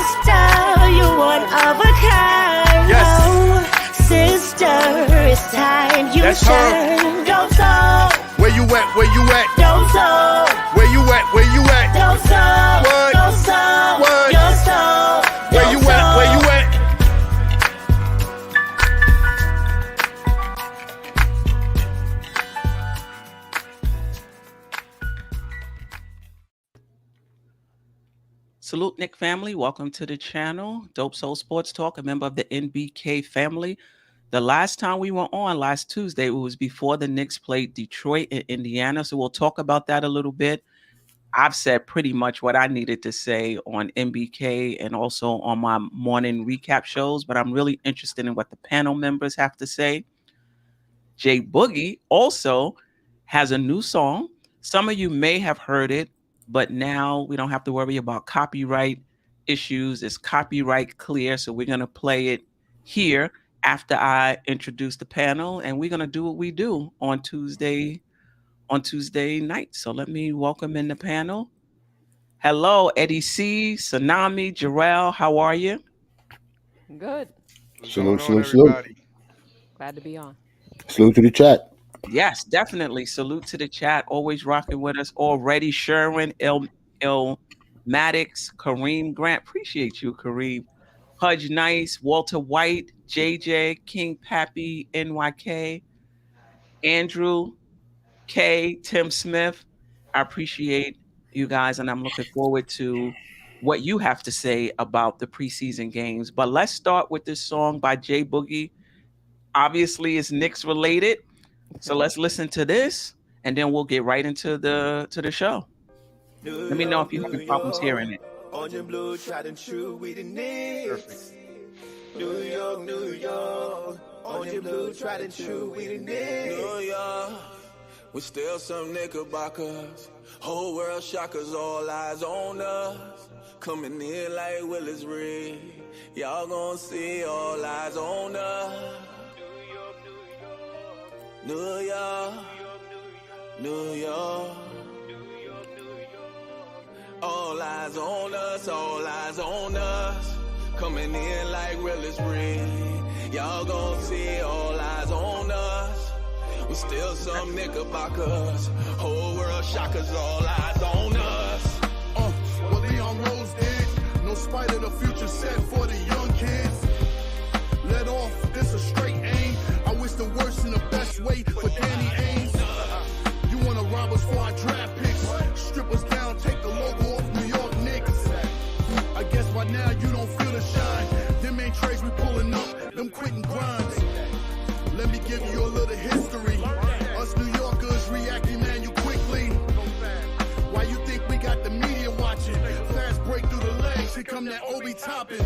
sister, you're one of a kind. Yes. Oh, sister, it's time you That's shine. DopeSoul. Where you at? Where you at? DopeSoul. Where you at? Where you at? DopeSoul. What? DopeSoul. What? Your soul. Where you at? Where you at? Salute, Nick family. Welcome to the channel. Dope Soul Sports Talk, a member of the NBK family. The last time we were on last Tuesday, it was before the Knicks played Detroit and Indiana. So we'll talk about that a little bit. I've said pretty much what I needed to say on NBK and also on my morning recap shows, but I'm really interested in what the panel members have to say. Jay Boogie also has a new song. Some of you may have heard it, but now we don't have to worry about copyright issues. It's copyright clear, so we're going to play it here after I introduce the panel, and we're going to do what we do on Tuesday night. So let me welcome in the panel. Hello, Eddie C, Tsunami, Jerrell, how are you? Good. Salute. Glad to be on. Salute to the chat. Yes, definitely. Salute to the chat. Always rocking with us already. Sherwin, Il Maddox, Kareem Grant. Appreciate you, Kareem. Hudge Nice, Walter White, JJ, King Pappy, NYK, Andrew, K, Tim Smith. I appreciate you guys, and I'm looking forward to what you have to say about the preseason games. But let's start with this song by Jay Boogie. Obviously, it's Knicks related. So let's listen to this, and then we'll get right into the show. Let me know if you have any problems hearing it. On your blue, tried and true, we the Knicks. New York. On your blue, tried and true, we the Knicks. New York. We still some Knickerbockers. Whole world shockers, all eyes on us. Coming in like Willis Reed. Y'all gonna see all eyes on us. New York. All eyes on us, all eyes on us. Coming in like Willis Reed. Y'all gon' see all eyes on us. We still some Knickerbockers. Whole world shockers, all eyes on us. What Leon Rose did, no spite of the future set for the young kids. Let off, this a straight aim. I wish the worst and the best way for Danny Ainge. You wanna rob us for our draft picks? Strip us down, take the logo off New York Knicks. I guess by now you don't feel the shine. Them ain't trades we pulling up, them quitting grinds. Let me give you a little history. Us New Yorkers reacting, man, you quickly. Why you think we got the media watching? Fast break through the legs, here come that Obi Toppin.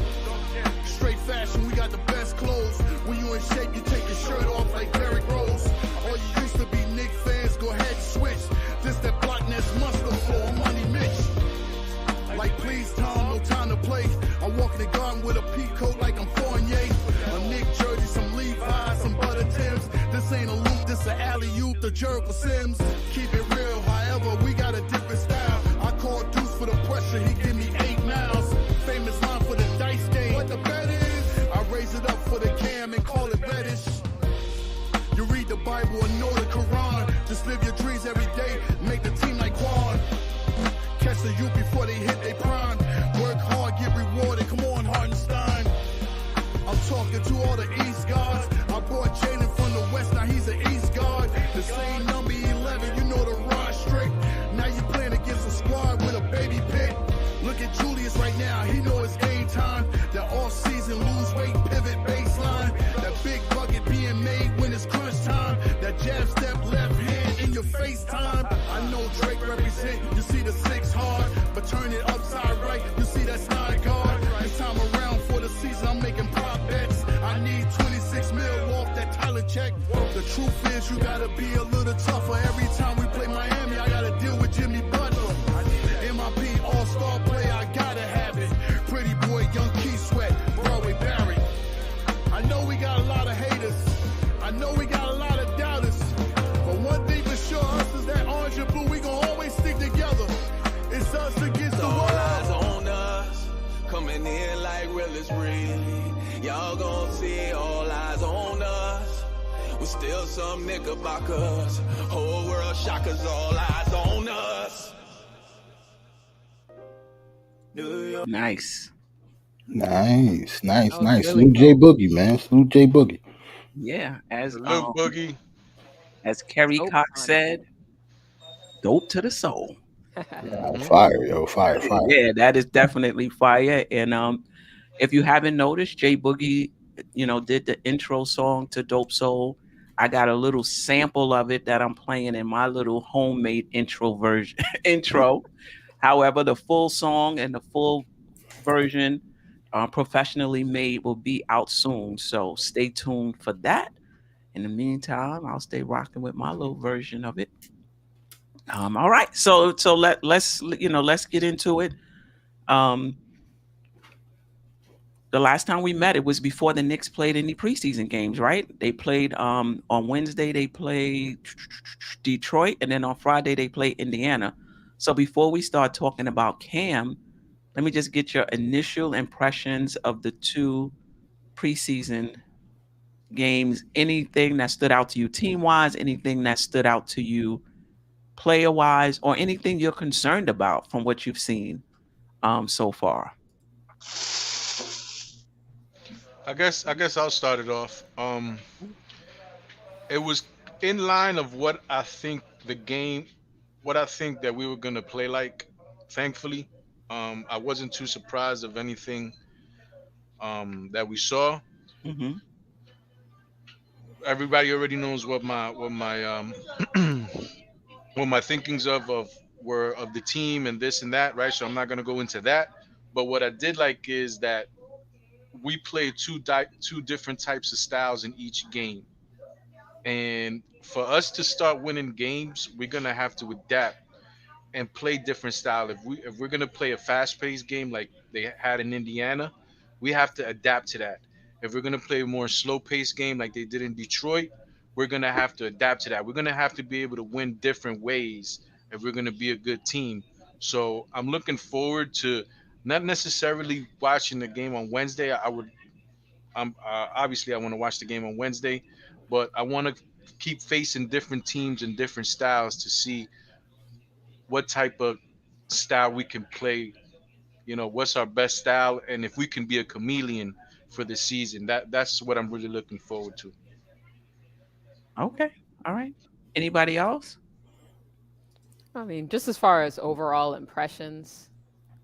Straight fashion, we got the best clothes. When you in shape, you take your shirt off like Derrick Rose. All you used to be Knicks fans, go ahead and switch. This that block nest mustard for money Mitch. Like please Tom, no time to play. I walk in the garden with a pea coat like I'm Fournier. A Nick jersey, some Levi's, some Butter Tims. This ain't a loop, this a alley-oop, the Jerrell Sims. Keep it real, however, we got a different style. I call Deuce for the pressure, he give me 8 miles. Famous line for the dice game. What the bet is? I raise it up for the Cam and call it Reddish. You read the Bible and know the Quran. Just live your dreams every day, make the team like Quan. Catch the youth before they hit their prime. Work hard, get rewarded, come on Hartenstein. I'm talking to all the East guards. I brought Jalen from the West, now he's an East guard. The same number 11, you know the rod strict. Now you playing against a squad with a baby pick. Look at Julius right now, he know it's game time. That off-season lose weight pivot baseline. That big bucket being made when it's crunch time. That jab step left hand in your face time. I know Drake represent, you see the 6 hard. But turn it upside right, you see that's not guard. This time around for the season, I'm making prop bets. I need 26 mil off that Tyler check. The truth is you gotta be a little tougher. Every time we play Miami, I gotta deal with Jimmy Butler. MIP all-star play, I gotta have it. Pretty boy, young Key Sweat, Broadway Barrett. I know we got a lot of haters. I know we got a lot of doubters. But one thing for sure, us is that orange and blue, we gon' always stick together. It's us against the world. All eyes on us. Coming going in like real is real. Y'all gon' see all eyes on us. We still some knickerbockers. Whole world shockers, all eyes on us. Nice. Nice. That was really Salute J Boogie, man. Salute J Boogie. Yeah, Salute, Boogie. as Kerry Dope Cox on it. said, dope to the soul. Fire, yo. Fire. Yeah, that is definitely fire. And if you haven't noticed, J Boogie, did the intro song to Dope Soul. I got a little sample of it that I'm playing in my little homemade intro. However, the full song and the full version, professionally made, will be out soon. So stay tuned for that. In the meantime, I'll stay rocking with my little version of it. All right, so let's get into it. The last time we met, it was before the Knicks played any preseason games, right? They played on Wednesday. They played Detroit, and then on Friday they played Indiana. So before we start talking about Cam, let me just get your initial impressions of the two preseason games. Anything that stood out to you team-wise, anything that stood out to you player-wise, or anything you're concerned about from what you've seen so far? I guess I'll start it off. It was in line of what I think that we were gonna play like. Thankfully, I wasn't too surprised of anything that we saw. Mm-hmm. Everybody already knows what my what my thinkings of the team and this and that, right? So I'm not gonna go into that. But what I did like is that we played two different types of styles in each game, and for us to start winning games, we're gonna have to adapt and play different style. If we're gonna play a fast paced game like they had in Indiana, we have to adapt to that. If we're gonna play a more slow paced game like they did in Detroit, we're gonna have to adapt to that. We're gonna have to be able to win different ways if we're gonna be a good team. So I'm looking forward to not necessarily watching the game on Wednesday. I'm obviously I want to watch the game on Wednesday, but I want to keep facing different teams and different styles to see what type of style we can play. What's our best style, and if we can be a chameleon for the season. That's what I'm really looking forward to. Okay. All right. Anybody else? I mean, just as far as overall impressions,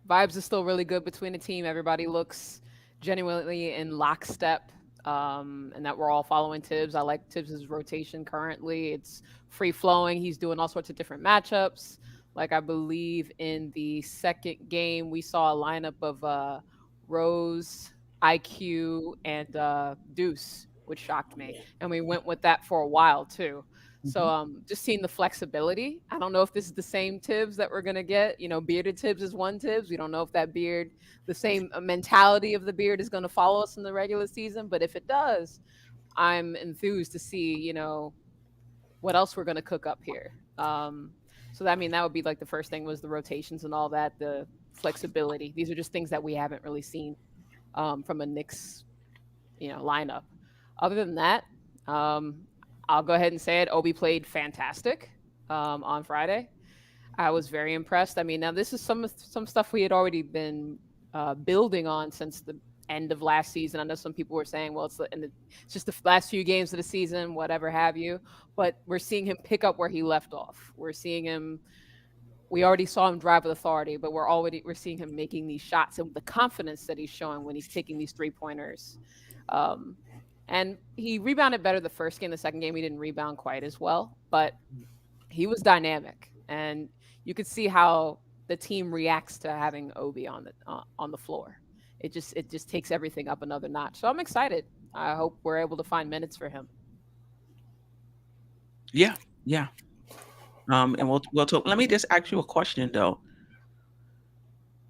vibes are still really good between the team. Everybody looks genuinely in lockstep, and that we're all following Tibbs. I like Tibbs' rotation currently. It's free flowing. He's doing all sorts of different matchups. Like I believe in the second game, we saw a lineup of Rose, IQ, and Deuce, which shocked me. And we went with that for a while too. So just seeing the flexibility. I don't know if this is the same Tibbs that we're going to get. Bearded Tibbs is one Tibbs. We don't know if that beard, the same mentality of the beard is going to follow us in the regular season. But if it does, I'm enthused to see, what else we're going to cook up here. So that would be like the first thing was the rotations and all that, the flexibility. These are just things that we haven't really seen from a Knicks, lineup. Other than that, I'll go ahead and say it. Obi played fantastic on Friday. I was very impressed. Now this is some stuff we had already been building on since the end of last season. I know some people were saying, well, it's just the last few games of the season, whatever have you. But we're seeing him pick up where he left off. We're seeing him. We already saw him drive with authority, but we're seeing him making these shots and the confidence that he's showing when he's taking these 3-pointers. And he rebounded better the first game. The second game, he didn't rebound quite as well, but he was dynamic, and you could see how the team reacts to having Obi on the floor. It just takes everything up another notch. So I'm excited. I hope we're able to find minutes for him. Yeah. And we'll talk. Let me just ask you a question though.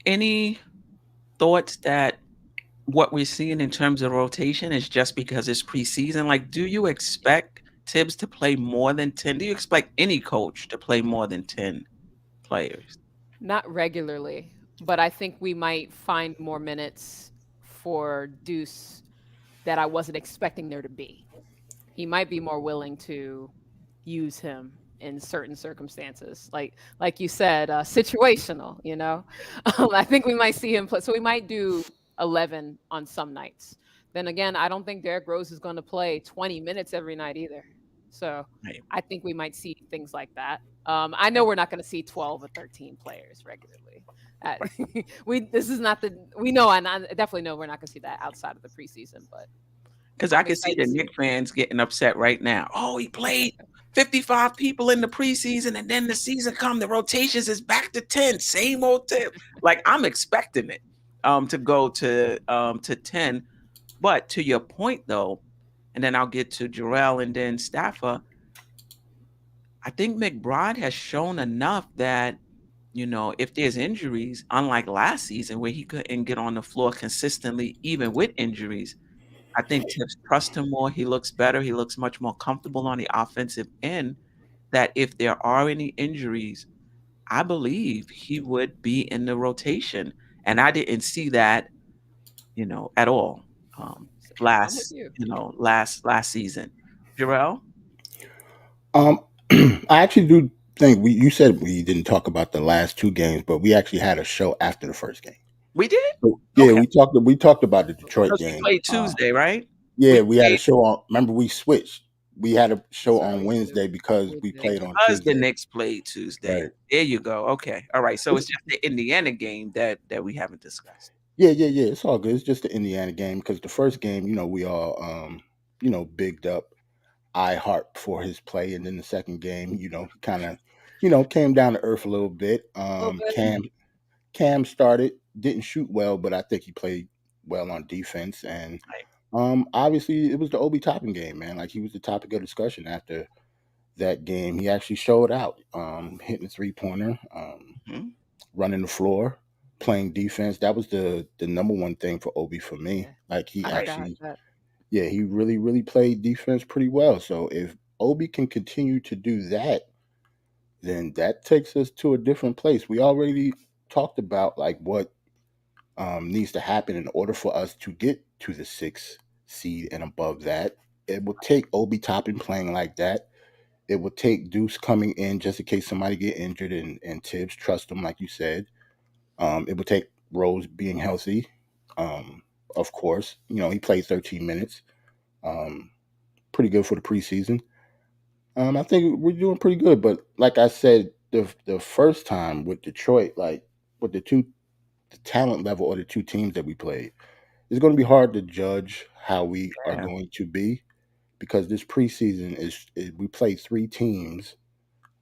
Any thoughts that what we're seeing in terms of rotation is just because it's preseason? Like, do you expect Tibbs to play more than 10? Do you expect any coach to play more than 10 players? Not regularly, but I think we might find more minutes for Deuce that I wasn't expecting there to be. He might be more willing to use him in certain circumstances, like you said, situational. I think we might see him play. So we might do 11 on some nights. Then again, I don't think Derrick Rose is going to play 20 minutes every night either. So Right. I think we might see things like that. I know we're not going to see 12 or 13 players regularly. Uh, this is not the we know, and I definitely know we're not going to see that outside of the preseason. But Because I can see the Knicks fans getting upset right now. Oh, he played 55 people in the preseason, and then the season come, the rotations is back to 10, same old 10. Like, I'm expecting it to go to 10. But to your point, though, and then I'll get to Jerrell and then Staffer, I think McBride has shown enough that, if there's injuries, unlike last season where he couldn't get on the floor consistently, even with injuries, I think Tibbs trusts him more. He looks better. He looks much more comfortable on the offensive end. That if there are any injuries, I believe he would be in the rotation. And I didn't see that, at all. I'm with Last, you. last season. Jerrell? I actually do think you said we didn't talk about the last two games, but we actually had a show after the first game. We did? So, yeah, Okay. we talked about the Detroit Because we game. played Tuesday, right? Yeah, we had a show on. Remember, we switched. We had a show Sorry, on Wednesday because we we did. played on Because Tuesday. the Knicks played Tuesday. Right. There you go. Okay. All right. So it's just the Indiana game that we haven't discussed. Yeah. It's all good. It's just the Indiana game because the first game, we all, bigged up iHeart for his play, and then the second game, he kind of, came down to earth a little bit. Cam started, didn't shoot well, but I think he played well on defense, and obviously it was the Obi Toppin game, man. Like he was the topic of discussion after that game. He actually showed out, hitting a 3-pointer, Mhm. running the floor, playing defense. That was the number one thing for Obi for me. Yeah. Like he I forgot actually, that. yeah, he really played defense pretty well. So if Obi can continue to do that, then that takes us to a different place. We already talked about like what needs to happen in order for us to get to the 6th seed and above that. It will take Obi Toppin playing like that. It will take Deuce coming in just in case somebody get injured and Tibbs trust him, like you said. It would take Rose being healthy. Of course, he played 13 minutes. Pretty good for the preseason. I think we're doing pretty good. But like I said, the first time with Detroit, like with the talent level of the two teams that we played, it's going to be hard to judge how we are Yeah. going to be because this preseason is we play three teams.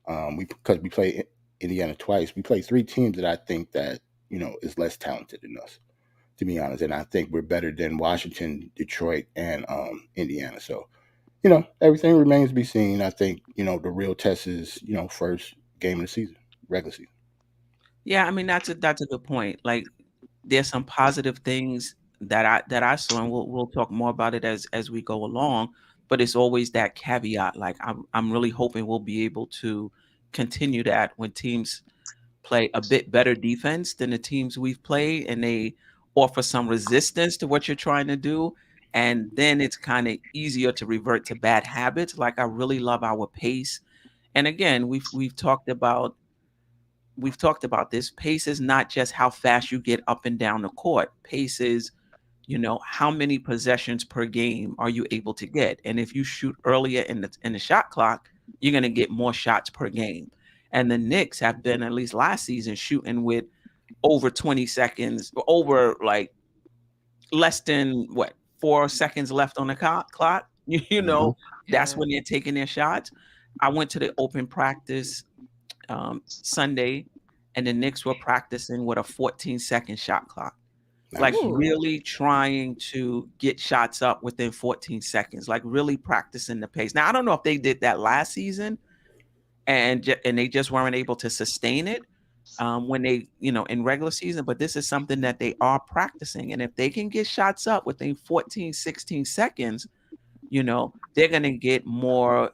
Because we play Indiana twice, we play three teams that I think that is less talented than us, to be honest. And I think we're better than Washington, Detroit, and Indiana. So everything remains to be seen. I think the real test is first game of the season, regular season. Yeah, I mean that's a good point. Like there's some positive things that I saw, and we'll talk more about it as we go along. But it's always that caveat. Like I'm really hoping we'll be able to continue that when teams play a bit better defense than the teams we've played, and they offer some resistance to what you're trying to do. And then it's kind of easier to revert to bad habits. Like I really love our pace. And again, we've talked about this. Pace is not just how fast you get up and down the court. Pace is, how many possessions per game are you able to get? And if you shoot earlier in the shot clock, you're going to get more shots per game. And the Knicks have been, at least last season, shooting with over 20 seconds, over like less than 4 seconds left on the clock. That's Yeah. when they're taking their shots. I went to the open practice Sunday, and the Knicks were practicing with a 14-second shot clock. Like Nice. Ooh. really trying to get shots up within 14 seconds, like really practicing the pace. Now, I don't know if they did that last season and they just weren't able to sustain it when they, in regular season, but this is something that they are practicing. And if they can get shots up within 14, 16 seconds, they're going to get more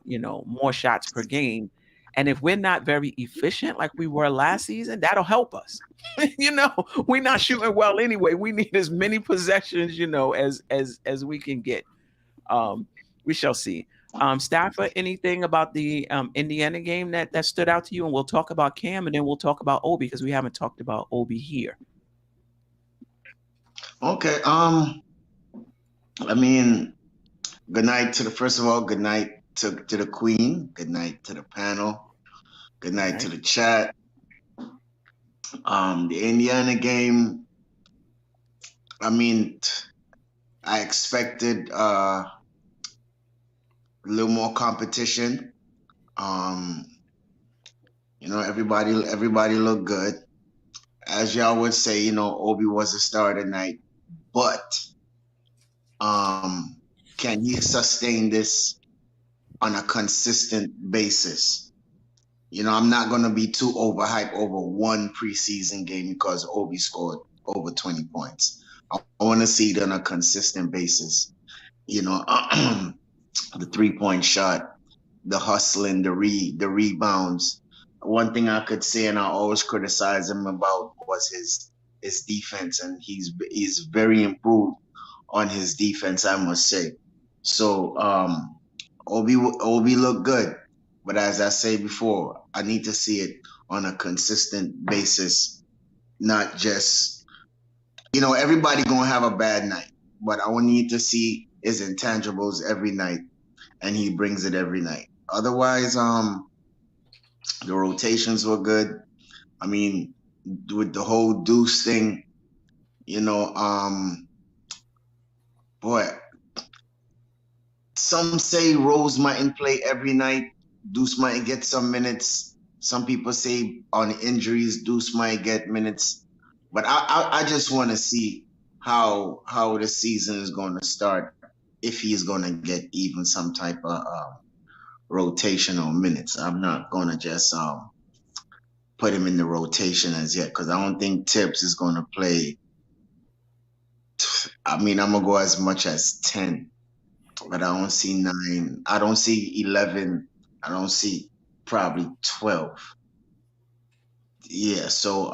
shots per game. And if we're not very efficient like we were last season, that'll help us. We're not shooting well anyway. We need as many possessions, as we can get. We shall see. Stafford, anything about the Indiana game that stood out to you? And we'll talk about Cam, and then we'll talk about Obi, because we haven't talked about Obi here. Okay. I mean, good night to first of all, good night to the Queen. Good night to the panel. Good night to the chat. The Indiana game, I mean, I expected a little more competition. Everybody looked good. As y'all would say, Obi was a star tonight, but can he sustain this on a consistent basis? I'm not going to be too overhyped over one preseason game because Obi scored over 20 points. I want to see it on a consistent basis. The 3-point shot, the hustling, the rebounds. One thing I could say, and I always criticize him about, was his defense, and he's very improved on his defense, I must say. So Obi looked good, but as I say before, I need to see it on a consistent basis, not just everybody gonna have a bad night, but I need to see his intangibles every night, and he brings it every night. Otherwise, the rotations were good. I mean, with the whole Deuce thing, boy, some say Rose mightn't play every night. Deuce might get some minutes. Some people say on injuries, Deuce might get minutes. But I just want to see how the season is going to start, if he's going to get even some type of rotational minutes. I'm not going to just put him in the rotation as yet, because I don't think Tibbs is going to play. I mean, I'm going to go as much as 10, but I don't see 9. I don't see 11. I don't see probably 12. Yeah, so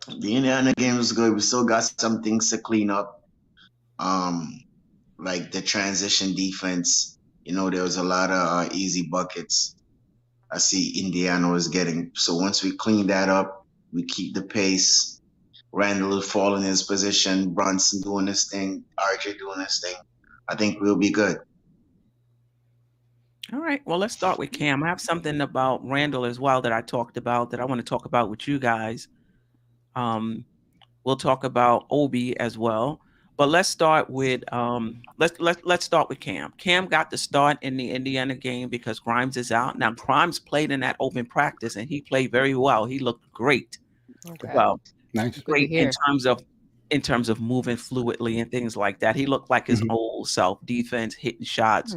the Indiana game was good. We still got some things to clean up, like the transition defense. There was a lot of easy buckets I see Indiana was getting. So once we clean that up, we keep the pace. Randle fall in his position, Brunson doing his thing, RJ doing his thing. I think we'll be good. All right. Well, let's start with Cam. I have something about Randle as well that I talked about that I want to talk about with you guys. We'll talk about Obi as well, but let's start with let's start with Cam. Cam got the start in the Indiana game because Grimes is out. Now Grimes played in that open practice and he played very well. He looked great. Okay. Well, Nice. great in terms of moving fluidly and things like that. He looked like his old self, defense, hitting shots.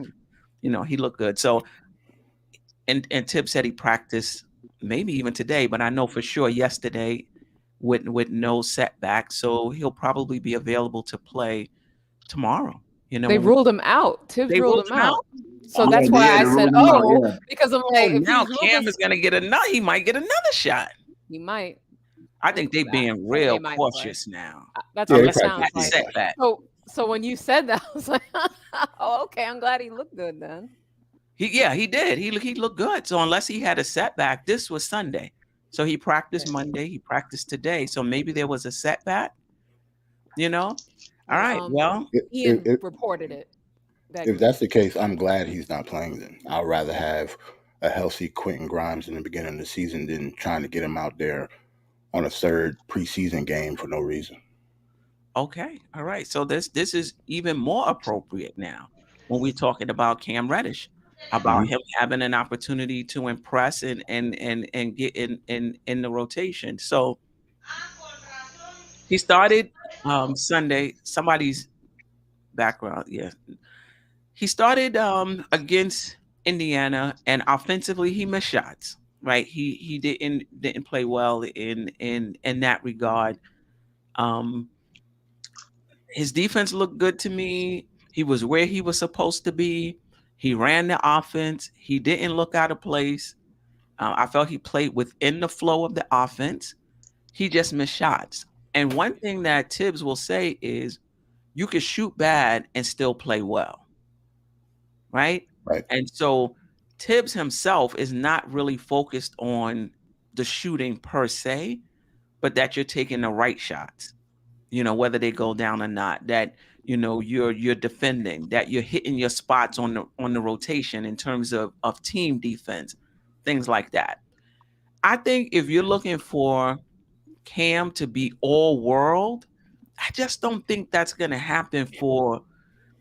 He looked good. So, and Tibbs said he practiced maybe even today, but I know for sure yesterday with no setback. So he'll probably be available to play tomorrow. They ruled him out. Tibbs ruled him out. So Oh, that's why I said, because I'm like, if now he's Cam is going to get he might get another shot. he might. I think they're being real might cautious now. That's what it they sounds practice like. Setback. So when you said that, I was like, oh, okay, I'm glad he looked good then. He did. He looked good. So unless he had a setback, this was Sunday. So he practiced Monday. He practiced today. So maybe there was a setback. All right. Well, Ian reported it. If that's the case, I'm glad he's not playing then. I'd rather have a healthy Quentin Grimes in the beginning of the season than trying to get him out there on a third preseason game for no reason. Okay. All right. So this is even more appropriate now when we're talking about Cam Reddish, about him having an opportunity to impress and get in the rotation. So he started Sunday. Somebody's background. Yeah. He started against Indiana, and offensively he missed shots. Right. He didn't play well in that regard. His defense looked good to me. He was where he was supposed to be. He ran the offense. He didn't look out of place. I felt he played within the flow of the offense. He just missed shots. And one thing that Tibbs will say is you can shoot bad and still play well. Right? Right. And so Tibbs himself is not really focused on the shooting per se, but that you're taking the right shots, whether they go down or not, that, you're defending, that you're hitting your spots on the rotation in terms of team defense, things like that. I think if you're looking for Cam to be all world, I just don't think that's going to happen for,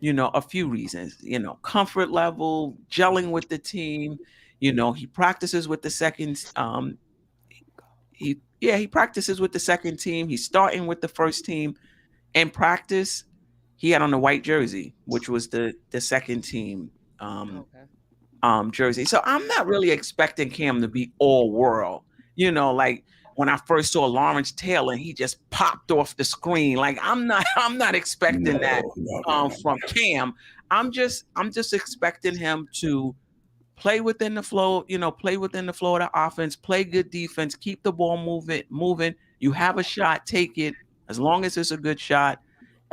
a few reasons, comfort level, gelling with the team. He practices with the second, he practices with the second team. He's starting with the first team. In practice, he had on the white jersey, which was the second team jersey. So I'm not really expecting Cam to be all world. Like when I first saw Lawrence Taylor, he just popped off the screen. Like I'm not expecting that from Cam. I'm just expecting him to play within the flow, play within the flow of the offense, play good defense, keep the ball moving. You have a shot, take it, as long as it's a good shot.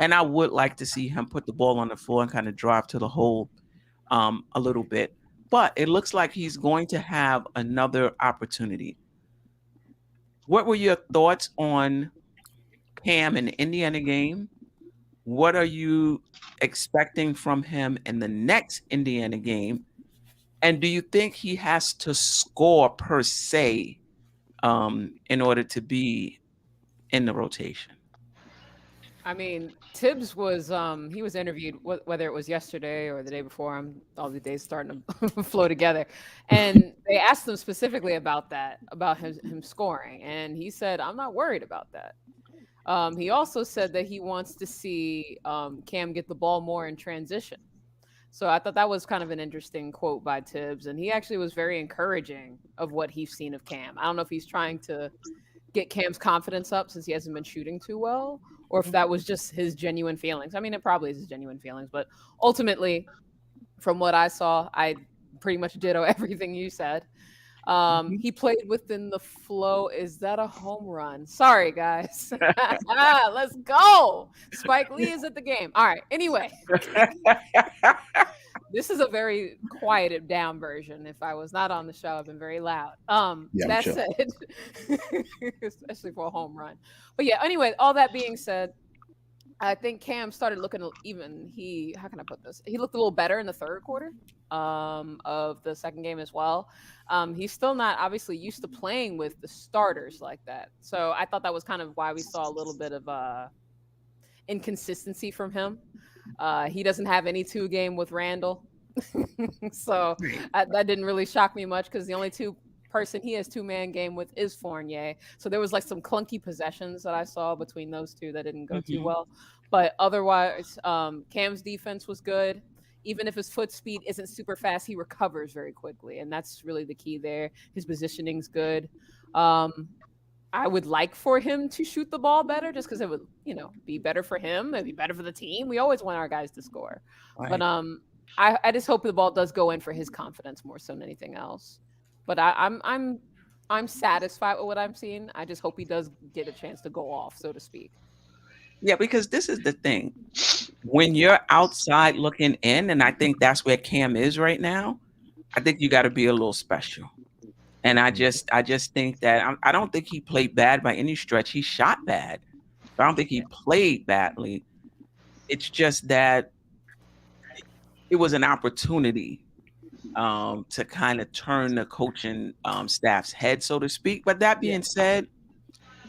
And I would like to see him put the ball on the floor and kind of drive to the hole a little bit. But it looks like he's going to have another opportunity. What were your thoughts on Cam in the Indiana game? What are you expecting from him in the next Indiana game? And do you think he has to score per se in order to be in the rotation? I mean, Tibbs was he was interviewed, whether it was yesterday or the day before. All the days starting to flow together, and they asked him specifically about that, about him scoring, and he said, "I'm not worried about that." He also said that he wants to see Cam get the ball more in transition. So I thought that was kind of an interesting quote by Tibbs, and he actually was very encouraging of what he's seen of Cam. I don't know if he's trying to get Cam's confidence up since he hasn't been shooting too well, or if that was just his genuine feelings. I mean, it probably is his genuine feelings, but ultimately, from what I saw, I pretty much ditto everything you said. He played within the flow. Is that a home run? Sorry, guys. Let's go. Spike Lee is at the game. All right. Anyway, this is a very quieted down version. If I was not on the show, I've been very loud. That said, especially for a home run. But yeah, anyway, all that being said, I think Cam started looking how can I put this? He looked a little better in the third quarter of the second game as well. He's still not obviously used to playing with the starters like that. So I thought that was kind of why we saw a little bit of inconsistency from him. He doesn't have any 2-game with Randle. So that didn't really shock me much because the only person he has 2-man game with is Fournier. So there was like some clunky possessions that I saw between those two that didn't go too well. But otherwise, Cam's defense was good. Even if his foot speed isn't super fast, he recovers very quickly. And that's really the key there. His positioning's good. I would like for him to shoot the ball better just because it would, be better for him. It'd be better for the team. We always want our guys to score. Right. But I just hope the ball does go in for his confidence more so than anything else. But I'm satisfied with what I'm seeing. I just hope he does get a chance to go off, so to speak. Yeah, because this is the thing. When you're outside looking in, and I think that's where Cam is right now, I think you got to be a little special. And I just think that I don't think he played bad by any stretch. He shot bad. But I don't think he played badly. It's just that it was an opportunity to kind of turn the coaching staff's head, so to speak. But that being said,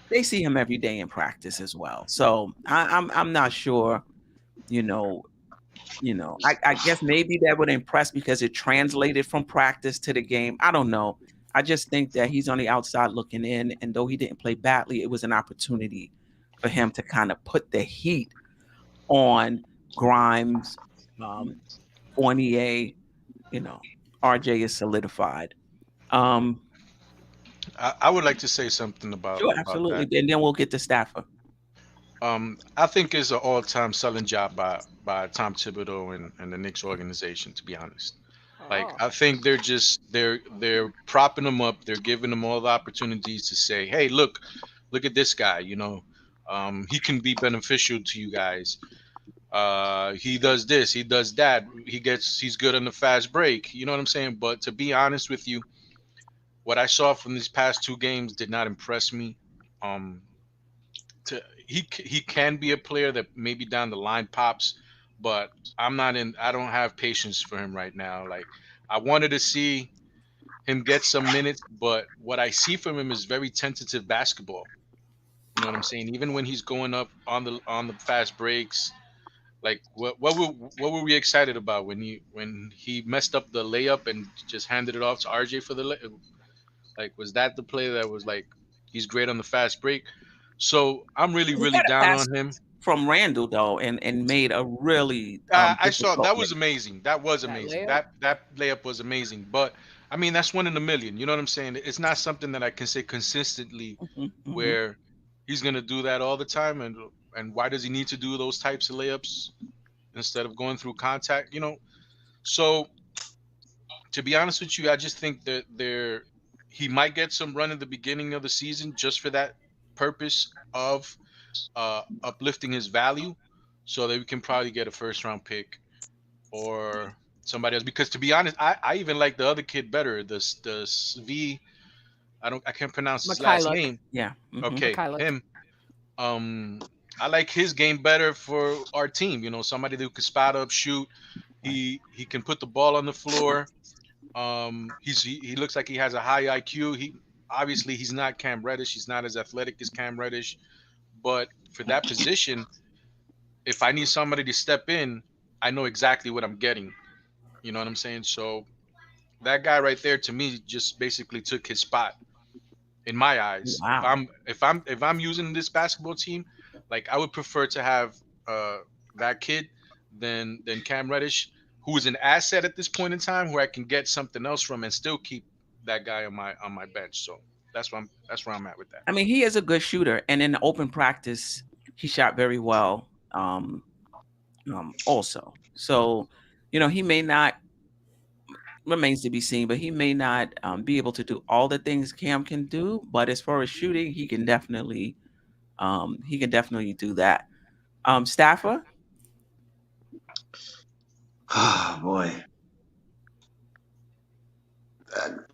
they see him every day in practice as well. So I'm not sure, I guess maybe that would impress because it translated from practice to the game. I don't know. I just think that he's on the outside looking in, and though he didn't play badly, it was an opportunity for him to kind of put the heat on Grimes, Fournier. RJ is solidified. I would like to say something about sure, absolutely, about that. And then we'll get to Stafford. I think it's an all-time selling job by Tom Thibodeau and the Knicks organization, to be honest. Like Oh. I think they're propping him up. They're giving him all the opportunities to say, "Hey, look at this guy. He can be beneficial to you guys. He does this, he does that. He's good on the fast break. You know what I'm saying?" But to be honest with you, what I saw from these past two games did not impress me. Um, he can be a player that maybe down the line pops, but I'm not in. I don't have patience for him right now. Like I wanted to see him get some minutes, but what I see from him is very tentative basketball. You know what I'm saying? Even when he's going up on the fast breaks, like what were we excited about when he messed up the layup and just handed it off to RJ for the like was that the play that was like he's great on the fast break? So I'm really He really got a down pass on him. from Randall though, and made a really I saw difficult that play. was amazing. That was That amazing. layup? That layup was amazing. But I mean that's one in a million. You know what I'm saying? It's not something that I can say consistently Mhm. where he's gonna do that all the time. And why does he need to do those types of layups instead of going through contact? So to be honest with you, I just think that he might get some run in the beginning of the season just for that purpose of uplifting his value, so that we can probably get a first round pick or somebody else. Because to be honest, I even like the other kid better. The V. I can't pronounce his last Mikhailuk. name. Yeah. Okay, Mikhailuk. him. I like his game better for our team. Somebody who can spot up, shoot. He can put the ball on the floor. He looks like he has a high IQ. He's not Cam Reddish. He's not as athletic as Cam Reddish, but for that position, if I need somebody to step in, I know exactly what I'm getting. You know what I'm saying? So that guy right there to me just basically took his spot in my eyes. If Wow. I'm using this basketball team, like I would prefer to have uh that kid than Cam Reddish, who is an asset at this point in time, where I can get something else from and still keep that guy on my bench. So that's where I'm at with that. I mean, he is a good shooter, and in the open practice, he shot very well. Also, so he may not, remains to be seen, but he may not be able to do all the things Cam can do. But as far as shooting, he can definitely do that. Staffer, Oh boy,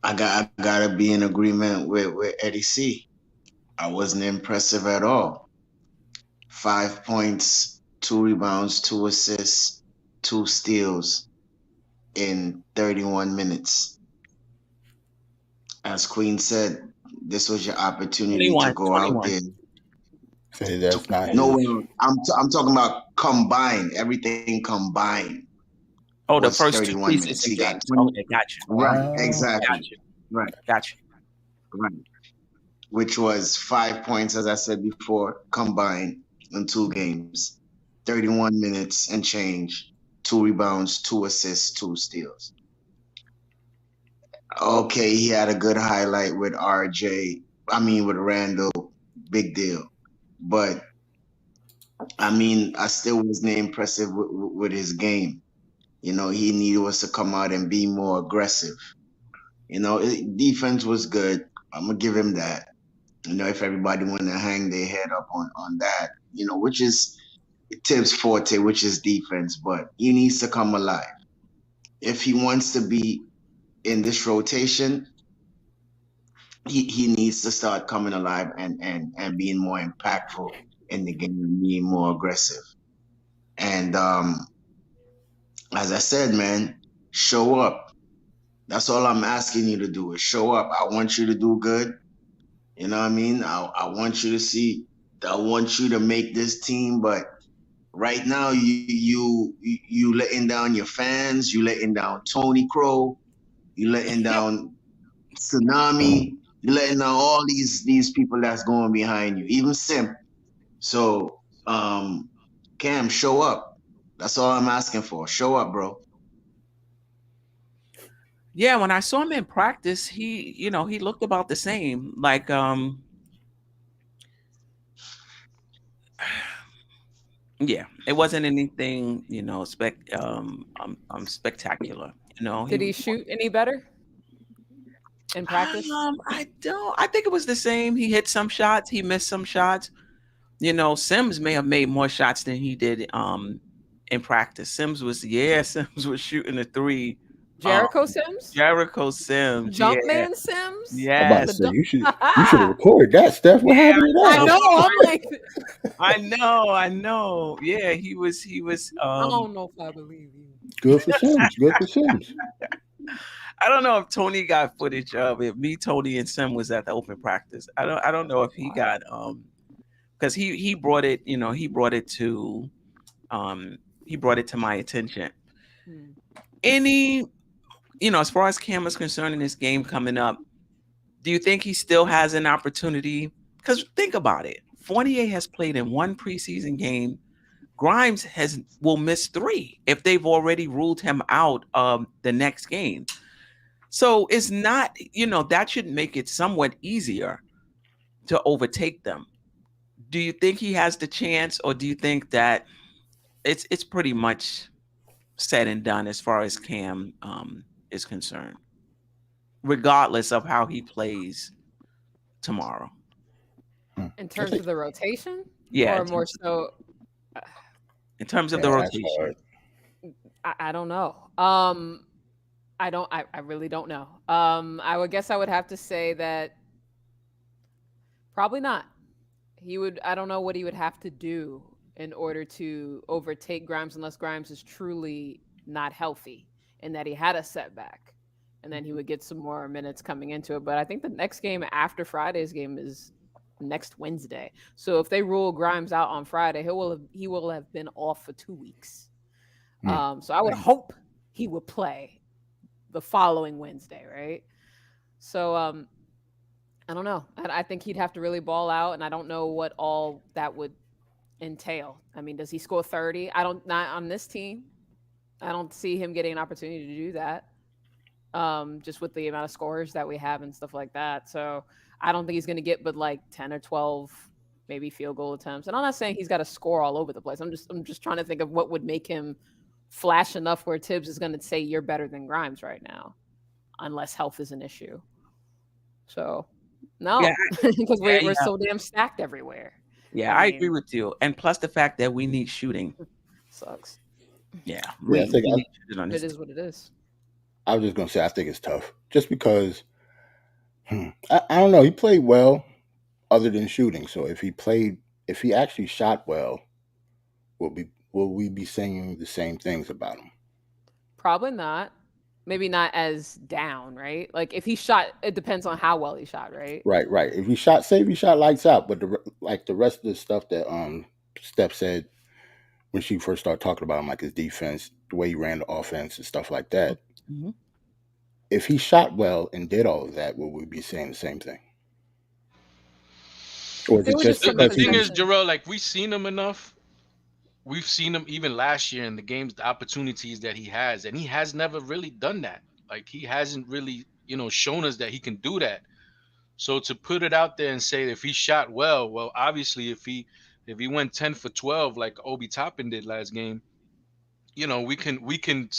I gotta be in agreement with Eddie C. I wasn't impressive at all. 5 points, 2 rebounds, 2 assists, 2 steals in 31 minutes. As Queen said, this was your opportunity to 21, go out 21. there. Say that's not No his. way. I'm talking about combined. Everything combined Oh, the was first two 31 minutes. preseason He got games. 20. Okay, gotcha. Right, Wow. exactly. Gotcha. Right, Gotcha. right. Which was 5 points, as I said before, combined in 2 games. 31 minutes and change. 2 rebounds, 2 assists, 2 steals. Okay, he had a good highlight with with Randall. Big deal. But I still wasn't impressive with his game. He needed us to come out and be more aggressive. Defense was good. I'm gonna give him that. If everybody want to hang their head up on that, which is Tibbs' forte, which is defense, but he needs to come alive. If he wants to be in this rotation, he needs to start coming alive and being more impactful in the game, being more aggressive. And as I said, man, show up. That's all I'm asking you to do is show up. I want you to do good. You know what I mean? I want you to see. I want you to make this team, but right now you letting down your fans. You letting down Tony Crow. You letting down Tsunami. You letting down all these people that's going behind you. Even Simp. So Cam, show up. That's all I'm asking for. Show up, bro. Yeah, when I saw him in practice, he looked about the same. Like Yeah, it wasn't anything, spectacular. He Did was. he shoot any better in practice? I don't. I think it was the same. He hit some shots. He missed some shots. Sims may have made more shots than he did in practice. Sims was shooting a three. Um, Jericho Sims? Jericho Sims, yeah, Jumpman Sims? I'm about to yes, say The you should have recorded that, Steph. What happened to I that? know. I'm like, I know. Yeah, he was. I don't know if I believe you. Good for Sims. Good for Sims. I don't know if Tony got footage of it. Me, Tony, and Sim was at the open practice. I don't know if he got because he brought it. He brought it to my attention. Hmm. Any as far as Cam is concerned in this game coming up, do you think he still has an opportunity? Because think about it. Fournier has played in one preseason game. Grimes will miss 3 if they've already ruled him out of the next game. So it's not, that should make it somewhat easier to overtake them. Do you think he has the chance, or do you think that it's pretty much said and done as far as Cam is concerned, regardless of how he plays tomorrow? In terms of the rotation? Yeah, Or more so, in terms of the Yeah, that's rotation. hard. I don't know. I really don't know. I would guess I would have to say that probably not. I don't know what he would have to do in order to overtake Grimes unless Grimes is truly not healthy and that he had a setback. And then he would get some more minutes coming into it. But I think the next game after Friday's game is next Wednesday. So if they rule Grimes out on Friday, he will have been off for 2 weeks. So I would hope he would play the following Wednesday, right? So I don't know. I think he'd have to really ball out, and I don't know what all that would entail. I mean, does he score 30? Not on this team. I don't see him getting an opportunity to do that. Just with the amount of scorers that we have and stuff like that. So I don't think he's going to get but like 10 or 12 maybe field goal attempts. And I'm not saying he's got to score all over the place. I'm just trying to think of what would make him flash enough where Tibbs is going to say you're better than Grimes right now, unless health is an issue. So no, because we're so damn stacked everywhere. Yeah, I agree with you. And plus the fact that we need shooting. Sucks. Yeah. I think it is what it is. I was just going to say, I think it's tough just because I don't know. He played well other than shooting. So if he actually shot well, will we be saying the same things about him? Probably not. Maybe not as down, right? Like if he shot, it depends on how well he shot, right? Right. If he shot lights out, but the rest of the stuff that Steph said when she first started talking about him, like his defense, the way he ran the offense and stuff like that. Mm-hmm. If he shot well and did all of that, will we be saying the same thing? Or is it just the thing is, Jerrell, like we've seen him enough. We've seen him even last year in the games, the opportunities that he has, and he has never really done that. Like he hasn't really, shown us that he can do that. So to put it out there and say if he shot well, obviously if he went 10 for 12 like Obi Toppin did last game, we can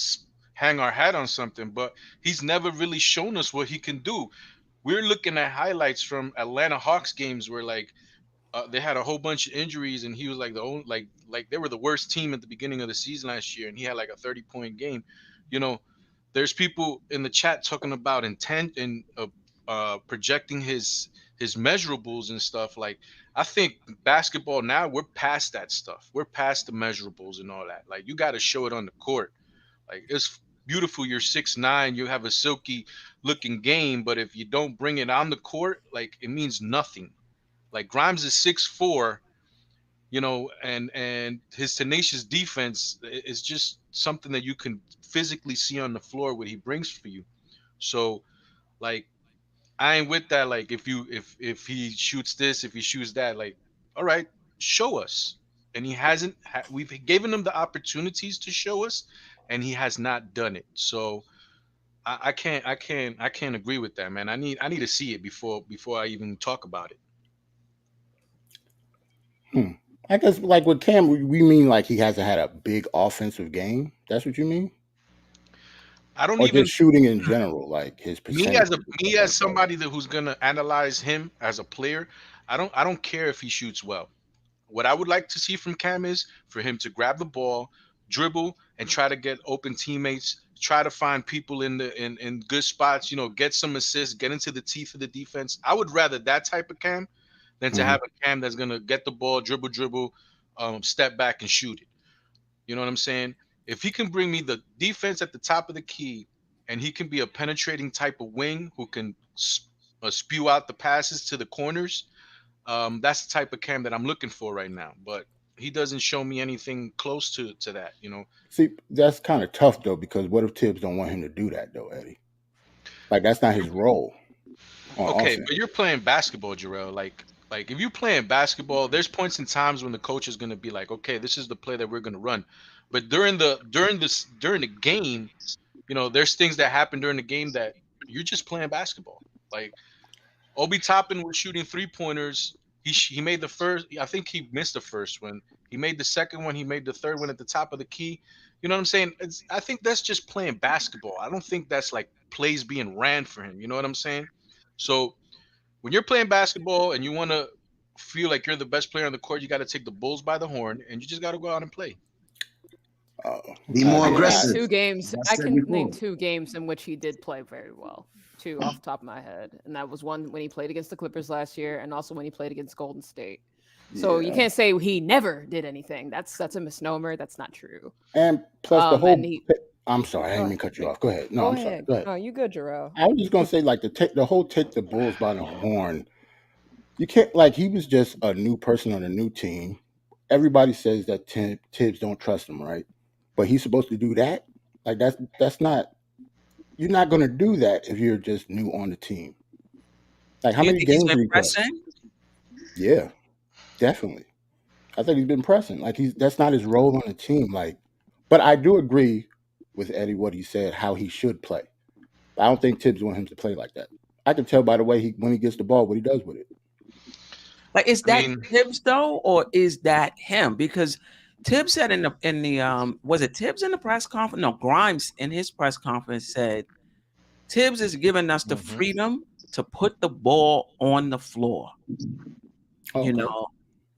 hang our hat on something. But he's never really shown us what he can do. We're looking at highlights from Atlanta Hawks games where like they had a whole bunch of injuries, and he was like the only like they were the worst team at the beginning of the season last year, and he had like a 30-point game. There's people in the chat talking about intent and projecting his measurables and stuff. Like I think basketball now, we're past that stuff. We're past the measurables and all that. Like you got to show it on the court. Like it's beautiful. You're 6'9", you have a silky looking game, but if you don't bring it on the court, like it means nothing. Like Grimes is 6'4", and his tenacious defense is just something that you can physically see on the floor what he brings for you. So like I ain't with that. Like if he shoots this, if he shoots that, like all right, show us. And he hasn't. We've given him the opportunities to show us, and he has not done it. So I can't agree with that, man. I need to see it before I even talk about it. I guess like with Cam, we mean like he hasn't had a big offensive game. That's what you mean, I don't or even just shooting in general, like his me percentage as a and me stuff as like that. somebody who's gonna analyze him as a player. I don't care if he shoots well. What I would like to see from Cam is for him to grab the ball, dribble, and try to get open teammates. Try to find people in good spots. Get some assists, get into the teeth of the defense. I would rather that type of Cam than to Mhm. have a Cam that's gonna get the ball, dribble, step back and shoot it. You know what I'm saying? If he can bring me the defense at the top of the key, and he can be a penetrating type of wing who can spew out the passes to the corners, that's the type of Cam that I'm looking for right now. But he doesn't show me anything close to that. See, that's kind of tough though, because what if Tibbs don't want him to do that though, Eddie? Like that's not his role on Okay, offense. but you're playing basketball, Jerrell. Like if you're playing basketball, there's points and times when the coach is gonna be like, okay, this is the play that we're gonna run. But during the game, there's things that happen during the game that you're just playing basketball. Like Obi Toppin was shooting 3-pointers. He made the first. I think he missed the first one. He made the second one. He made the third one at the top of the key. You know what I'm saying? I think that's just playing basketball. I don't think that's like plays being ran for him. You know what I'm saying? So when you're playing basketball and you want to feel like you're the best player on the court, you got to take the bulls by the horn and you just got to go out and play. Be more I can name aggressive. 2 games. That's I said can name before. 2 games in which he did play very well. 2 off the top of my head, and that was one when he played against the Clippers last year, and also when he played against Golden State. So you Yeah. can't say he never did anything. That's a misnomer. That's not true. And plus the whole. And he. I'm sorry, I Go didn't mean ahead. to cut you off. Go ahead. No, Go I'm sorry. ahead. Go ahead. No, you good, Jerrell. I was just gonna say like the whole take the Bulls by the horn. You can't like he was just a new person on a new team. Everybody says that Tibbs don't trust him, right? But he's supposed to do that. Like that's not. You're not gonna do that if you're just new on the team. Like how Do you many think he's games been did he play? pressing? Yeah, definitely. I think he's been pressing. Like that's not his role on the team. Like, but I do agree with Eddie what he said how he should play. I don't think Tibbs want him to play like that. I can tell by the way when he gets the ball what he does with it. Like, is I that mean, Tibbs though, or is that him? Because Tibbs said in the was it Tibbs in the press conference? No, Grimes in his press conference said Tibbs is giving us the freedom to put the ball on the floor. Okay.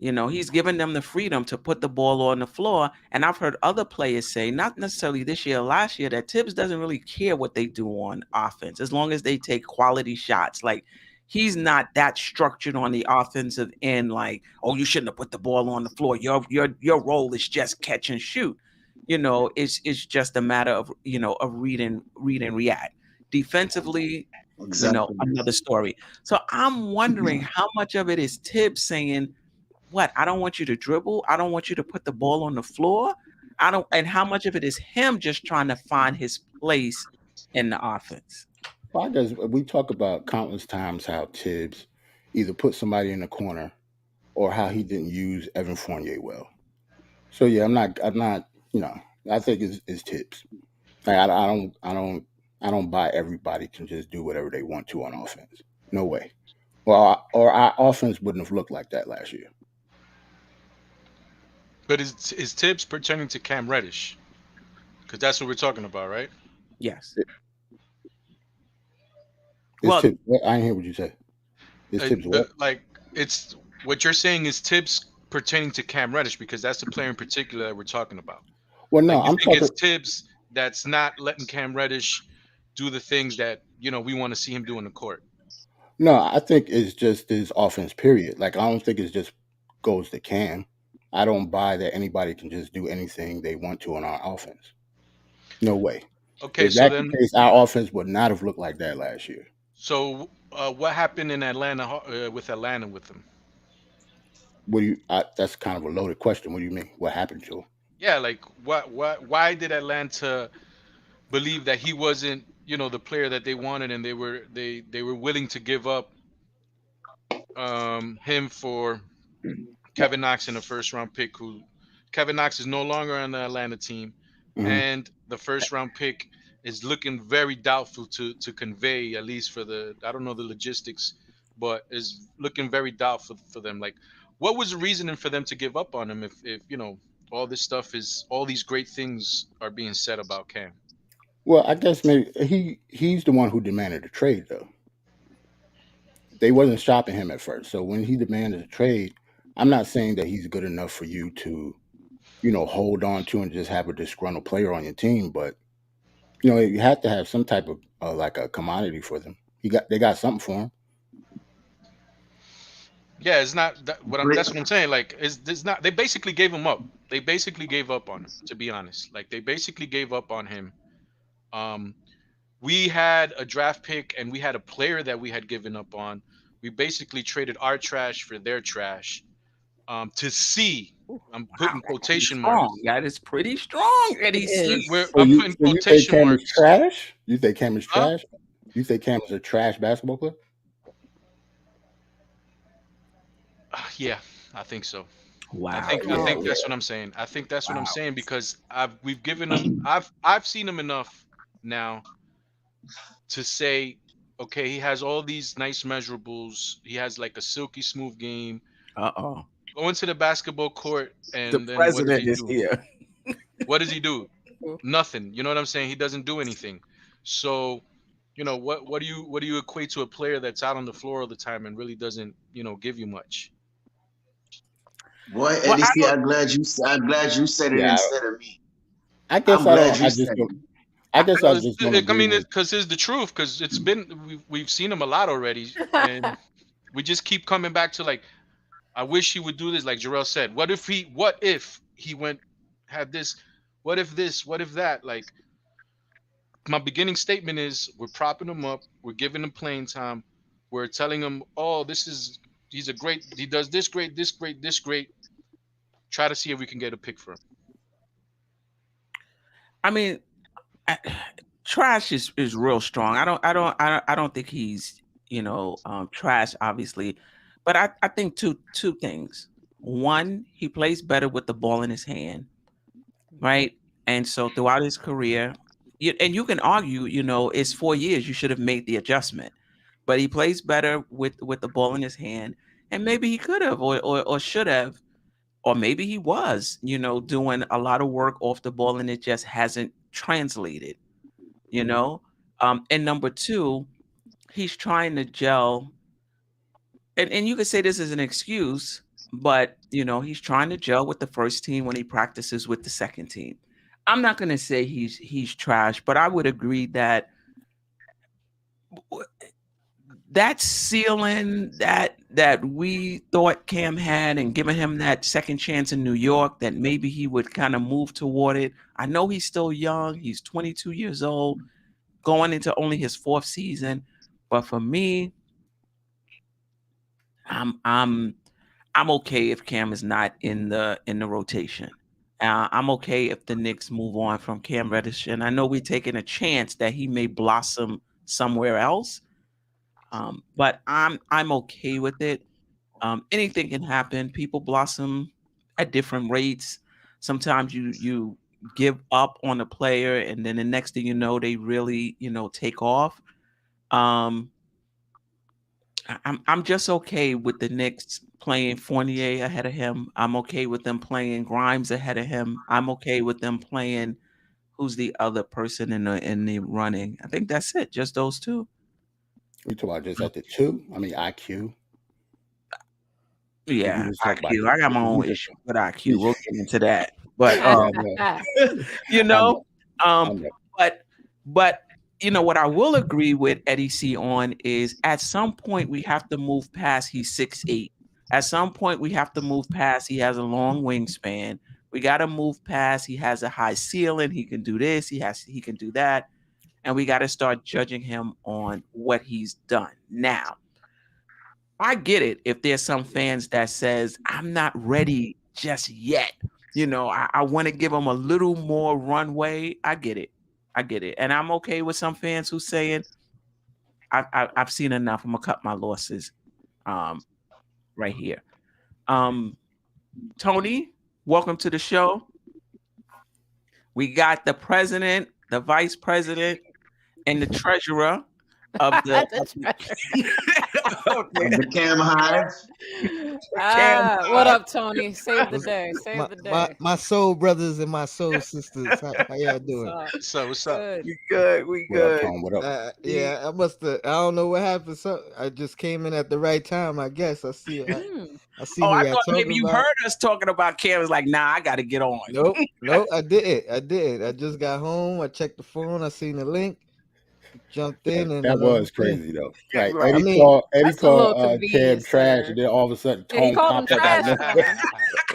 You know, he's giving them the freedom to put the ball on the floor. And I've heard other players say, not necessarily this year or last year, that Tibbs doesn't really care what they do on offense as long as they take quality shots. Like, he's not that structured on the offensive end, like, oh, you shouldn't have put the ball on the floor. Your role is just catch and shoot. It's just a matter of read and react. Defensively, Exactly. another story. So I'm wondering how much of it is Tibbs saying, what? I don't want you to dribble. I don't want you to put the ball on the floor. And how much of it is him just trying to find his place in the offense? Well, I guess we talk about countless times how Tibbs either put somebody in the corner or how he didn't use Evan Fournier well. So yeah, I'm not. I think it's Tibbs. Like, I don't buy everybody can just do whatever they want to on offense. No way. Well, or our offense wouldn't have looked like that last year. but is Tibbs pertaining to Cam Reddish? Because that's what we're talking about, right? Yes. It's Well- Tibbs. I didn't hear what you said. It's Tibbs. What? Like, it's what you're saying is Tibbs pertaining to Cam Reddish because that's the player in particular that we're talking about. Well, no, Like, you I'm think talking. it's Tibbs that's not letting Cam Reddish do the things that we want to see him do in the court. No, I think it's just his offense. Period. Like I don't think it's just goes to Cam. I don't buy that anybody can just do anything they want to on our offense. No way. Okay, If so that's then, the case, our offense would not have looked like that last year. so what happened in Atlanta with Atlanta with him? What do you? That's kind of a loaded question. What do you mean? What happened to him? Yeah, like why did Atlanta believe that he wasn't, the player that they wanted, and they were willing to give up him for Kevin Knox in a first round pick, who Kevin Knox is no longer on the Atlanta team, Mhm. and the first round pick is looking very doubtful to convey, at least for I don't know the logistics, but is looking very doubtful for them. Like, what was the reasoning for them to give up on him if you know all this stuff is all these great things are being said about Cam? Well, I guess maybe he's the one who demanded a trade, though. They wasn't shopping him at first. So when he demanded a trade, I'm not saying that he's good enough for you to, hold on to and just have a disgruntled player on your team. But you have to have some type of like a commodity for them. They got something for him. Yeah, it's not that, that's what I'm saying. Like, it's not. They basically gave him up. They basically gave up on him. To be honest, like they basically gave up on him. We had a draft pick and we had a player that we had given up on. We basically traded our trash for their trash. To see, I'm putting quotation marks. That is pretty strong. And I'm putting quotation marks. Is trash? You think Cam is trash? You think Cam is a trash basketball player? Yeah, I think so. Wow. I think that's what I'm saying. I think that's what I'm saying because we've given him. I've seen him enough now to say, okay, he has all these nice measurables. He has like a silky smooth game. Go into the basketball court and the president is here. What does he do? Nothing. You know what I'm saying? He doesn't do anything. So, what do you equate to a player that's out on the floor all the time and really doesn't, give you much? Boy, Eddie, I'm glad you said it instead of me. I guess I just because it's the truth. Because it's been we've seen him a lot already, and we just keep coming back to like, I wish he would do this. Like Jerrell said, what if he had this? What if this? What if that? Like, my beginning statement is we're propping him up, we're giving him playing time, we're telling him, oh, he does this great, this great, this great. Try to see if we can get a pick for him. I mean, trash is real strong. I don't think he's trash, obviously, but I think two things. One, he plays better with the ball in his hand, right? And so throughout his career, and you can argue, it's 4 years, you should have made the adjustment, but he plays better with the ball in his hand, and maybe he could have or should have, or maybe he was, doing a lot of work off the ball and it just hasn't translated, and number two, he's trying to gel, and you could say this is an excuse, but he's trying to gel with the first team when he practices with the second team. I'm not going to say he's trash, but I would agree that ceiling that we thought Cam had and giving him that second chance in New York, that maybe he would kind of move toward it. I know he's still young. He's 22 years old, going into only his 4th season. But for me, I'm okay if Cam is not in the rotation. I'm okay if the Knicks move on from Cam Reddish, and I know we're taking a chance that he may blossom somewhere else. But I'm okay with it. Anything can happen. People blossom at different rates. Sometimes you give up on a player, and then the next thing you know, they really take off. I'm just okay with the Knicks playing Fournier ahead of him. I'm okay with them playing Grimes ahead of him. I'm okay with them playing who's the other person in the running. I think that's it. Just those two. We talk about just at the 2. I mean, IQ. Yeah, IQ. I got my own issue with IQ. We'll get into that. But but what I will agree with Eddie C on is at some point we have to move past he's 6'8". At some point we have to move past he has a long wingspan. We got to move past he has a high ceiling. He can do this. He can do that. And we got to start judging him on what he's done. Now, I get it if there's some fans that says, I'm not ready just yet. I want to give him a little more runway. I get it. And I'm okay with some fans who saying, I've seen enough. I'm going to cut my losses right here. Tony, welcome to the show. We got the president, the vice president, and the treasurer of the Okay. The Cam Hive. What up, Tony? Save the day. Save my, the my day. my soul brothers and my soul sisters. How y'all What's doing? up? So what's up? Good. We good. We What up, good. Tom? What up? Yeah, I must have. I don't know what happened. So I just came in at the right time. I guess I see. Hmm. I see Oh, who I y'all thought talking maybe you about. heard us talking about Cam. Was like, nah, I got to get on. Nope, I did. I just got home. I checked the phone. I seen the link, jumped in, and That was crazy though. Like Right. I mean, Eddie That's a little called Cam convenience trash, there. and then all of a sudden Yeah, he Tone called him popped up out of trash, nowhere.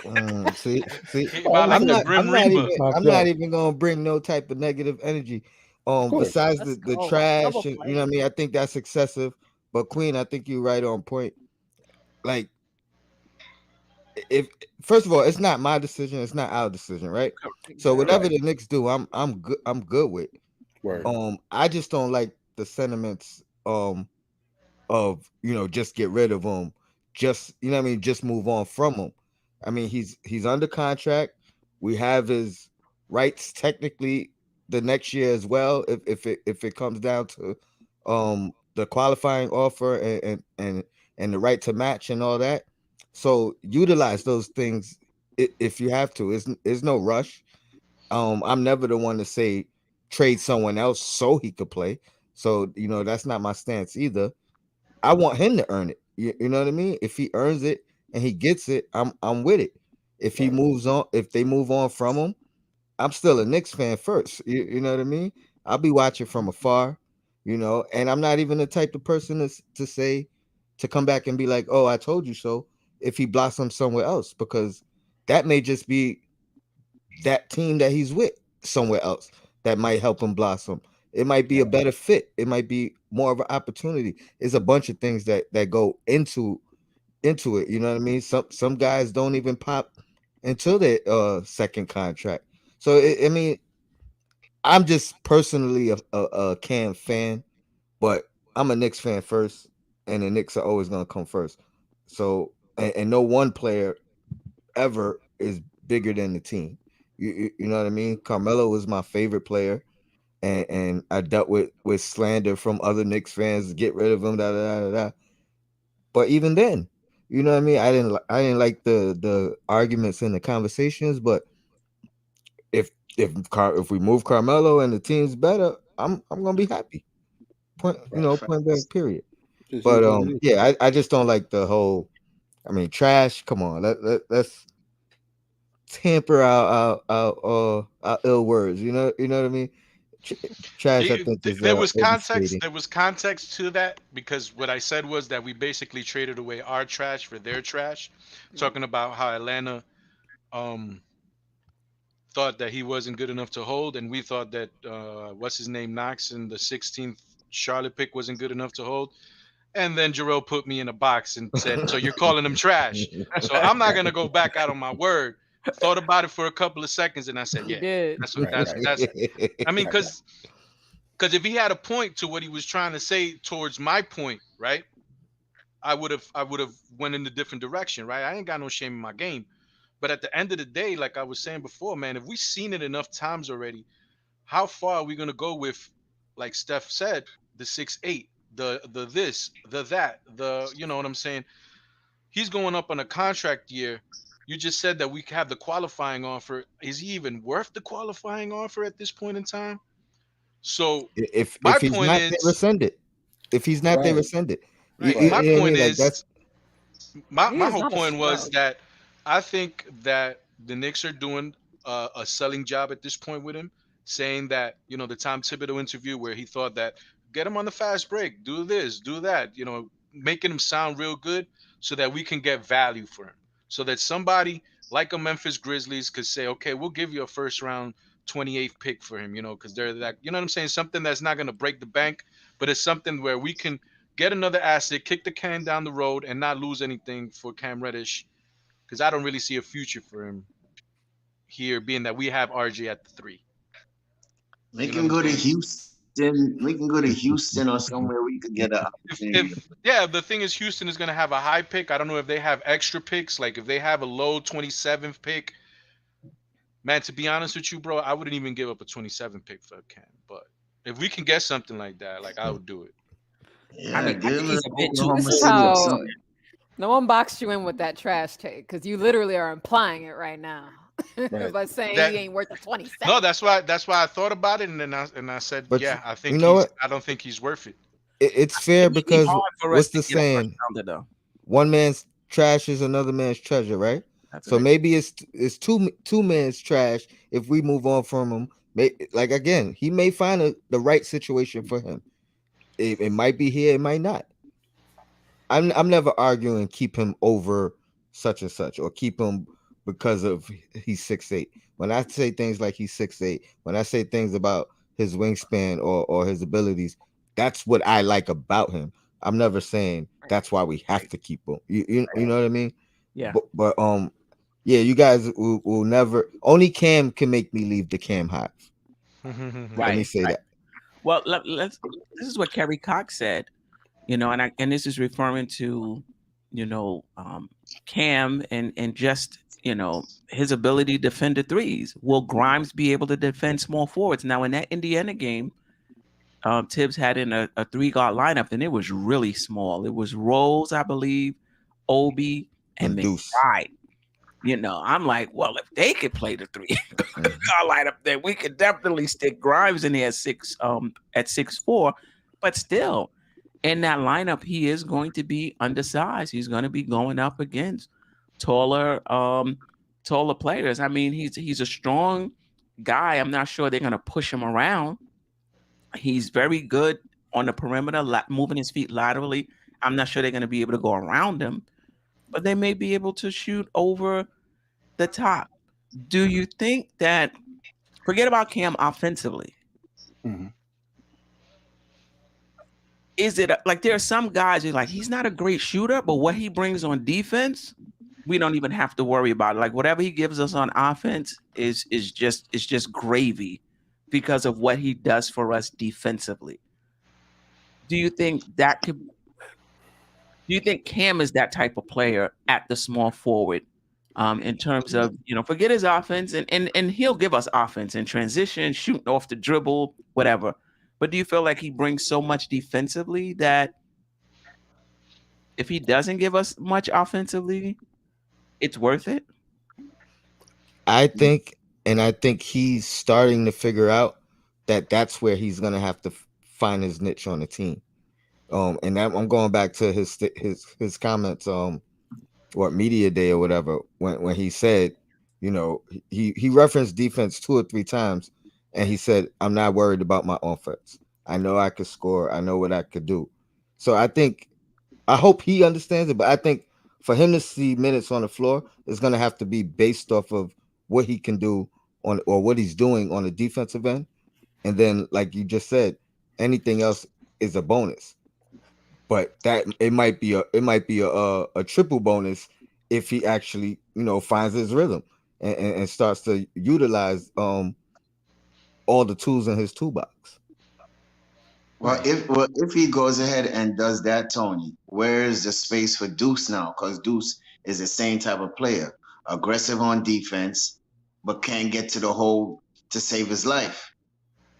Tone. see, Came out like I'm the not. Grim Reaper. I'm not even gonna bring no type of negative energy. Of course. Besides Let's the go. trash, Double and, play. you know what I mean. I think that's excessive. But Queen, I think you're right on point. Like, if first of all, it's not my decision. It's not our decision, right? So whatever the Knicks do, I'm good. I'm good with. Word. I just don't like the sentiments of just get rid of him, just what I mean, just move on from him. I mean, he's under contract. We have his rights technically the next year as well, if it comes down to the qualifying offer and the right to match and all that. So utilize those things if you have to. It's no rush. I'm never the one to say trade someone else so he could play. So that's not my stance either. I want him to earn it. You know what I mean? If he earns it and he gets it, I'm with it. If he moves on, if they move on from him, I'm still a Knicks fan first. You know what I mean? I'll be watching from afar, and I'm not even the type of person to say to come back and be like, "Oh, I told you so." If he blossoms somewhere else, because that may just be that team that he's with somewhere else that might help him blossom. It might be a better fit. It might be more of an opportunity. It's a bunch of things that go into it. You know what I mean? Some guys don't even pop until their second contract. So I mean, I'm just personally a Cam fan, but I'm a Knicks fan first, and the Knicks are always gonna come first. So and no one player ever is bigger than the team. You know what I mean? Carmelo was my favorite player, and I dealt with slander from other Knicks fans. Get rid of him, da da da da. But even then, you know what I mean? I didn't like the arguments and the conversations. But if we move Carmelo and the team's better, I'm gonna be happy. Point blank. Period. Just But is what it is. yeah, I just don't like the whole. I mean, trash. Come on, let's temper our ill words. You know what I mean? Trash, I think, is There was context. overstating. There was context to that because what I said was that we basically traded away our trash for their trash, talking about how Atlanta um, thought that he wasn't good enough to hold, and we thought that what's his name Knox in the 16th Charlotte pick wasn't good enough to hold. And then Jerrell put me in a box and said, "So you're calling him trash?" So I'm not gonna go back out on my word. Thought about it for a couple of seconds, and I said, You "Yeah, did. that's what that's." I mean, because if he had a point to what he was trying to say towards my point, right? I would have went in a different direction, right? I ain't got no shame in my game. But at the end of the day, like I was saying before, man, if we've seen it enough times already, how far are we gonna go with, like Steph said, the 6'8", the this, the that, the you know what I'm saying? He's going up on a contract year. You just said that we have the qualifying offer. Is he even worth the qualifying offer at this point in time? So my If he's point not, they is, rescind it. If he's not, they Right. rescind it. right. Right. My You know what I point mean? Like is, that's He my is whole not a point was scrub. that I think that the Knicks are doing a selling job at this point with him, saying that the Tom Thibodeau interview where he thought that get him on the fast break, do this, do that, making him sound real good so that we can get value for him, so that somebody like a Memphis Grizzlies could say, okay, we'll give you a first round 28th pick for him, because they're that, you know what I'm saying, something that's not going to break the bank, but it's something where we can get another asset, kick the can down the road, and not lose anything for Cam Reddish, because I don't really see a future for him here, being that we have RJ at the 3. Make You know him what I'm go to saying? Houston. Make him go to Houston or somewhere where you could get an opportunity. The thing is, Houston is going to have a high pick. I don't know if they have extra picks. Like if they have a low 27th pick, man, to be honest with you, bro, I wouldn't even give up a 27th pick for Cam. But if we can get something like that, like I would do it. Yeah, I mean, give him he's an a bit too. Oklahoma This is City or how something. no one boxed you in with that trash take because you literally are implying it right now Right. by saying That he ain't worth the 27. no, that's why I thought about it, and then I said, But yeah, I you think know what? I don't think he's worth it. It's fair It may be because hard for us what's to the get a first saying? rounder, though. One man's trash is another man's treasure, right? That's So right. maybe it's two men's trash if we move on from him. Like again, he may find the right situation for him. It might be here, it might not. I'm never arguing keep him over such and such or keep him because of he's 6'8". When I say things like he's 6'8", when I say things about his wingspan or his abilities, that's what I like about him. I'm never saying that's why we have to keep him. You know what I mean? Yeah. But yeah, you guys will never. Only Cam can make me leave the Cam Hive. Let me Right. say that. Well, let's. This is what Kerry Cox said. And this is referring to, Cam and just his ability to defend the threes. Will Grimes be able to defend small forwards? Now, in that Indiana game, Tibbs had in a 3-guard lineup, and it was really small. It was Rose, I believe, Obi, and Deuce. McBride. I'm like, well, if they could play the 3-guard lineup, then we could definitely stick Grimes in there at 6'4", but still. In that lineup, he is going to be undersized. He's going to be going up against taller players. I mean, he's a strong guy. I'm not sure they're going to push him around. He's very good on the perimeter, moving his feet laterally. I'm not sure they're going to be able to go around him, but they may be able to shoot over the top. Do you think that? Forget about Cam offensively. Mm-hmm. Is it like there are some guys you're like, he's not a great shooter, but what he brings on defense, we don't even have to worry about it. Like whatever he gives us on offense is just gravy because of what he does for us defensively. Do you think Cam is that type of player at the small forward in terms of, forget his offense and he'll give us offense in transition, shooting off the dribble, whatever. But do you feel like he brings so much defensively that if he doesn't give us much offensively, it's worth it? I think he's starting to figure out that that's where he's gonna have to find his niche on the team. And that, I'm going back to his comments or media day or whatever when he said, he referenced defense 2 or 3 times, and he said, "I'm not worried about my offense. I know I could score. I know what I could do." So I hope he understands it, but I think for him to see minutes on the floor is going to have to be based off of what he can do on or what he's doing on the defensive end, and then, like you just said, anything else is a bonus. But that it might be a triple bonus if he actually finds his rhythm and starts to utilize all the tools in his toolbox. Well, if he goes ahead and does that, Tony, where is the space for Deuce now? Because Deuce is the same type of player, aggressive on defense, but can't get to the hole to save his life,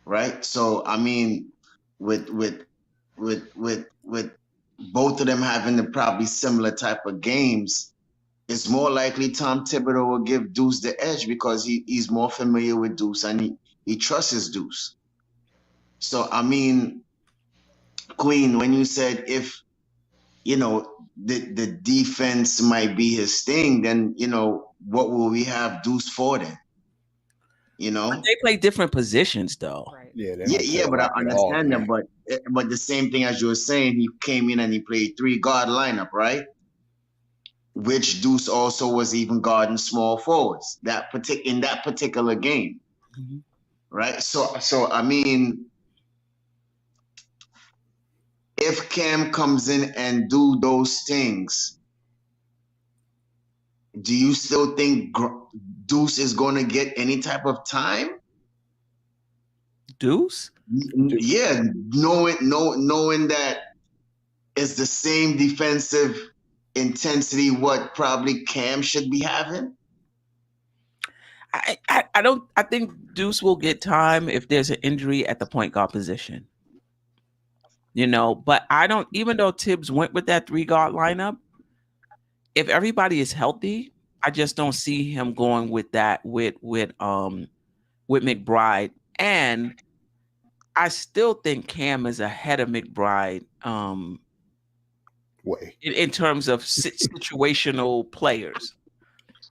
right? So I mean, with both of them having the probably similar type of games, it's more likely Tom Thibodeau will give Deuce the edge because he's more familiar with Deuce and he trusts his Deuce. So I mean, Queen, when you said if the defense might be his thing, then what will we have Deuce for then? But they play different positions though. Right. Yeah, but I understand that. But the same thing as you were saying, he came in and he played 3-guard lineup, right? Which Deuce also was even guarding small forwards in that particular game, right? So I mean, if Cam comes in and do those things, do you still think Deuce is going to get any type of time? Deuce? Yeah, knowing that it's the same defensive intensity what probably Cam should be having. I think Deuce will get time if there's an injury at the point guard position. But I don't, even though Tibbs went with that 3-guard lineup, if everybody is healthy, I just don't see him going with that with McBride. And I still think Cam is ahead of McBride in terms of situational players.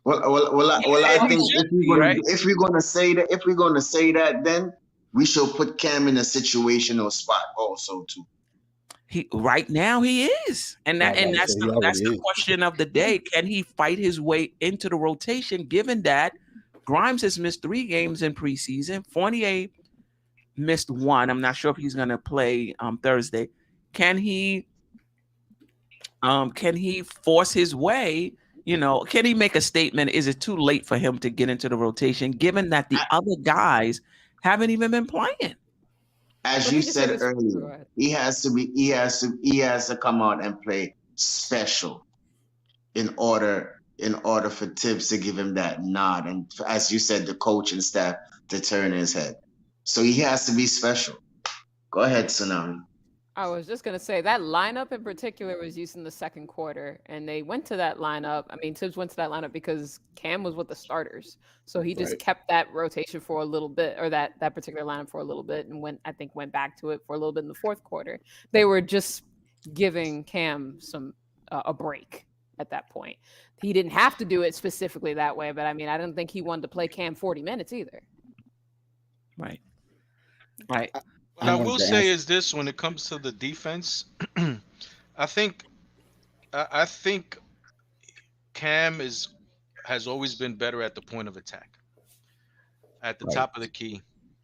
I think if we're gonna say that, then we should put Cam in a situational spot also too. Right now he is, and that's the question of the day. Can he fight his way into the rotation? Given that Grimes has missed 3 games in preseason, Fournier missed 1. I'm not sure if he's going to play Thursday. Can he force his way? Can he make a statement? Is it too late for him to get into the rotation, given that the other guys haven't even been playing? As you said earlier, he has to come out and play special in order for Tibbs to give him that nod, and as you said, the coaching staff to turn his head. So he has to be special. Go ahead, Tsunami. I was just going to say that lineup in particular was used in the second quarter, and they went to that lineup. I mean, Tibbs went to that lineup because Cam was with the starters. So he just kept that rotation for a little bit, or that particular lineup for a little bit, and went back to it for a little bit in the fourth quarter. They were just giving Cam a break at that point. He didn't have to do it specifically that way, but I mean, I didn't think he wanted to play Cam 40 minutes either. Right. What I will say is this: when it comes to the defense, I think Cam has always been better at the point of attack, at the top of the key,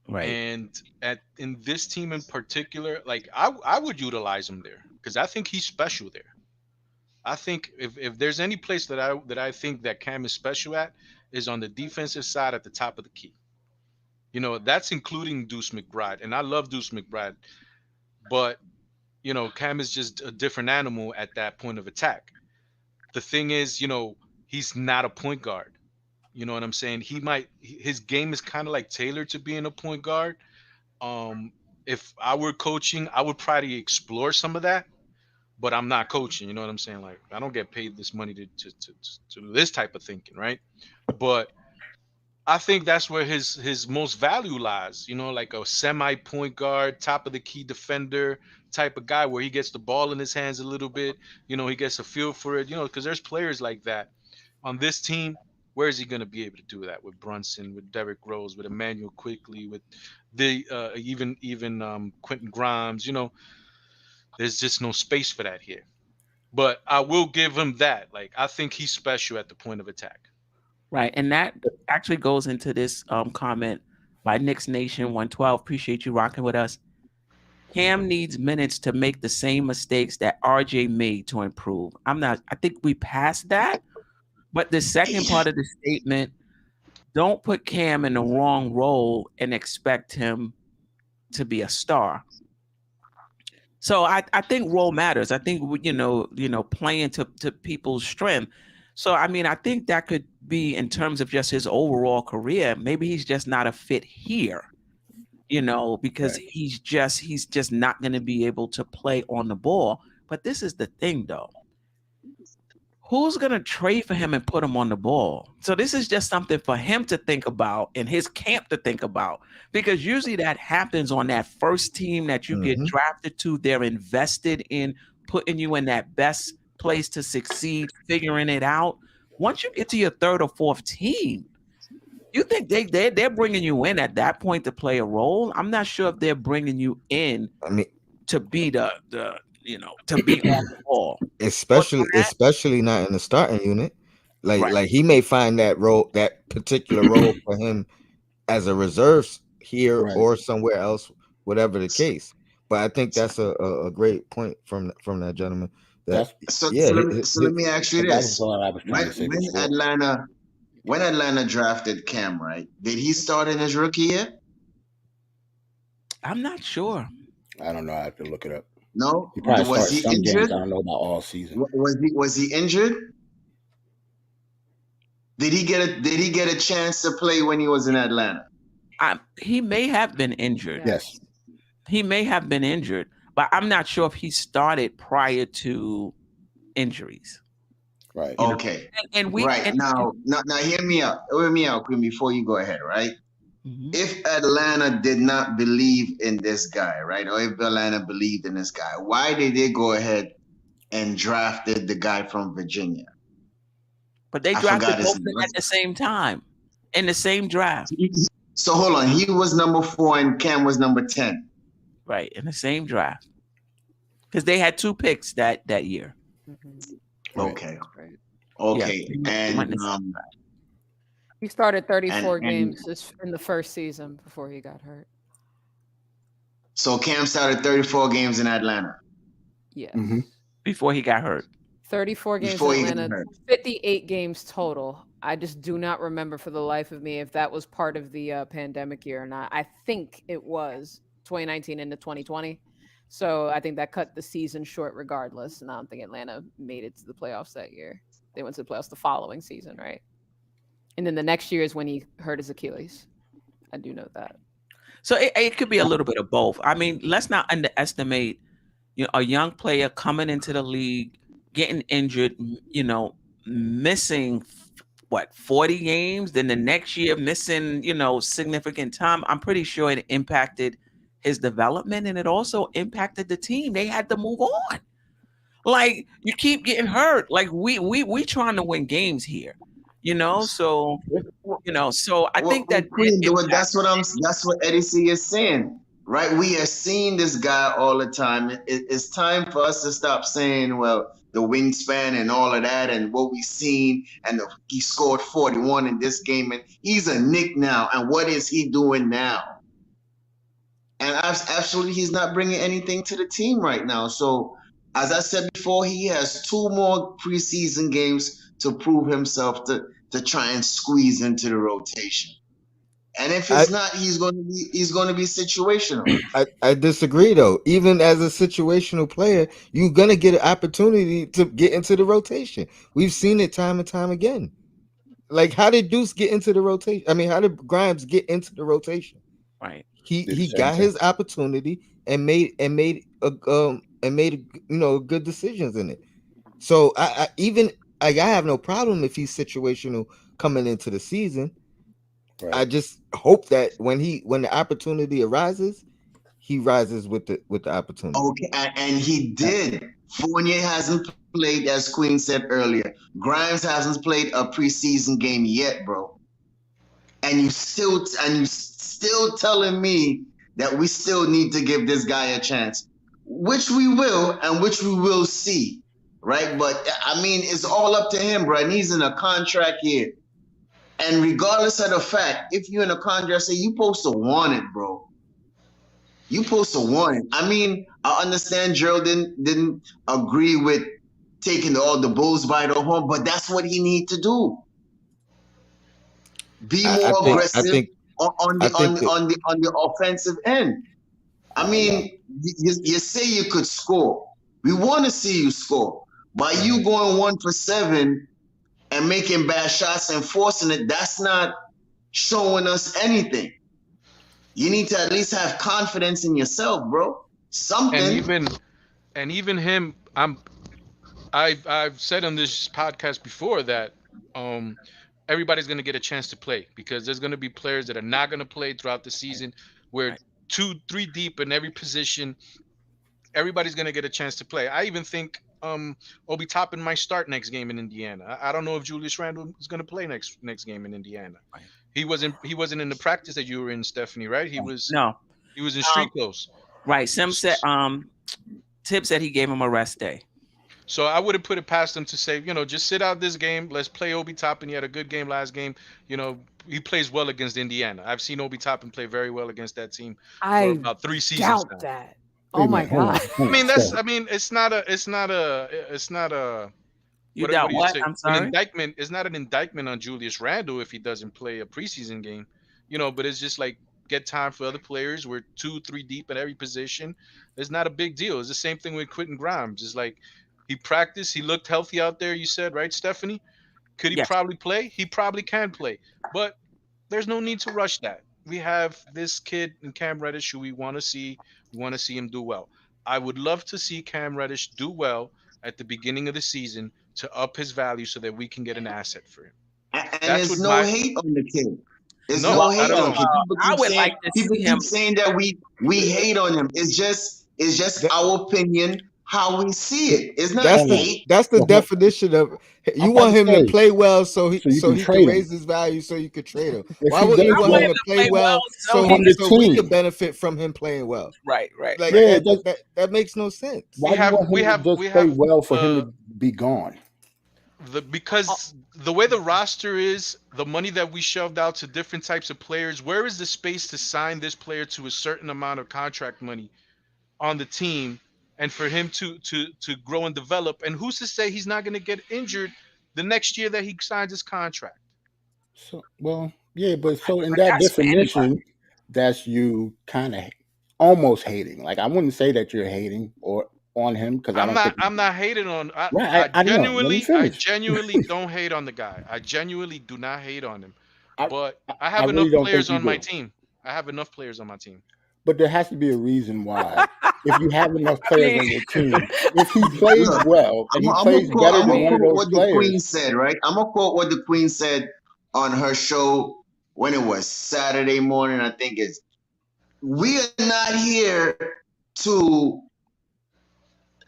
and in this team in particular, like I would utilize him there because I think he's special there. I think if there's any place that I think that Cam is special at is on the defensive side at the top of the key. That's including Deuce McBride. And I love Deuce McBride. But, Cam is just a different animal at that point of attack. The thing is, he's not a point guard. You know what I'm saying? His game is kind of like tailored to being a point guard. If I were coaching, I would probably explore some of that. But I'm not coaching. You know what I'm saying? Like, I don't get paid this money to do this type of thinking, right? But I think that's where his most value lies, like a semi point guard, top of the key defender type of guy where he gets the ball in his hands a little bit, he gets a feel for it, because there's players like that on this team. Where is he going to be able to do that with Brunson, with Derrick Rose, with Emmanuel Quickly, with the even Quentin Grimes? There's just no space for that here. But I will give him that. Like, I think he's special at the point of attack. Right, and that actually goes into this comment by Knicks Nation 112. Appreciate you rocking with us. Cam needs minutes to make the same mistakes that RJ made to improve. I think we passed that. But the second part of the statement, don't put Cam in the wrong role and expect him to be a star. So I think role matters. I think playing to people's strength. So, I mean, I think that could be in terms of just his overall career. Maybe he's just not a fit here, because he's just not going to be able to play on the ball. But this is the thing, though. Who's going to trade for him and put him on the ball? So this is just something for him to think about and his camp to think about, because usually that happens on that first team that you get drafted to. They're invested in putting you in that best place to succeed, figuring it out. Once you get to your third or fourth team, you think they're bringing you in at that point to play a role? I'm not sure if they're bringing you in to be to be on the ball, especially not in the starting unit. Like he may find that particular role for him as a reserve here or somewhere else, whatever the case. But I think that's a great point from that gentleman. So let me ask you this: when Atlanta drafted Cam, right? Did he start in his rookie year? I'm not sure. I don't know. I have to look it up. No, he probably was he some injured? Games. I don't know about all season. Was he injured? Did he get a chance to play when he was in Atlanta? He may have been injured. Yes, he may have been injured. but I'm not sure if he started prior to injuries. Right. Okay. And we Right. Now, hear me out. Hear me out, Queen, before you go ahead, right? If Atlanta did not believe in this guy, right? Or if Atlanta believed in this guy, why did they go ahead and drafted the guy from Virginia? But they drafted both of them at the same time in the same draft. So hold on. He was number 4 and Cam was number 10. Right, in the same draft. Because they had 2 picks that year. Okay. Right. Okay. Yeah, And he started 34 games in the first season before he got hurt. So Cam started 34 games in Atlanta. Yeah. Before he got hurt. 34 games Before in Atlanta, 58 games total. I just do not remember for the life of me if that was part of the pandemic year or not. I think it was 2019 into 2020. So I think that cut the season short regardless. And I don't think Atlanta made it to the playoffs that year. They went to the playoffs the following season, right? And then the next year is when he hurt his Achilles. I do know that. So it could be a little bit of both. I mean, let's not underestimate, a young player coming into the league, getting injured, missing 40 games, then the next year missing, significant time. I'm pretty sure it impacted his development, and it also impacted the team. They had to move on. Like, you keep getting hurt. Like, we trying to win games here. So I think that that's what Eddie C is saying, right? We are seeing this guy all the time. It's time for us to stop saying, well, the wingspan and all of that, and what we've seen, and he scored 41 in this game, and he's a Knick now, and what is he doing now? And absolutely, he's not bringing anything to the team right now. So, as I said before, he has 2 more preseason games to prove himself to try and squeeze into the rotation. And if it's not, he's going to be situational. I disagree though. Even as a situational player, you're going to get an opportunity to get into the rotation. We've seen it time and time again. Like, how did Deuce get into the rotation? I mean, how did Grimes get into the rotation? Right. He got his opportunity and made good decisions in it. So I have no problem if he's situational coming into the season. Right. I just hope that when the opportunity arises, he rises with the opportunity. Okay, and he did. Fournier hasn't played, as Queen said earlier. Grimes hasn't played a preseason game yet, bro. And you still telling me that we still need to give this guy a chance, which we will, and which we will see, right? But I mean, it's all up to him, bro. And he's in a contract here. And regardless of the fact, if you're in a contract, say you supposed to want it, bro. You supposed to want it. I mean, I understand Jerrell didn't agree with taking all the bulls by the horn, but that's what he need to do. Be more aggressive on the offensive end. I mean, you say you could score. We want to see you score. By you going 1 for 7 and making bad shots and forcing it, that's not showing us anything. You need to at least have confidence in yourself, bro. Something. And even him, I've said on this podcast before that everybody's going to get a chance to play, because there's going to be players that are not going to play throughout the season. We're 2-3 deep in every position. Everybody's going to get a chance to play. I even think Obi Toppin might start next game in Indiana. I don't know if Julius Randle is going to play next game in Indiana. Right. He wasn't in the practice that you were in, Stephanie, right? He was in street clothes. Right. Sim said Tip said he gave him a rest day. So I wouldn't put it past him to say, just sit out this game. Let's play Obi Toppin. He had a good game last game. He plays well against Indiana. I've seen Obi Toppin play very well against that team for about 3 seasons doubt now. that. Oh my God. It's not a. You doubt what? I'm sorry. An indictment. It's not an indictment on Julius Randle if he doesn't play a preseason game, But it's just like, get time for other players. We're 2-3 deep in every position. It's not a big deal. It's the same thing with Quentin Grimes. It's like, he practiced. He looked healthy out there. You said, right, Stephanie? Could he probably play? He probably can play, but there's no need to rush that. We have this kid in Cam Reddish who we want to see. We want to see him do well. I would love to see Cam Reddish do well at the beginning of the season to up his value so that we can get an asset for him. And That's there's what no my hate on the kid. There's no, no not hate at on all. him. I would like to People see keep him. saying that we hate on him. It's just That- our opinion, how we see it. It's not That's hate. the So, definition of I'm you about want to him to say, play well so you can he can trade him. raise his value so you could trade him. If Why he wouldn't you does want I want him him to to play play well well so so he from the we team, could benefit from him playing well? right. Like yeah, it does. that makes no sense. Why do you want him to just play well for him to be gone? Because the way the roster is, the money that we shoved out to different types of players, where is the space to sign this player to a certain amount of contract money on the team and for him to grow and develop? And who's to say he's not going to get injured the next year that he signs his contract? So, well, yeah, but so in But that that's for anybody. definition, that's you kind of almost hating. Like I wouldn't say that you're hating or on him because I don't think I'm not hating on right. I know. Let me I finish. genuinely don't hate on the guy. I genuinely do not hate on him. I, But I I I have really enough don't think players you on my do. team. I have enough players on my team. But there has to be a reason why. If you have enough I players mean, on your team, if he plays Look, well and he I'm plays better gonna than one of quote those what the players, Queen said, right? I'm gonna quote what the Queen said on her show when it was Saturday morning. I think it's we are not here to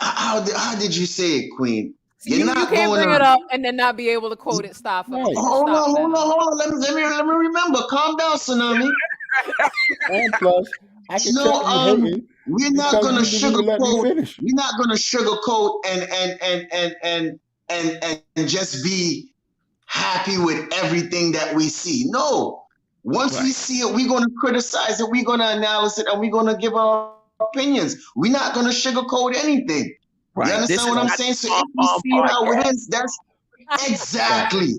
how did you say it, Queen? You're You not can't going bring it to up and then not be able to quote it. Stop. right? hold Stop on, hold on, now. hold on. Let me remember. Calm down, Tsunami. And plus, I can No, tell you hating we're not because gonna you didn't even let me sugarcoat. finish. We're not gonna sugarcoat and just be happy with everything that we see. No. Once we see it, we're gonna criticize it, we're gonna analyze it, and we're gonna give our opinions. We're not gonna sugarcoat anything. right. You This understand is what I'm not saying? the So pom if we pom see it how podcast. it is, that's Exactly. exactly.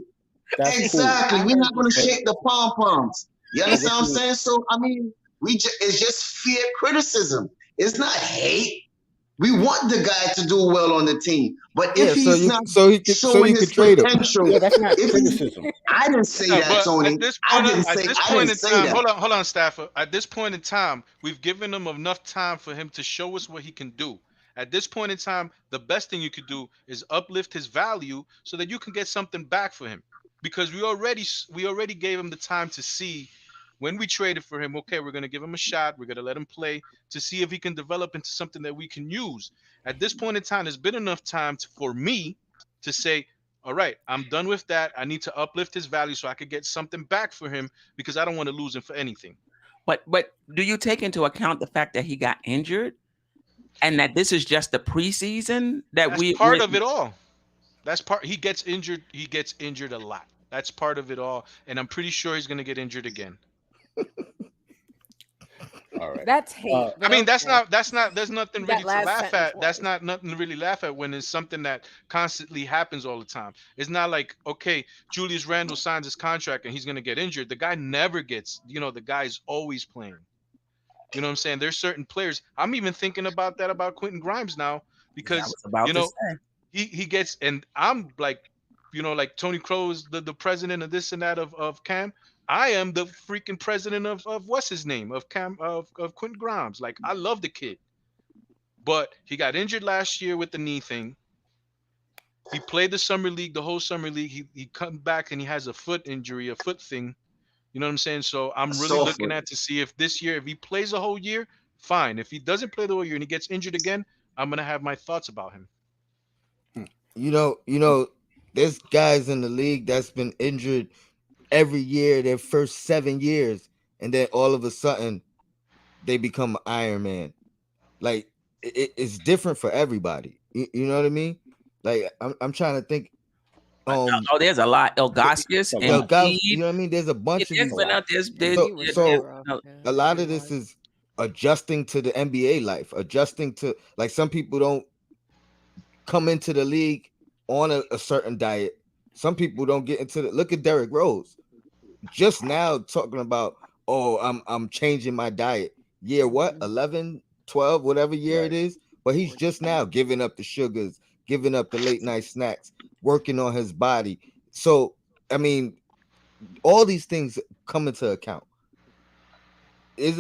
That's Exactly. cool. We're not gonna But shake the pom poms. You but understand what what I'm you saying? So I mean, it's just fair criticism. It's not hate. We want the guy to do well on the team, but Yeah, if he's not so you showing could his trade him. potential, yeah, that's not if he's, criticism. I didn't say Yeah, that, but Tony. at this I point, didn't say in time, that. hold on, Stafford. At this point in time, we've given him enough time for him to show us what he can do. At this point in time, the best thing you could do is uplift his value so that you can get something back for him. Because we already gave him the time to see when we traded for him. Okay, we're gonna give him a shot. We're gonna let him play to see if he can develop into something that we can use. At this point in time, there's been enough time for me to say, all right, I'm done with that. I need to uplift his value so I could get something back for him because I don't want to lose him for anything. But do you take into account the fact that he got injured and that this is just the preseason that That's part of it all. That's part. He gets injured. He gets injured a lot. That's part of it all. And I'm pretty sure he's going to get injured again. All right. That's hate. I mean, okay. that's not. There's nothing That really to last laugh sentence at. That's was. not nothing to really laugh at when it's something that constantly happens all the time. It's not like, okay, Julius Randle signs his contract and he's going to get injured. The guy never gets. The guy's always playing. You know what I'm saying? There's certain players. I'm even thinking about that about Quentin Grimes now I because was about to say. he gets, and I'm like, like Tony Crow's the president of this and that of Cam. I am the freaking president of what's his name of Cam of Quentin Grimes. Like, I love the kid, but he got injured last year with the knee thing. He played the summer league, the whole summer league. He come back and he has a foot injury, a foot thing. You know what I'm saying? So I'm really looking at to see if this year, if he plays a whole year, fine. If he doesn't play the whole year and he gets injured again, I'm gonna have my thoughts about him. You know, there's guys in the league that's been injured every year, their first 7 years, and then all of a sudden they become Iron Man. Like it's different for everybody. You know what I mean? Like I'm trying to think. There's a lot. Elgacius and you know what I mean? There's a bunch of these. So a lot of this is adjusting to the NBA life, adjusting to, like, some people don't come into the league on a certain diet. Some people don't get into the, look at Derrick Rose. Just now talking about, I'm changing my diet. Year what? 11, 12, whatever year it is. But he's just now giving up the sugars, giving up the late night snacks, working on his body. So, I mean, all these things come into account. I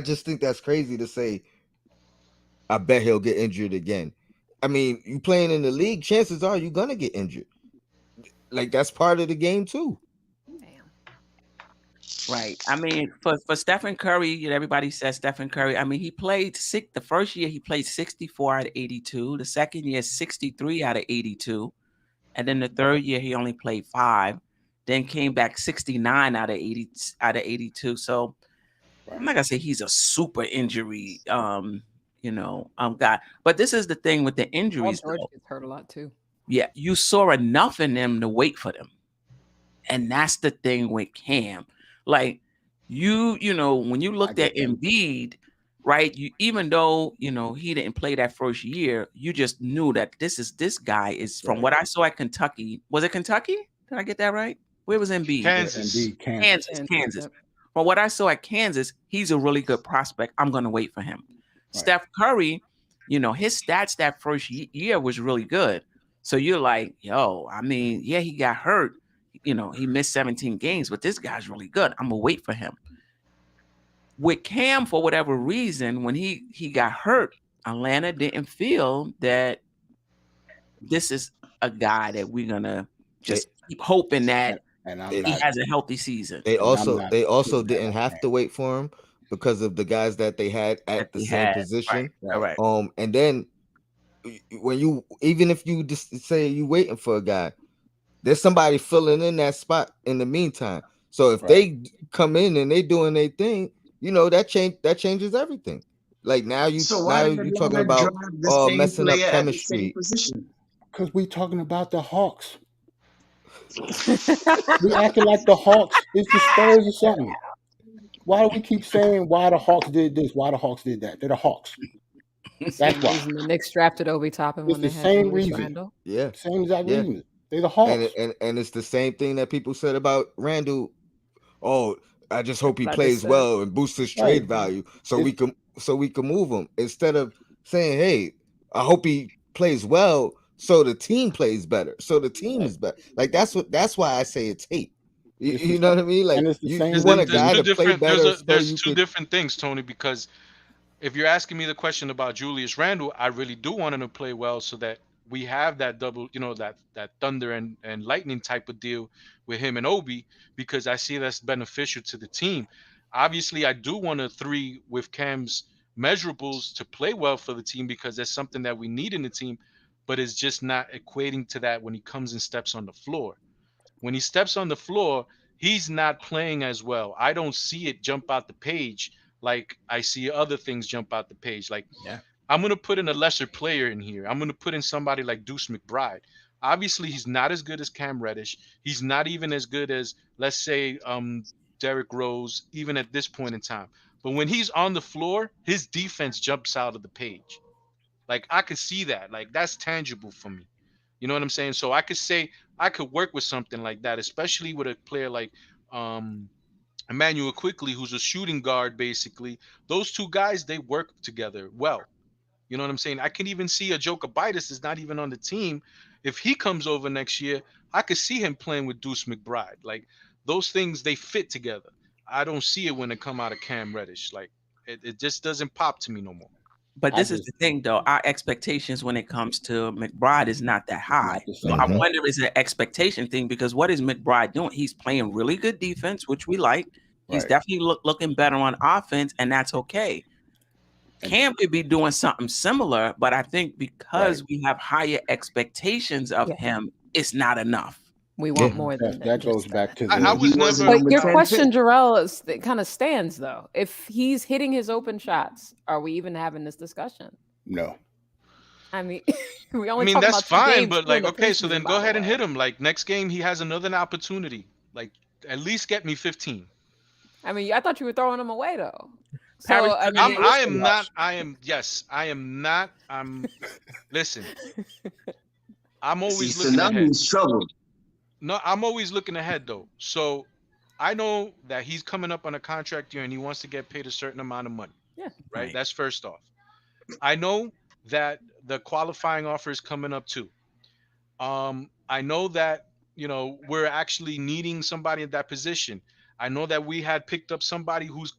just think that's crazy to say I bet he'll get injured again. I mean, you playing in the league, chances are you're gonna get injured. Like that's part of the game too. Damn. Right. I mean, for Stephen Curry, everybody says Stephen Curry. I mean, he played the first year he played 64 out of 82. The second year, 63 out of 82. And then the third year he only played 5. Then came back 69 out of 82. So I'm not gonna say he's a super injury guy. But this is the thing with the injuries. George gets hurt a lot too. Yeah, you saw enough in them to wait for them. And that's the thing with Cam. Like when you looked at Embiid, right? Even though he didn't play that first year, you just knew that this guy is from what I saw at Kentucky. Was it Kentucky? Did I get that right? Where was Embiid? Kansas. Kansas. From what I saw at Kansas, he's a really good prospect. I'm going to wait for him. Right. Steph Curry, his stats that first year was really good. So you're like, yo, I mean, yeah, he got hurt. He missed 17 games, but this guy's really good. I'm going to wait for him. With Cam, for whatever reason, when he got hurt, Atlanta didn't feel that this is a guy that we're going to just keep hoping that he has a healthy season. They also didn't have to wait for him because of the guys that they had at the same position. Right. And then even if you just say you waiting for a guy, there's somebody filling in that spot in the meantime. So if they come in and they doing their thing, that changes everything. Like now you're talking about messing up chemistry. Because we talking about the Hawks. We acting like the Hawks is the Spurs or something. Why do we keep saying why the Hawks did this? Why the Hawks did that? They're the Hawks. That's why. The Knicks drafted Obi Toppin when they had same Julius reason. Randle. Yeah, same exact reason. They're the Hawks, and it's the same thing that people said about Randle. Oh, I just hope he plays well and boosts his trade value, so we can move him. Instead of saying, hey, I hope he plays well, so the team plays better, so the team is better. Like that's why I say it's hate. You know what I mean? Like you want a guy to play better. There's two different things, Tony, because if you're asking me the question about Julius Randle, I really do want him to play well so that we have that double, that thunder and lightning type of deal with him and Obi, because I see that's beneficial to the team. Obviously, I do want a 3 with Cam's measurables to play well for the team because that's something that we need in the team, but it's just not equating to that when he comes and steps on the floor. When he steps on the floor, he's not playing as well. I don't see it jump out the page like I see other things jump out the page. Like, I'm going to put in a lesser player in here. I'm going to put in somebody like Deuce McBride. Obviously, he's not as good as Cam Reddish. He's not even as good as, let's say, Derrick Rose, even at this point in time. But when he's on the floor, his defense jumps out of the page. Like, I could see that. Like, that's tangible for me. You know what I'm saying? So I could say I could work with something like that, especially with a player like Emmanuel Quickly, who's a shooting guard, basically. Those two guys, they work together well. You know what I'm saying? I can even see a Joker Bitus is not even on the team. If he comes over next year, I could see him playing with Deuce McBride. Like, those things, they fit together. I don't see it when they come out of Cam Reddish. Like, it just doesn't pop to me no more. But this is the thing, though. Our expectations when it comes to McBride is not that high. So I wonder is it an expectation thing, because what is McBride doing? He's playing really good defense, which we like. He's definitely looking better on offense, and that's okay. Cam could be doing something similar, but I think because we have higher expectations of him, it's not enough. We want more than that. Goes back to but your question, Jerrell, it kind of stands though. If he's hitting his open shots, are we even having this discussion? No. I mean, we that's fine, but like, okay, so then go ahead and hit him. Like, next game, he has another opportunity. Like, at least get me 15. I mean, I thought you were throwing him away though. So I am not. Listen. I'm always looking ahead. Trouble. No, I'm always looking ahead though. So I know that he's coming up on a contract year and he wants to get paid a certain amount of money. Yeah. Right. That's first off. I know that the qualifying offer is coming up too. I know that, we're actually needing somebody in that position. I know that we had picked up somebody who's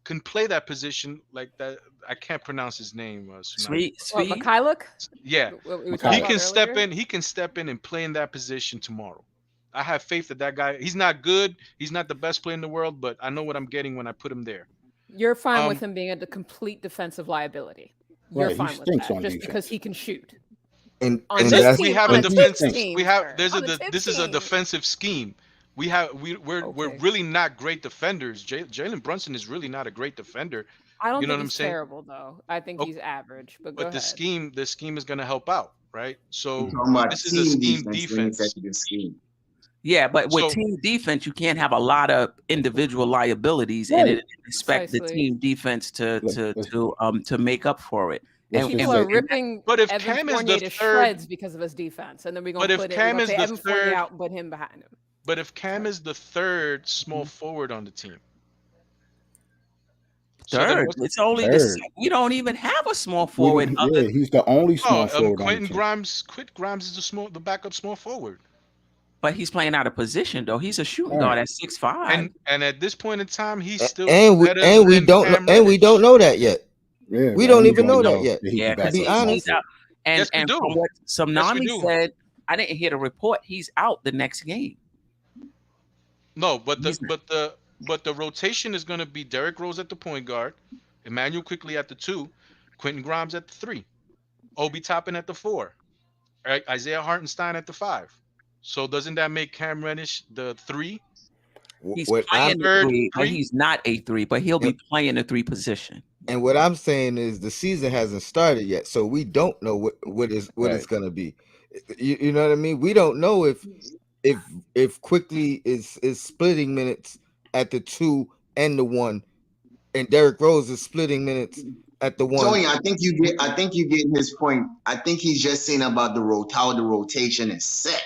can play that position like that. I can't pronounce his name. Tsunami. What, Sweet. Mikhailuk? Yeah, What we were Mikhailuk. talking he about can step earlier? in. He can step in and play in that position tomorrow. I have faith that guy. He's not good. He's not the best player in the world, but I know what I'm getting when I put him there. You're fine with Um, him being a complete defensive liability. You're Right, he fine with stinks that, on just defense. because he can shoot. And On and and this then that's we team, have on a the defense. Tips team, We have sir. there's On a the Tips this is a team. defensive scheme. We're Okay. really not great defenders. Jalen Brunson is really not a great defender. I don't You know think what I'm he's saying? terrible though. I think Oh, he's average. But go but ahead. the scheme is going to help out, right? You're So talking about this is a team scheme defense when you say defense. the scheme. Yeah, but with So team defense, you can't have a lot of individual liabilities Right. and expect the Precisely. team defense to Let's- to make up for it. Let's And, just People say- are ripping But if Evan Cam is Fournier the to third- shreds because of his defense, and then we're But gonna if put Cam is the Evan Fournier third- out and put him behind him. But if Cam is the third small forward on the team, so then third, what's- it's only Third. we don't even have a small forward. Yeah, he's the only small forward on the Quentin team. Grimes. Quentin Grimes is the backup small forward. But he's playing out of position though. He's a shooting Right. guard at 6'5". And at this point in time, he's still and we better don't than know Cam and we Reddish. don't know that yet. Yeah, We but don't we even know that yet. that he Yeah, can back to be up small honest. he's out. And Yes, we and do. from what Yes, we Tsunami do. said, I didn't hear the report. He's out the next game. No, but He's the rotation is going to be Derrick Rose at the point guard, Emmanuel Quickly at the 2, Quentin Grimes at the 3, Obi Toppin at the 4, right? Isaiah Hartenstein at the 5. So doesn't that make Cam Reddish the 3? He's What playing I'm the third 3, but three? he's not a 3, but he'll be Yep. playing the 3 position. and what I'm saying is the season hasn't started yet, so we don't know what it's Right. gonna be. You know what I mean? We don't know if Quickly is splitting minutes at the 2 and the 1, and Derrick Rose is splitting minutes at the 1. Tony, I think you get his point. I think he's just saying about how the rotation is set.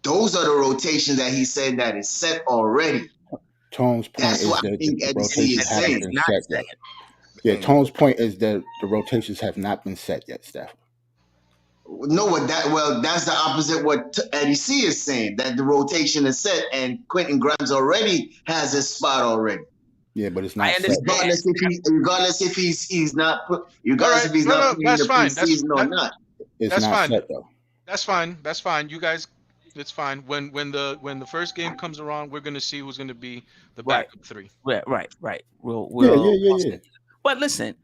Those are the rotations that he said that is set already. Tone's point That's is what I that think the Eddie C rotations is haven't saying. been Not set yet. Yeah, Tone's point is that the rotations have not been set yet, Steph. No, that's the opposite what Eddie C is saying, that the rotation is set and Quentin Grimes already has his spot already. Yeah, but it's I not set. understand. Regardless if he's not playing in That's the fine. preseason or not. It's That's not fine. set though. That's fine. That's fine. You guys, it's fine. When the first game comes around, we're going to see who's going to be the Right. backup 3. Right. We'll Yeah. But listen,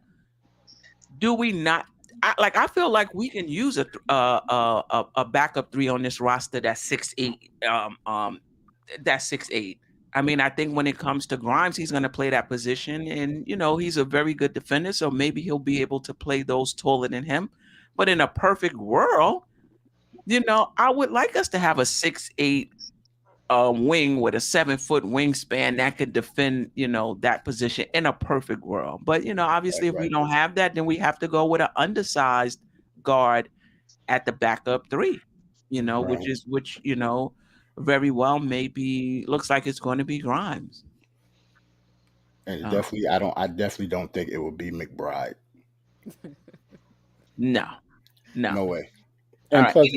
do we not? I feel like we can use a backup 3 on this roster that's 6'8". That's 6'8". I mean, I think when it comes to Grimes, he's going to play that position, and he's a very good defender, so maybe he'll be able to play those taller than him. But in a perfect world, I would like us to have a 6'8" wing with a 7-foot wingspan that could defend, that position in a perfect world. But obviously, if we don't have that, then we have to go with an undersized guard at the backup 3. Which very well maybe looks like it's going to be Grimes. And I definitely don't think it will be McBride. No. No way. And plus,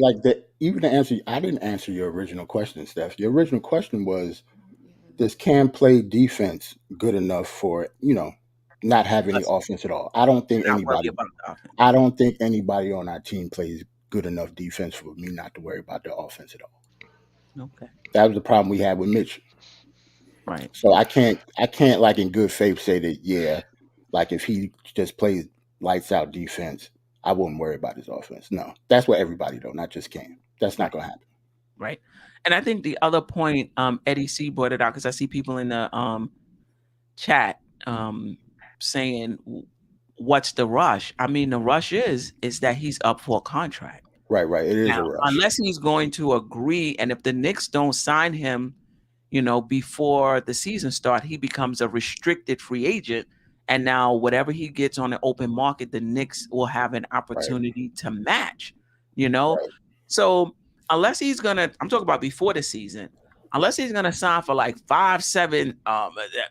even to answer, I didn't answer your original question, Steph. Your original question was, does Cam play defense good enough for not have any offense at all? I don't think anybody. I don't think anybody on our team plays good enough defense for me not to worry about the offense at all. Okay. That was the problem we had with Mitch. Right. So I can't like in good faith say that like if he just plays lights out defense, I wouldn't worry about his offense. No, that's what everybody though, not just Cam. That's not gonna happen. Right. And I think the other point, Eddie C brought it out because I see people in the chat saying, "What's the rush?" I mean, the rush is that he's up for a contract. Right. It is now, a rush. Unless he's going to agree, and if the Knicks don't sign him, before the season start, he becomes a restricted free agent. And now whatever he gets on the open market, the Knicks will have an opportunity to match, Right. So unless he's going to, I'm talking about before the season, unless he's going to sign for like $5-7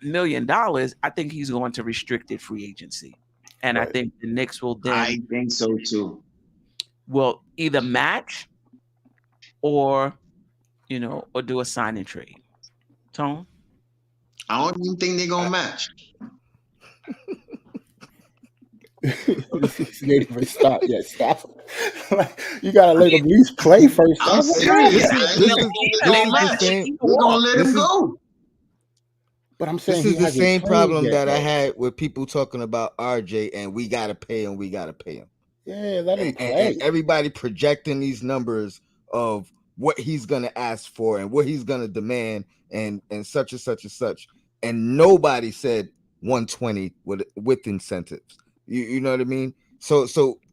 million, I think he's going to restricted free agency. And I think the Knicks will then. I think so too. Will either match or do a sign and trade. Tone? I don't even think they're gonna match. The season ain't even start yet. Stop. Like, you gotta let him at least play first. I'm Stop. serious. This is the same. We're gonna let This him is go. But I'm saying this is he the hasn't same played problem yet, that I though. had with people talking about RJ and we gotta pay him. Yeah, let him And play. everybody projecting these numbers of what he's gonna ask for and what he's gonna demand and such and such and such. And nobody said 120 with incentives. You know what I mean? So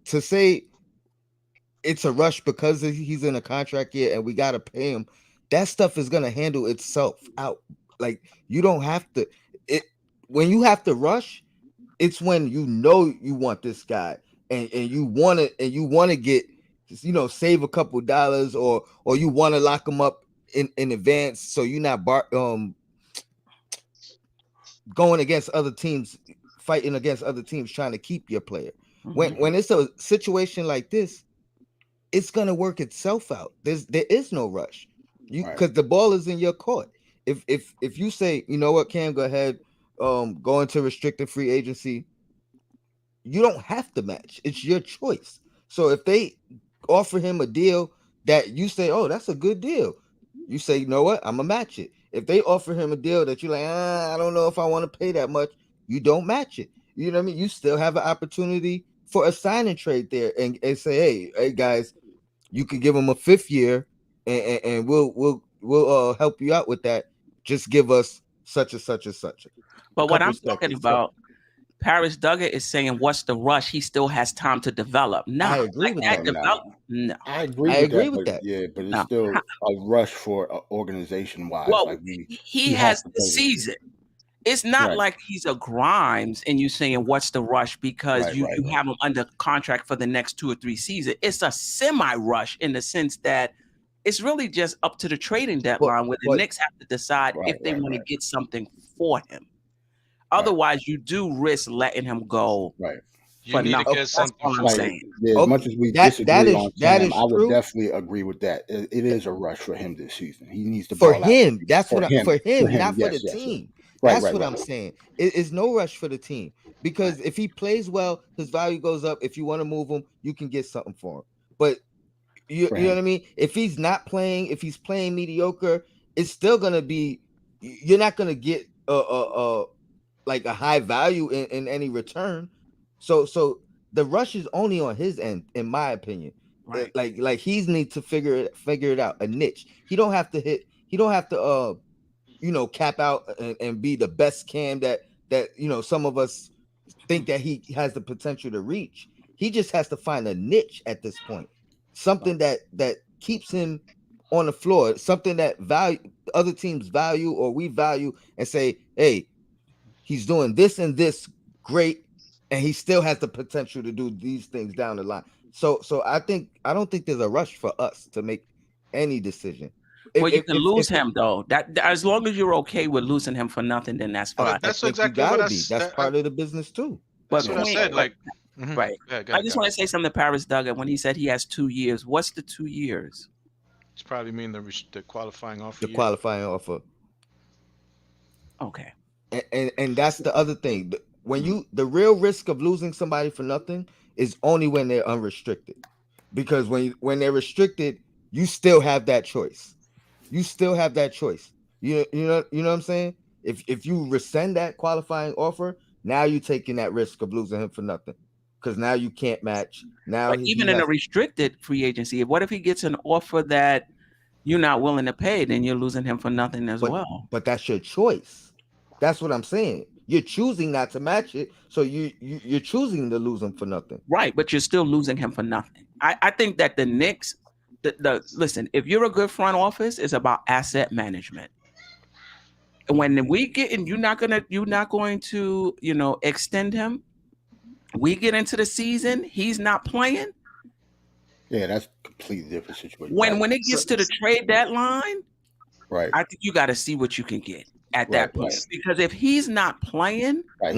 to say it's a rush because he's in a contract year and we gotta pay him, that stuff is gonna handle itself out. Like you don't have to. When you have to rush, it's when you know you want this guy and you want to get, save a couple dollars or you want to lock him up in advance so you're not going against other teams, fighting against other teams trying to keep your player. When it's a situation like this, it's gonna work itself out. There is no rush. Because the ball is in your court. If you say, you know what, Cam, go ahead, go into restricted free agency, you don't have to match. It's your choice. So if they offer him a deal that you say, oh, that's a good deal, you say, you know what, I'm gonna match it. If they offer him a deal that you're like, I don't know if I want to pay that much, you don't match it. You know what I mean? You still have an opportunity for a sign and trade there and say, hey guys, you could give him a 5th year and we'll help you out with that. Just give us such and such and such. But what I'm talking about, Paris Duggar is saying, what's the rush? He still has time to develop. No, I agree with that. No. I agree with that. Yeah, but it's still a rush for organization wise. Well, like he has the season. It's not like he's a Grimes and you saying what's the rush because you have him under contract for the next 2 or 3 seasons. It's a semi-rush in the sense that it's really just up to the trading deadline where the Knicks have to decide if they want to get something for him. Otherwise, you do risk letting him go. Right. You need to get something. I'm saying. Yeah, as much as we disagree on Cam, I would definitely agree with that. It is a rush for him this season. He needs to for ball him. out. That's for what him, not for the team. That's what I'm saying. It's no rush for the team because if he plays well, his value goes up. If you want to move him, you can get something for him. But you know what I mean? If he's not playing, if he's playing mediocre, it's still gonna be. You're not gonna get like a high value in any return. So the rush is only on his end, in my opinion. Right. Like he needs to figure it out, a niche. He don't have to cap out and be the best Cam that some of us think that he has the potential to reach. He just has to find a niche at this point. Something that keeps him on the floor, something that other teams value or we value and say, hey, he's doing this and this great, and he still has the potential to do these things down the line. So I don't think there's a rush for us to make any decision. Well, you can lose him though. That as long as you're okay with losing him for nothing, then that's fine. That's exactly what that's part of the business too. That's what I said. Like, right. I just want to say something to Paris Duggar when he said he has 2 years. What's the 2 years? It's probably mean the qualifying offer. The qualifying offer. Okay. And that's the other thing. When the real risk of losing somebody for nothing is only when they're unrestricted, because when they're restricted, you still have that choice. You know what I'm saying? If you rescind that qualifying offer, now you're taking that risk of losing him for nothing, because now you can't match. Now even in a restricted free agency, what if he gets an offer that you're not willing to pay? Then you're losing him for nothing as well. But that's your choice. That's what I'm saying. You're choosing not to match it, so you're choosing to lose him for nothing. Right, but you're still losing him for nothing. I think that the Knicks, listen, if you're a good front office, it's about asset management. And when we get in, you're not going to extend him. We get into the season, he's not playing. Yeah, that's a completely different situation. When it gets to the trade deadline, right, I think you got to see what you can get at that point. Because if he's not playing, I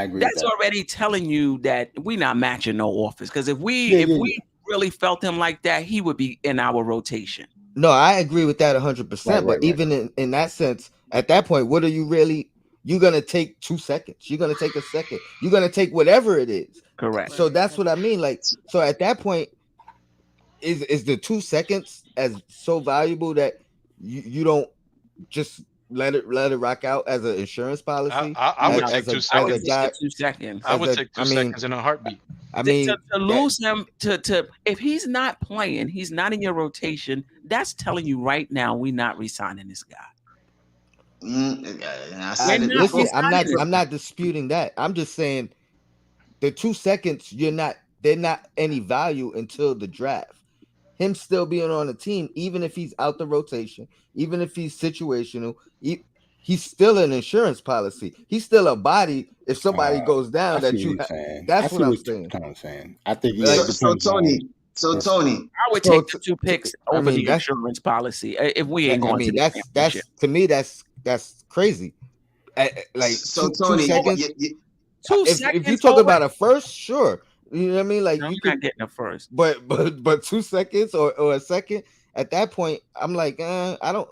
agree. That's already telling you that we're not matching no offers. Because if we really felt him like that, he would be in our rotation. No, I agree with that 100%. But even in that sense, at that point, what are you really you're gonna take 2 seconds. You're gonna take a second. You're gonna take whatever it is. Correct. So that's what I mean. Like, so at that point, is the 2 seconds as so valuable that you don't just let it rock out as an insurance policy? I would take 2 I would seconds. take 2 seconds. I would take 2 seconds in a heartbeat. I mean, to lose him to if he's not playing, he's not in your rotation. That's telling you right now we're not re-signing this guy. Listen, I'm not disputing that. I'm just saying the 2 seconds they're not any value until the draft. Him still being on the team, even if he's out the rotation, even if he's situational, he's still an insurance policy. He's still a body. If somebody goes down, that's what I'm saying. Kind of saying. I think Tony. I would take the 2 picks over the insurance policy if we ain't going to that's to me that's crazy. Like Tony, 2 seconds. 2 seconds. If you talk about a first, sure. You know what I mean? Like, you're not getting a first. But 2 seconds or a second at that point, I'm like, I don't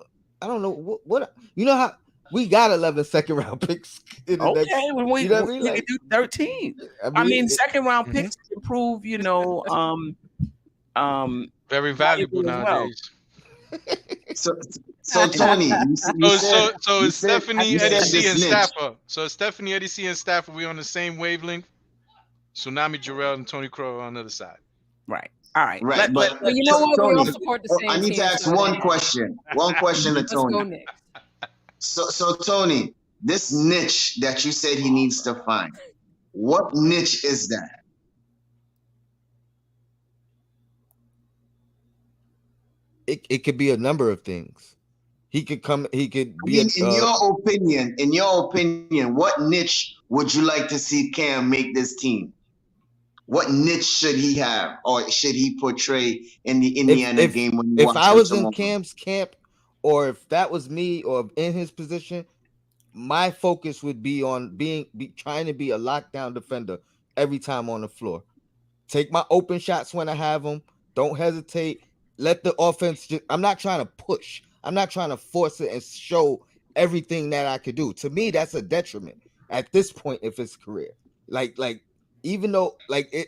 know what you know how we got 11 second round picks. In the next, when we, you know what I mean? We do 13. I mean second round picks improve. Very valuable nowadays. So Tony, so is Stephanie, Eddie C, and Stafford. So is Stephanie, Eddie C, and Stafford, we on the same wavelength? Tsunami, Jerrell, and Tony Crow on the other side. Right. All right. Right. But you know what? Tony, we all support the same I need to ask one question. One question to Tony. Let's go Knicks. So Tony, this niche that you said he needs to find, what niche is that? It could be a number of things. He could be in your opinion, what niche would you like to see Cam make this team? What niche should he have, or should he portray in the Indiana game when you watch if I was tomorrow? in Cam's camp, or if that was me, or in his position, my focus would be on trying to be a lockdown defender every time on the floor. Take my open shots when I have them. Don't hesitate. Let the offense I'm not trying to push. I'm not trying to force it and show everything that I could do. To me, that's a detriment at this point of his career. Like even though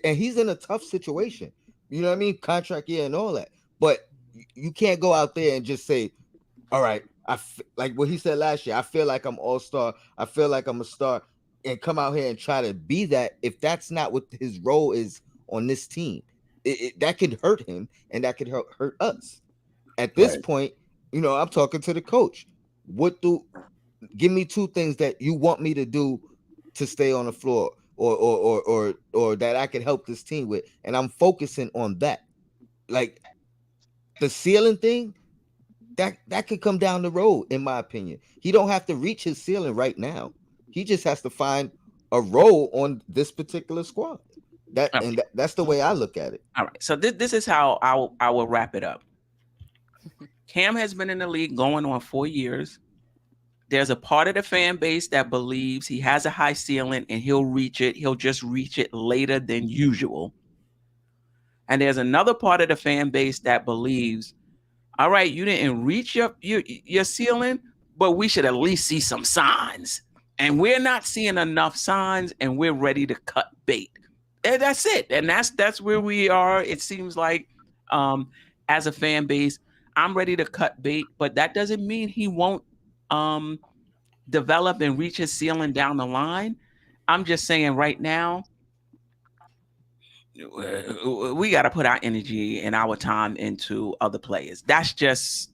and he's in a tough situation. You know what I mean? Contract year and all that. But you can't go out there and just say, all right, like what he said last year, I feel like I'm all-star. I feel like I'm a star, and come out here and try to be that if that's not what his role is on this team. That could hurt him, and that could hurt us. At this point, I'm talking to the coach. Give me 2 things that you want me to do to stay on the floor, or that I can help this team with, and I'm focusing on that. Like the ceiling thing, that could come down the road, in my opinion. He don't have to reach his ceiling right now. He just has to find a role on this particular squad. That's the way I look at it. All right. So this is how I will wrap it up. Cam has been in the league going on 4 years. There's a part of the fan base that believes he has a high ceiling and he'll reach it. He'll just reach it later than usual. And there's another part of the fan base that believes, all right, you didn't reach your ceiling, but we should at least see some signs. And we're not seeing enough signs, and we're ready to cut bait. And that's it. And that's where we are. It seems like as a fan base, I'm ready to cut bait, but that doesn't mean he won't develop and reach his ceiling down the line. I'm just saying right now, we got to put our energy and our time into other players. That's just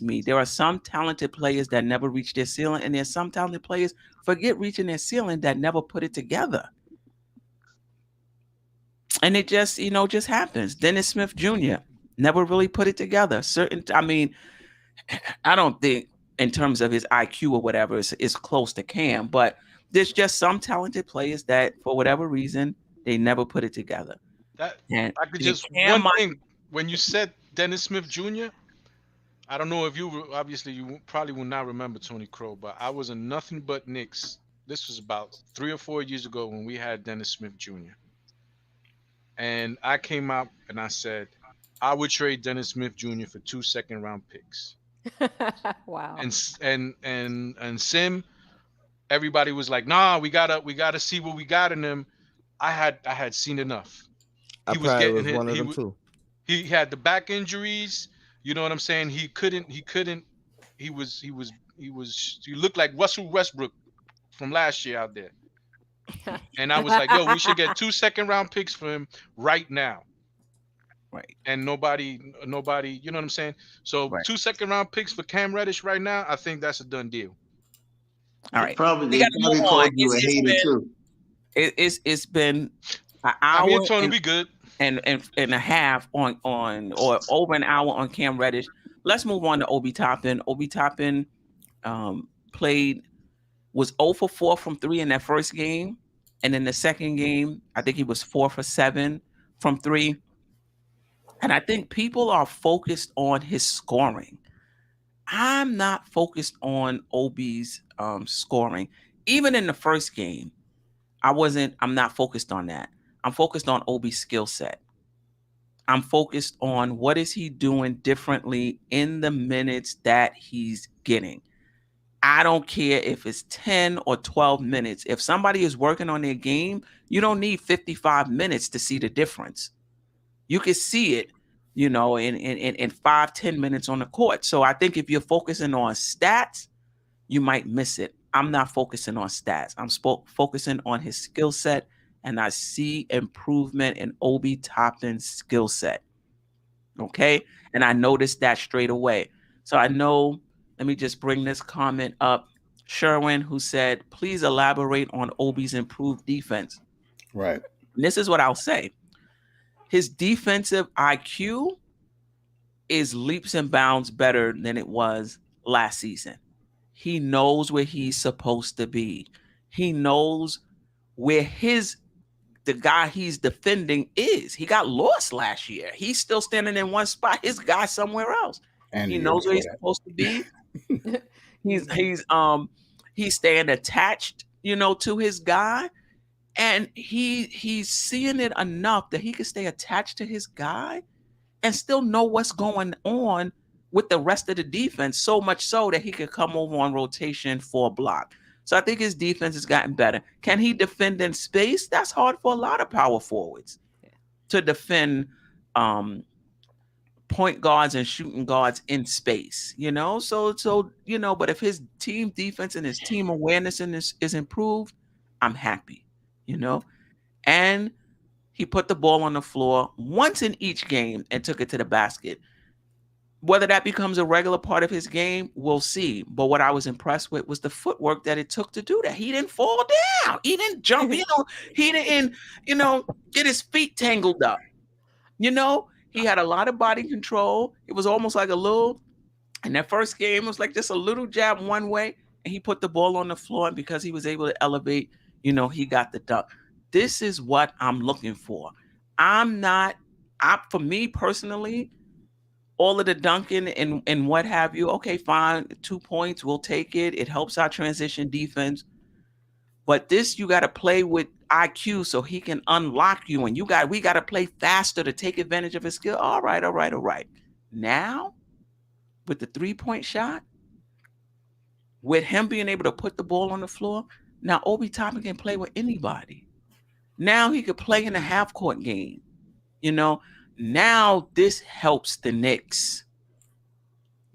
me. There are some talented players that never reach their ceiling, and there's some talented players forget reaching their ceiling that never put it together. And it just happens. Dennis Smith Jr. never really put it together. I don't think in terms of his IQ or whatever is close to Cam, but there's just some talented players that for whatever reason, they never put it together. One thing, when you said Dennis Smith Jr., I don't know if you probably will not remember Tony Crow, but I was in Nothing But Knicks. This was about 3 or 4 years ago when we had Dennis Smith Jr. And I came out and I said, I would trade Dennis Smith Jr. for 2 second-round picks. Wow. And Sim, everybody was like, nah, we gotta see what we got in him. I had seen enough. I He was probably getting was hit. one of them too. He had the back injuries. You know what I'm saying? He couldn't. He looked like Russell Westbrook from last year out there. And I was like, yo, we should get 2 second-round picks for him right now. Right. And nobody, you know what I'm saying? So Right. 2 second-round picks for Cam Reddish right now, I think that's a done deal. All They right. probably We got to move on. called you a hater too. It's been an I mean, hour Tony, we good. and a half on or over an hour on Cam Reddish. Let's move on to Obi Toppin. Obi Toppin was 0 for 4 from 3 in that first game. And in the second game, I think he was 4 for 7 from 3. And I think people are focused on his scoring. I'm not focused on Obi's scoring. Even in the first game, I'm not focused on that. I'm focused on Obi's skill set. I'm focused on what is he doing differently in the minutes that he's getting. I don't care if it's 10 or 12 minutes. If somebody is working on their game, you don't need 55 minutes to see the difference. You can see it, in 5-10 minutes on the court. So I think if you're focusing on stats, you might miss it. I'm not focusing on stats. I'm focusing on his skill set, and I see improvement in Obi Toppin's skill set. Okay? And I noticed that straight away. So I know, let me just bring this comment up. Sherwin, who said, please elaborate on Obi's improved defense. Right. And this is what I'll say. His defensive IQ is leaps and bounds better than it was last season. He knows where he's supposed to be. He knows where the guy he's defending is. He got lost last year. He's still standing in one spot. His guy's somewhere else. And he knows where he's supposed to be. He's staying attached, to his guy. And he's seeing it enough that he can stay attached to his guy and still know what's going on with the rest of the defense, so much so that he could come over on rotation for a block. So I think his defense has gotten better. Can he defend in space? That's hard for a lot of power forwards to defend point guards and shooting guards in space, So but if his team defense and his team awareness is improved, I'm happy, And he put the ball on the floor once in each game and took it to the basket. Whether that becomes a regular part of his game, we'll see. But what I was impressed with was the footwork that it took to do that. He didn't fall down. He didn't jump. He didn't, get his feet tangled up. He had a lot of body control. It was almost like in that first game, it was like just a little jab one way, and he put the ball on the floor. And because he was able to elevate, he got the dunk. This is what I'm looking for. For me personally, all of the dunking and what have you, okay, fine, 2 points, we'll take it. It helps our transition defense. But this, you got to play with IQ so he can unlock you. And we got to play faster to take advantage of his skill. All right. Now, with the 3-point shot, with him being able to put the ball on the floor, now Obi Toppin can play with anybody. Now he could play in a half-court game. Now this helps the Knicks.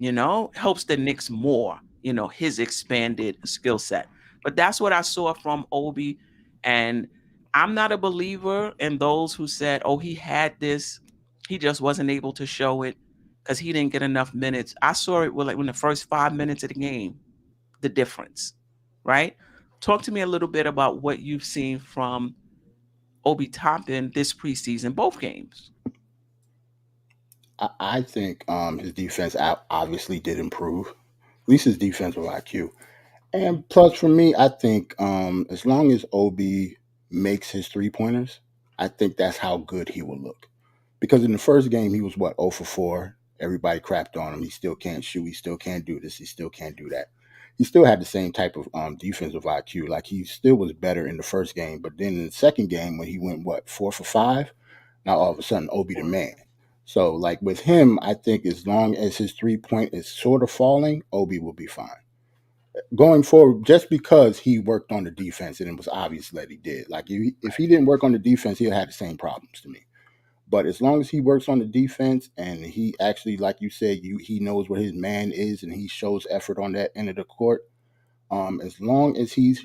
Helps the Knicks more, his expanded skill set. But that's what I saw from Obi. And I'm not a believer in those who said, oh, he had this. He just wasn't able to show it because he didn't get enough minutes. I saw it in the first 5 minutes of the game, the difference, right? Talk to me a little bit about what you've seen from Obi Toppin this preseason, both games. I think his defense obviously did improve, at least his defensive IQ. And plus, for me, I think as long as Obi makes his 3-pointers, I think that's how good he will look. Because in the first game, he was, 0 for 4. Everybody crapped on him. He still can't shoot. He still can't do this. He still can't do that. He still had the same type of defensive IQ. Like, he still was better in the first game. But then in the second game, when he went, 4 for 5, now all of a sudden, Obi the man. So, like with him, I think as long as his 3 point is sort of falling, Obi will be fine. Going forward, just because he worked on the defense and it was obvious that he did. Like if he didn't work on the defense, he'll have the same problems to me. But as long as he works on the defense and he actually, like you said, he knows what his man is and he shows effort on that end of the court. As long as he's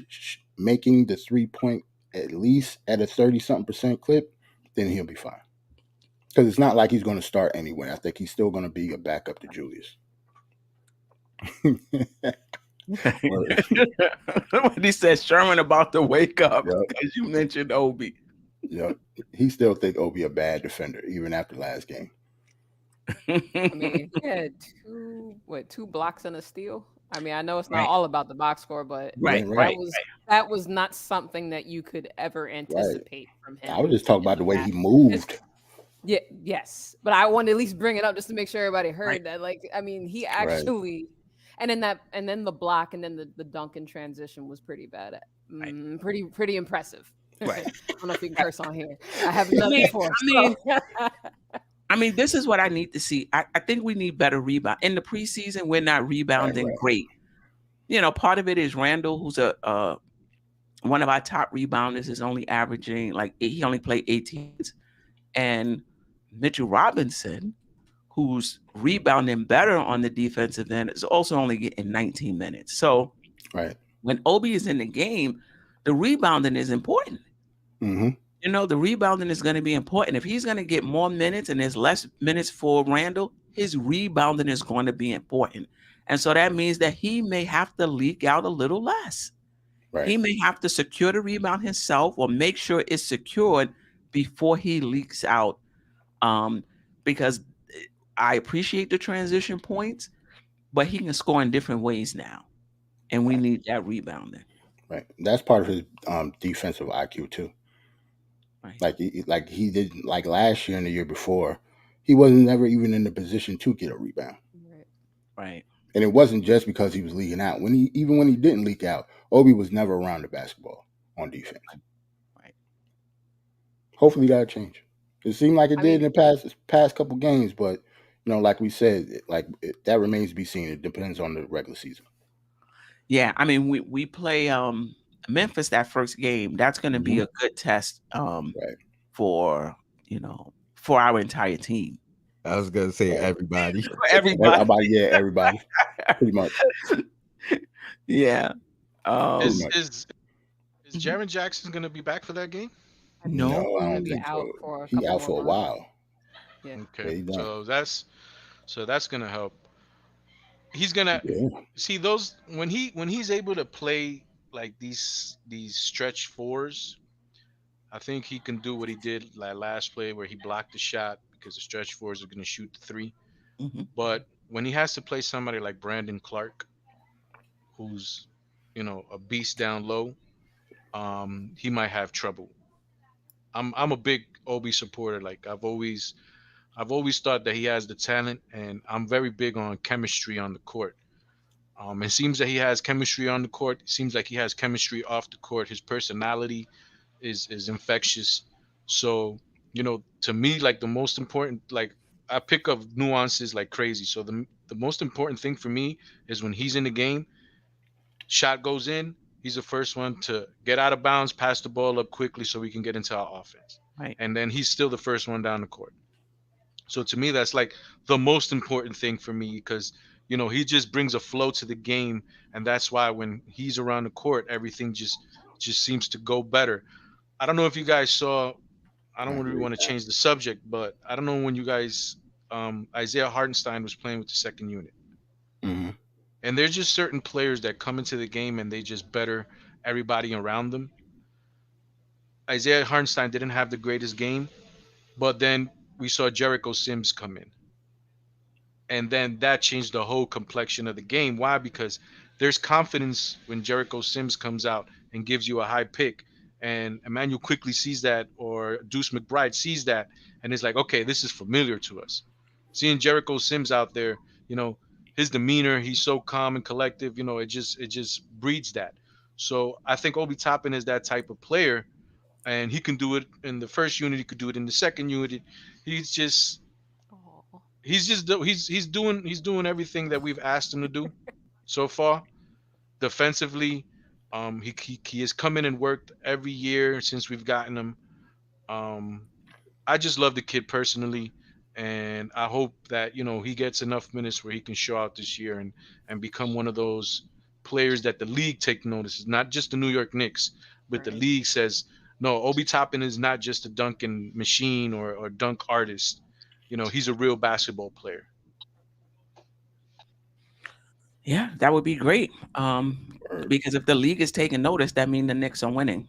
making the 3 point at least at a 30-something% clip, then he'll be fine. Because it's not like he's going to start anyway. I think he's still going to be a backup to Julius. When he said Sherman about to wake up because you mentioned Obi. Yeah, he still think Obi a bad defender even after last game. I mean, he had two blocks and a steal. I mean, I know it's not all about the box score, but that was not something that you could ever anticipate from him. I was just talking about the way he moved. Yeah, yes, but I wanted to at least bring it up just to make sure everybody heard that. Like, I mean, he actually, and then the block and then the dunk in transition was pretty bad. Pretty impressive. Right. I don't know if you can curse on here. I have nothing for. I mean, this is what I need to see. I think we need better rebound. In the preseason, we're not rebounding great. You know, part of it is Randle, who's one of our top rebounders, is only averaging he only played 18. And Mitchell Robinson, who's rebounding better on the defensive end, is also only getting 19 minutes. So when Obi is in the game, the rebounding is important. Mm-hmm. You know, the rebounding is going to be important. If he's going to get more minutes and there's less minutes for Randle, his rebounding is going to be important. And so that means that he may have to leak out a little less. He may have to secure the rebound himself or make sure it's secured before he leaks out. Because I appreciate the transition points, but he can score in different ways now. And we need that rebounding. Right. That's part of his defensive IQ too. Right. Like he did last year and the year before, he wasn't never even in the position to get a rebound. Right. And it wasn't just because he was leaking out. Even when he didn't leak out, Obi was never around the basketball on defense. Right. Hopefully that'll change. It seemed like it did in the past couple games, but you know, like we said, that remains to be seen. It depends on the regular season. Yeah, I mean, we play Memphis that first game. That's going to be a good test for our entire team. I was going to say everybody. Everybody. Pretty much. Yeah. Is Jaren Jackson going to be back for that game? No, I don't think so. He's out for a while. Yeah. Okay. So that's going to help. He's gonna see those when he's able to play like these stretch fours. I think he can do what he did last play where he blocked the shot because the stretch fours are going to shoot the three. Mm-hmm. But when he has to play somebody like Brandon Clark, who's a beast down low, he might have trouble. I'm a big Obi supporter. Like I've always thought that he has the talent, and I'm very big on chemistry on the court. It seems that he has chemistry on the court. It seems like he has chemistry off the court. His personality is infectious. So, to me, like the most important, like I pick up nuances like crazy. So the most important thing for me is when he's in the game, shot goes in, he's the first one to get out of bounds, pass the ball up quickly so we can get into our offense. Right. And then he's still the first one down the court. So to me, that's like the most important thing for me because, he just brings a flow to the game. And that's why when he's around the court, everything just seems to go better. I don't know if you guys saw, I don't really want to change the subject, but I don't know when you guys, Isaiah Hartenstein was playing with the second unit. Mm-hmm. And there's just certain players that come into the game and they just better everybody around them. Isaiah Hartenstein didn't have the greatest game, but then we saw Jericho Sims come in. And then that changed the whole complexion of the game. Why? Because there's confidence when Jericho Sims comes out and gives you a high pick. And Emmanuel quickly sees that, or Deuce McBride sees that, and is like, okay, this is familiar to us. Seeing Jericho Sims out there, his demeanor, he's so calm and collective, it just breeds that. So I think Obi Toppin is that type of player. And he can do it in the first unit. He could do it in the second unit. He's just he's doing everything that we've asked him to do so far. Defensively, he has come in and worked every year since we've gotten him. Um, I just love the kid personally, and I hope that he gets enough minutes where he can show out this year and become one of those players that the league take notice. Not just the New York Knicks, but the Right. league says no. Obi Toppin is not just a dunking machine or dunk artist. He's a real basketball player. Yeah, that would be great. Word. Because if the league is taking notice, that means the Knicks are winning.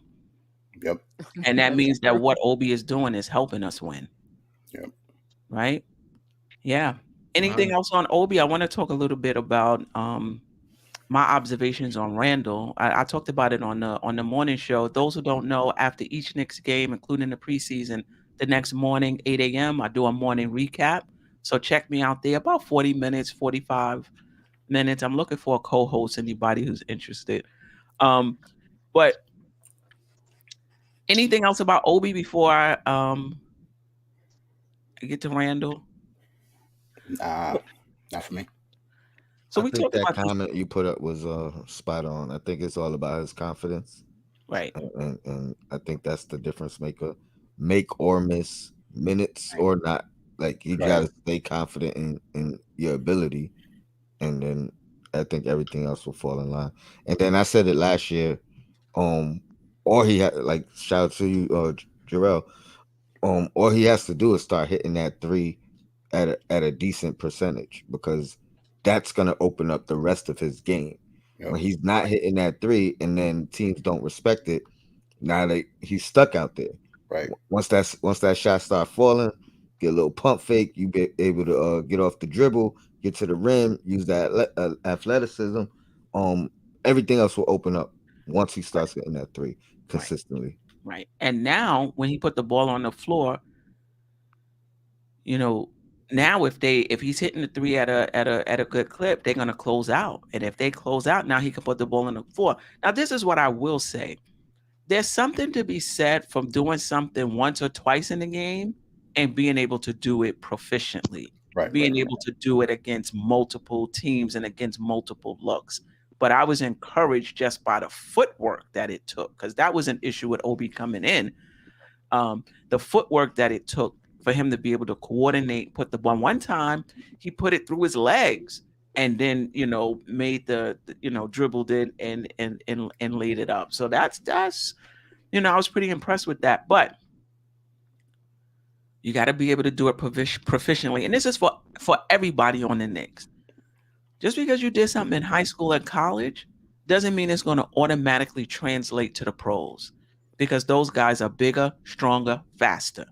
Yep. And that That's means that true. what Obi is doing is helping us win. Yep. Right? Yeah. Anything 100. else on Obi? I want to talk a little bit about my observations on Randle. I talked about it on the morning show. Those who don't know, after each Knicks game, including the preseason, the next morning, 8 a.m., I do a morning recap. So check me out there, about 40 minutes, 45 minutes. I'm looking for a co-host, anybody who's interested. But anything else about Obi before I get to Randle? Nah, not for me. So I we think talked that about this, comment you put up was spot on. I think it's all about his confidence, right? and I think that's the difference maker. Make or miss minutes or not, like you Right. gotta stay confident in your ability, and then I think everything else will fall in line. And then I said it last year, or he had like shout out to you, Jerrell. All he has to do is start hitting that three at a decent percentage, because that's gonna open up the rest of his game. Yep. When he's not hitting that three, and then teams don't respect it, now he's stuck out there. Right. Once that shot start falling, get a little pump fake, you be able to get off the dribble, get to the rim, use that athleticism. Everything else will open up once he starts hitting that three consistently. Right. And now when he put the ball on the floor, now if he's hitting the three at a good clip, they're gonna close out. And if they close out, now he can put the ball on the floor. Now, this is what I will say. There's something to be said from doing something once or twice in the game and being able to do it proficiently. Right. Being Right. able to do it against multiple teams and against multiple looks. But I was encouraged just by the footwork that it took, because that was an issue with Obi coming in. The footwork that it took for him to be able to coordinate, put the ball one time, he put it through his legs and then made the dribbled it and laid it up. So that's I was pretty impressed with that. But you got to be able to do it proficiently, and this is for everybody on the Knicks. Just because you did something in high school and college doesn't mean it's going to automatically translate to the pros, because those guys are bigger, stronger, faster.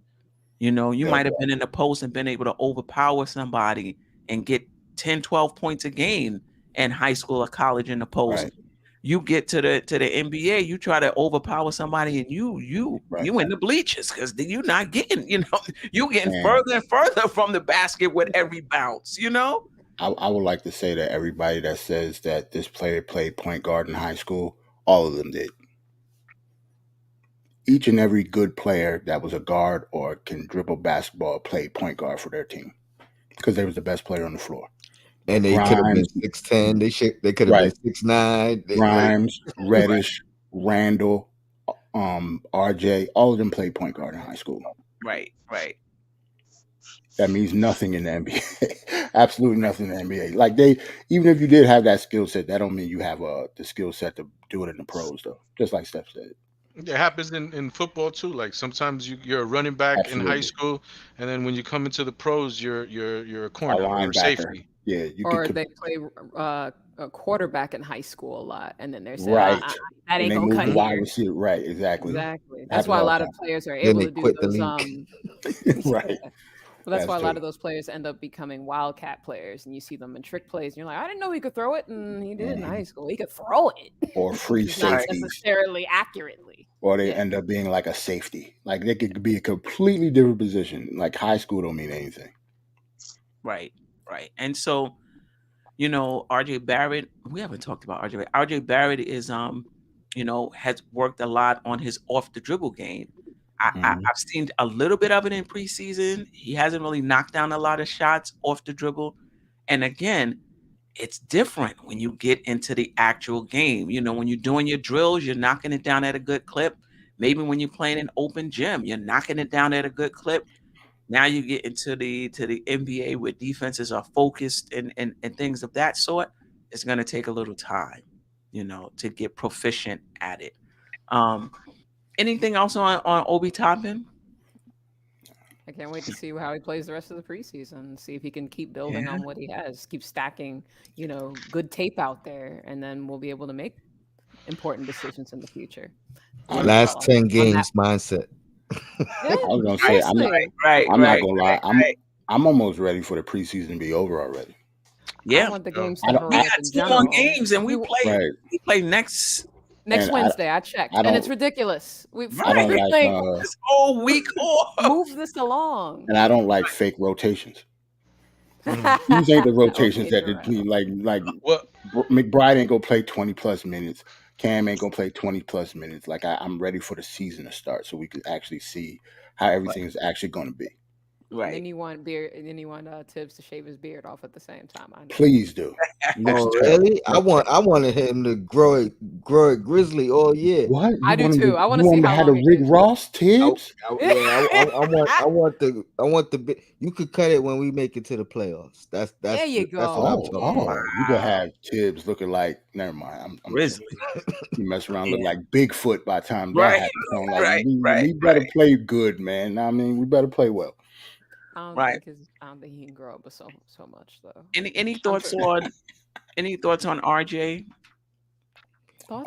You Yep. might have been in the post and been able to overpower somebody and get 10, 12 points a game in high school or college in the post. Right. You get to the NBA, you try to overpower somebody, and you Right. in the bleachers, because you're not getting, you getting And further and further from the basket with every bounce. I would like to say that everybody that says that this player played point guard in high school, all of them did. Each and every good player that was a guard or can dribble basketball played point guard for their team, because they was the best player on the floor. And they could have been Grimes, 6'10". They could have right. been 6'9". Grimes, Reddish, Randle, RJ, all of them played point guard in high school. Right. That means nothing in the NBA. Absolutely nothing in the NBA. Like even if you did have that skill set, that don't mean you have the skill set to do it in the pros, though. Just like Steph said. It happens in football too. Like sometimes you're a running back in high Absolutely. school, and then when you come into the pros, you're a A corner or a linebacker. safety. Yeah, you Or could they play a quarterback in high school a lot, and then they're saying, right. that And ain't they gonna move cut the wide here. receiver. Right, exactly. Exactly. That's Happens why a all lot the of players are Then able they to do quit the those. league. Right. Well, that's That's why a lot true. of those players end up becoming wildcat players, and you see them in trick plays, and you're like, I didn't know he could throw it, and he did in high school. He could throw it, Or free just not safeties. necessarily accurately. Or they Yeah. end up being like a safety. Like they could be a completely different position. Like high school don't mean anything. Right. And so, RJ Barrett, we haven't talked about RJ. RJ Barrett is has worked a lot on his off the dribble game. I've seen a little bit of it in preseason. He hasn't really knocked down a lot of shots off the dribble. And again, it's different when you get into the actual game. You know, when you're doing your drills, you're knocking it down at a good clip. Maybe when you're playing an open gym, you're knocking it down at a good clip. Now you get into the NBA where defenses are focused and things of that sort. It's going to take a little time, you know, to get proficient at it. Anything else on Obi Toppin? I can't wait to see how he plays the rest of the preseason. See if he can keep building on what he has, keep stacking, good tape out there, and then we'll be able to make important decisions in the future. Last 10 games mindset. I was gonna say, I'm not gonna lie. I'm almost ready for the preseason to be over already. Yeah, I want the games to hurry we up got in 2 general. more games, and we play next Wednesday. I checked, and it's ridiculous. I don't like this whole week off. Move this along. And I don't like fake rotations. These ain't the rotations that like McBride ain't gonna play 20 plus minutes. Cam ain't gonna play 20 plus minutes. Like I'm ready for the season to start so we can actually see how everything is actually gonna be. Right. And then you want Tibbs to shave his beard off at the same time. I know. Please do. Oh, really? I wanted him to grow it grizzly all year. What? I do too. I want to see how long a Rick Ross Tibbs. I want the. You could cut it when we make it to the playoffs. That's there you go. That's what I'm talking about. You gonna have Tibbs looking like? Never mind. I'm grizzly. You mess around, look like Bigfoot by the time that happens. We better play good, man. I mean, we better play well. I don't think he can grow up with so much though. Any thoughts on RJ?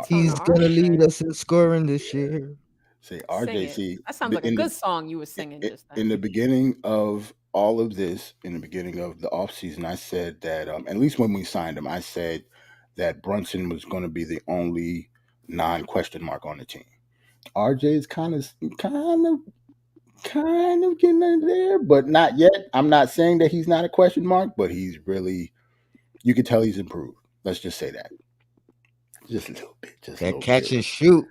He's gonna lead us in scoring this year. Say RJ. That sounds like a good song you were singing just then. In the beginning of all of this, in the beginning of the offseason, I said that at least when we signed him, I said that Brunson was going to be the only non-question mark on the team. RJ is kind of getting in there, but not yet. I'm not saying that he's not a question mark, but he's really, you can tell he's improved. Let's just say that. Just a little bit. That catch and shoot.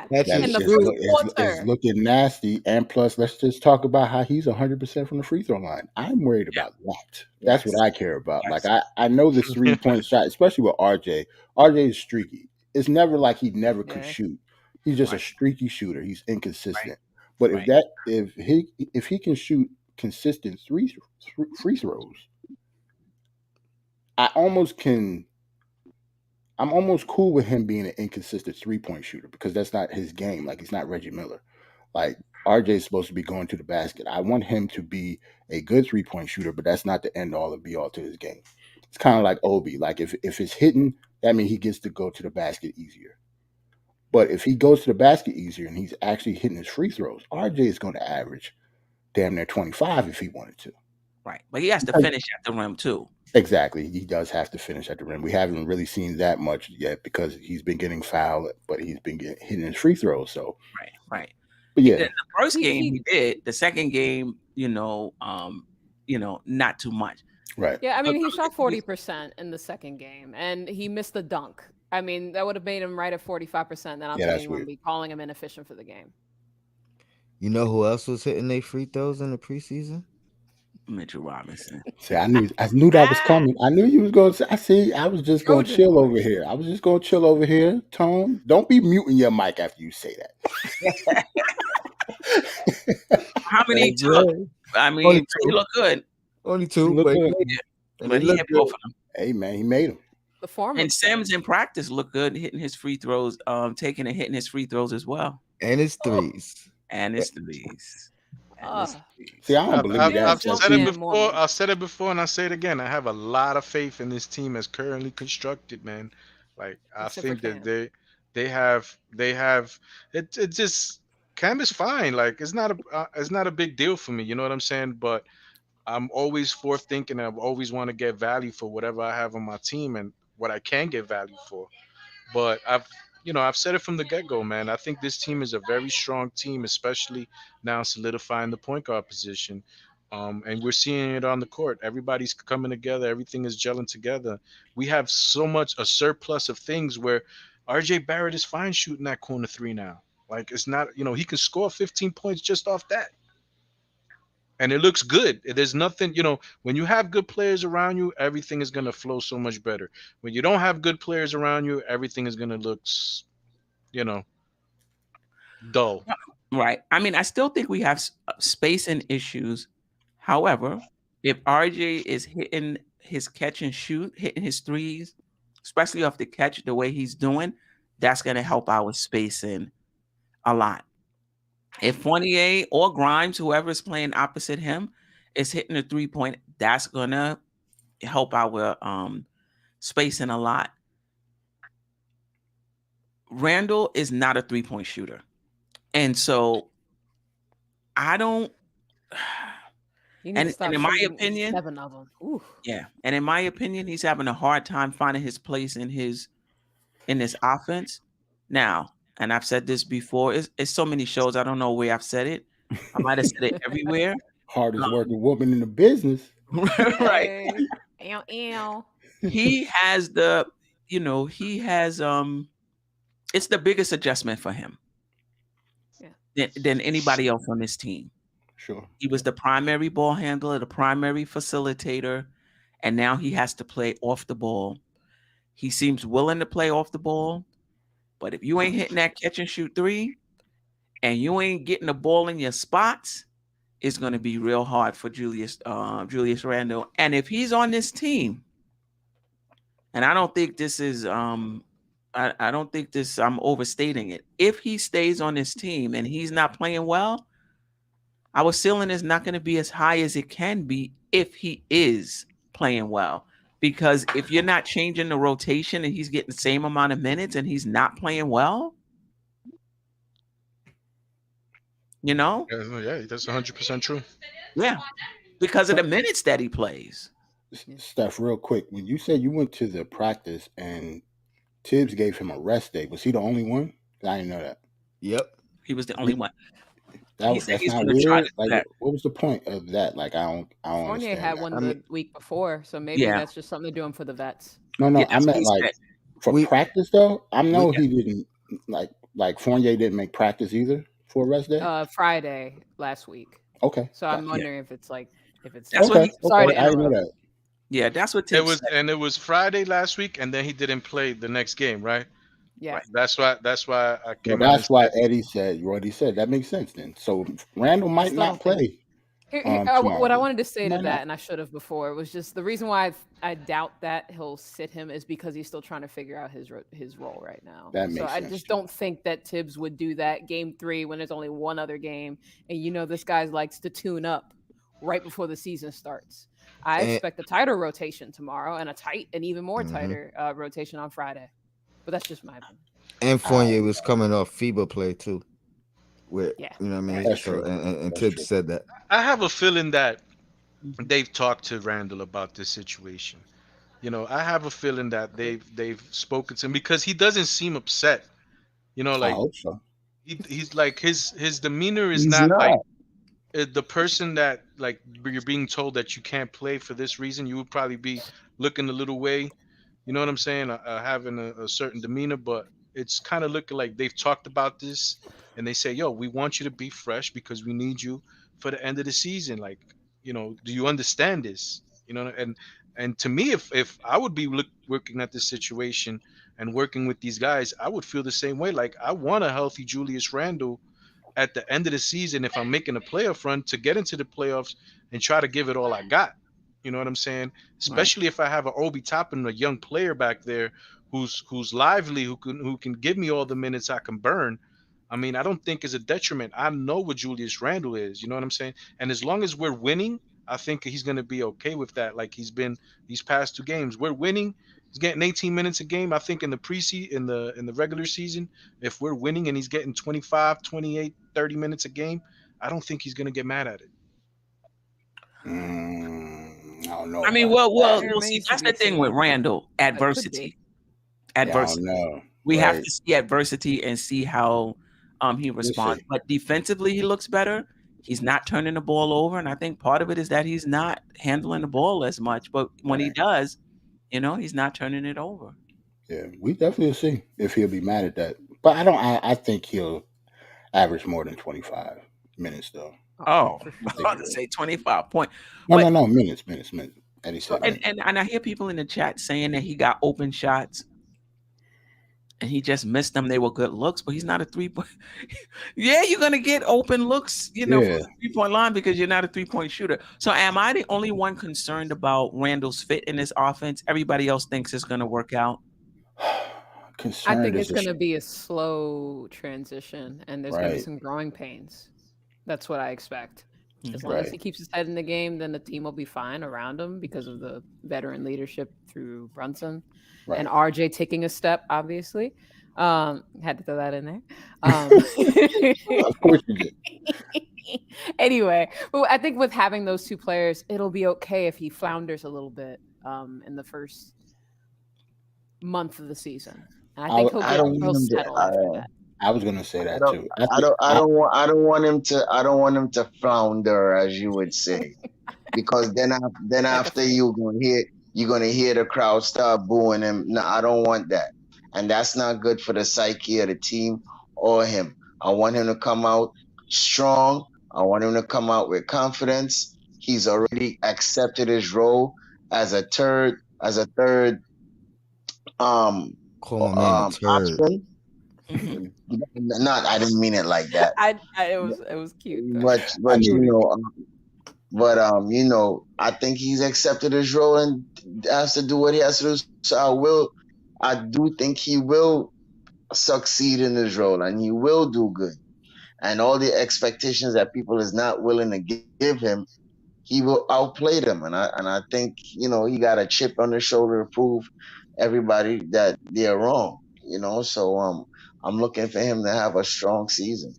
It's looking nasty. And plus, let's just talk about how he's 100% from the free throw line. I'm worried about that. That's what I care about. Like, I know the 3-point shot, especially with RJ. RJ is streaky. It's never like he never could shoot. He's just a streaky shooter. He's inconsistent. But if he can shoot consistent free throws, I'm almost cool with him being an inconsistent 3-point shooter because that's not his game. Like, he's not Reggie Miller. Like, RJ is supposed to be going to the basket. I want him to be a good 3-point shooter, but that's not the end all and be all to his game. It's kind of like Obi. Like, if it's hitting, that means he gets to go to the basket easier. But if he goes to the basket easier and he's actually hitting his free throws, RJ is going to average damn near 25 if he wanted to. Right. But he has to finish at the rim too. Exactly. He does have to finish at the rim. We haven't really seen that much yet because he's been getting fouled, but he's been hitting his free throws. So Right. But yeah. The first game he did. The second game, not too much. Right. Yeah, I mean, he shot 40% in the second game, and he missed the dunk. I mean, that would have made him right at 45%. Then I'll tell you when we calling him inefficient for the game. You know who else was hitting their free throws in the preseason? Mitchell Robinson. See, I knew that was coming. I knew you was going to say. I was just going to chill over here. Tone, don't be muting your mic after you say that. How many he took? I mean, he looked good. Only 2, but he hit both of them. Hey man, he made them. And Sims in practice looked good, hitting his free throws, taking and hitting his free throws as well, and his threes. See, I don't believe that. I've said it before, and I say it again. I have a lot of faith in this team as currently constructed, man. Like, I think that they have it. It just Cam is fine. Like, it's not a big deal for me. You know what I'm saying? But I'm always forth thinking. I always want to get value for whatever I have on my team and what I can get value for. But I've said it from the get-go, man. I think this team is a very strong team, especially now solidifying the point guard position. And we're seeing it on the court. Everybody's coming together. Everything is gelling together. We have so much a surplus of things where RJ Barrett is fine shooting that corner 3 now. Like it's not, he can score 15 points just off that. And it looks good. There's nothing, when you have good players around you, everything is going to flow so much better. When you don't have good players around you, everything is going to look, you know, dull. Right. I mean, I still think we have spacing issues. However, if RJ is hitting his catch and shoot, hitting his threes, especially off the catch, the way he's doing, that's going to help our spacing a lot. If Fournier or Grimes, whoever is playing opposite him, is hitting a 3-point, that's going to help our spacing a lot. Randle is not a 3-point shooter. And so I don't. And in my opinion, 7 of them. Ooh. Yeah, and in my opinion, he's having a hard time finding his place in this offense. Now, and I've said this before, it's so many shows. I don't know where I've said it. I might have said it everywhere. Hardest working woman in the business. Right. Ow, ow. He has it's the biggest adjustment for him. Than anybody else on this team. Sure. He was the primary ball handler, the primary facilitator, and now he has to play off the ball. He seems willing to play off the ball, but if you ain't hitting that catch and shoot 3 and you ain't getting the ball in your spots, it's going to be real hard for Julius Randle. And if he's on this team, and I don't think this is I don't think this, I'm overstating it. If he stays on this team and he's not playing well, our ceiling is not going to be as high as it can be if he is playing well. Because if you're not changing the rotation and he's getting the same amount of minutes and he's not playing well, Yeah, that's 100% true. Yeah, because of the minutes that he plays. Steph, real quick, when you said you went to the practice and Tibbs gave him a rest day, was he the only one? I didn't know that. Yep, he was the only one. That's not weird. Like, what was the point of that? Like, I don't Fournier understand had that. one the week before, so maybe that's just something to do for the vets. No, I meant like for practice though. I know he didn't like Fournier didn't make practice either for a rest day. Friday last week. Okay. So I'm wondering if it's that's what sorry I didn't know that. Yeah, that's what Tibbs said. And it was Friday last week, and then he didn't play the next game, right? Yeah. Right. That's why I came. That's why Eddie said what he said. That makes sense then. So Randle might not play. What I wanted to say to that, and I should have before, was just the reason why I doubt that he'll sit him is because he's still trying to figure out his role right now. That makes sense. I just don't think that Tibbs would do that game 3 when there's only one other game, and this guy likes to tune up right before the season starts. I expect a tighter rotation tomorrow and an even more tighter rotation on Friday. But that's just my opinion. And Fournier was coming off FIBA play too. You know what I mean? That's true. And That's Tibbs true. said that. I have a feeling that they've talked to Randle about this situation. I have a feeling that they've spoken to him because he doesn't seem upset. I hope so. He's like his demeanor is not like the person that like you're being told that you can't play for this reason. You would probably be looking a little way. You know what I'm saying? Having a certain demeanor, but it's kind of looking like they've talked about this and they say, yo, we want you to be fresh because we need you for the end of the season. Like, do you understand this? And to me, if I would be working at this situation and working with these guys, I would feel the same way. Like, I want a healthy Julius Randle at the end of the season if I'm making a playoff run to get into the playoffs and try to give it all I got. You know what I'm saying? Especially if I have an Obi Toppin, a young player back there who's lively, who can give me all the minutes I can burn. I mean, I don't think it's a detriment. I know what Julius Randle is. You know what I'm saying? And as long as we're winning, I think he's going to be okay with that. Like he's been these past 2 games. We're winning. He's getting 18 minutes a game. I think in the preseason, in the regular season, if we're winning and he's getting 25, 28, 30 minutes a game, I don't think he's going to get mad at it. I don't know. I mean, we'll see. That's the thing with Randle. Adversity. We have to see adversity and see how he responds. But defensively, he looks better. He's not turning the ball over, and I think part of it is that he's not handling the ball as much. But when he does, he's not turning it over. Yeah, we definitely see if he'll be mad at that. But I think he'll. average more than 25 minutes though. Oh, for I sure. was about to say 25 point. No, But- no, minutes. Eddie said And, minutes. and I hear people in the chat saying that he got open shots and he just missed them. They were good looks, but he's not a 3-point. Yeah, you're gonna get open looks, from Yeah. the 3-point line because you're not a 3-point shooter. So am I the only one concerned about Randle's fit in this offense? Everybody else thinks it's gonna work out. Concerned I think is it's a going to be a slow transition, and there's going to be Right. some growing pains. That's what I expect. As long Right. as he keeps his head in the game, then the team will be fine around him because of the veteran leadership through Brunson right. and RJ taking a step, obviously. Had to throw that in there. Of course you did. Anyway, well, I think with having those two players, it'll be okay if he flounders a little bit in the first month of the season. And I think I don't he'll want him to- settle after that. I was gonna say that too. I don't want him to flounder, as you would say, because then after you're gonna hear the crowd start booing him. No, I don't want that, and that's not good for the psyche of the team or him. I want him to come out strong. I want him to come out with confidence. He's already accepted his role as a third Call my man a turd. option. Not, I didn't mean it like that. It was cute. though. But I think he's accepted his role and has to do what he has to do. So I do think he will succeed in his role and he will do good. And all the expectations that people is not willing to give him, he will outplay them. And I think he got a chip on his shoulder to prove everybody that they're wrong. So I'm looking for him to have a strong season.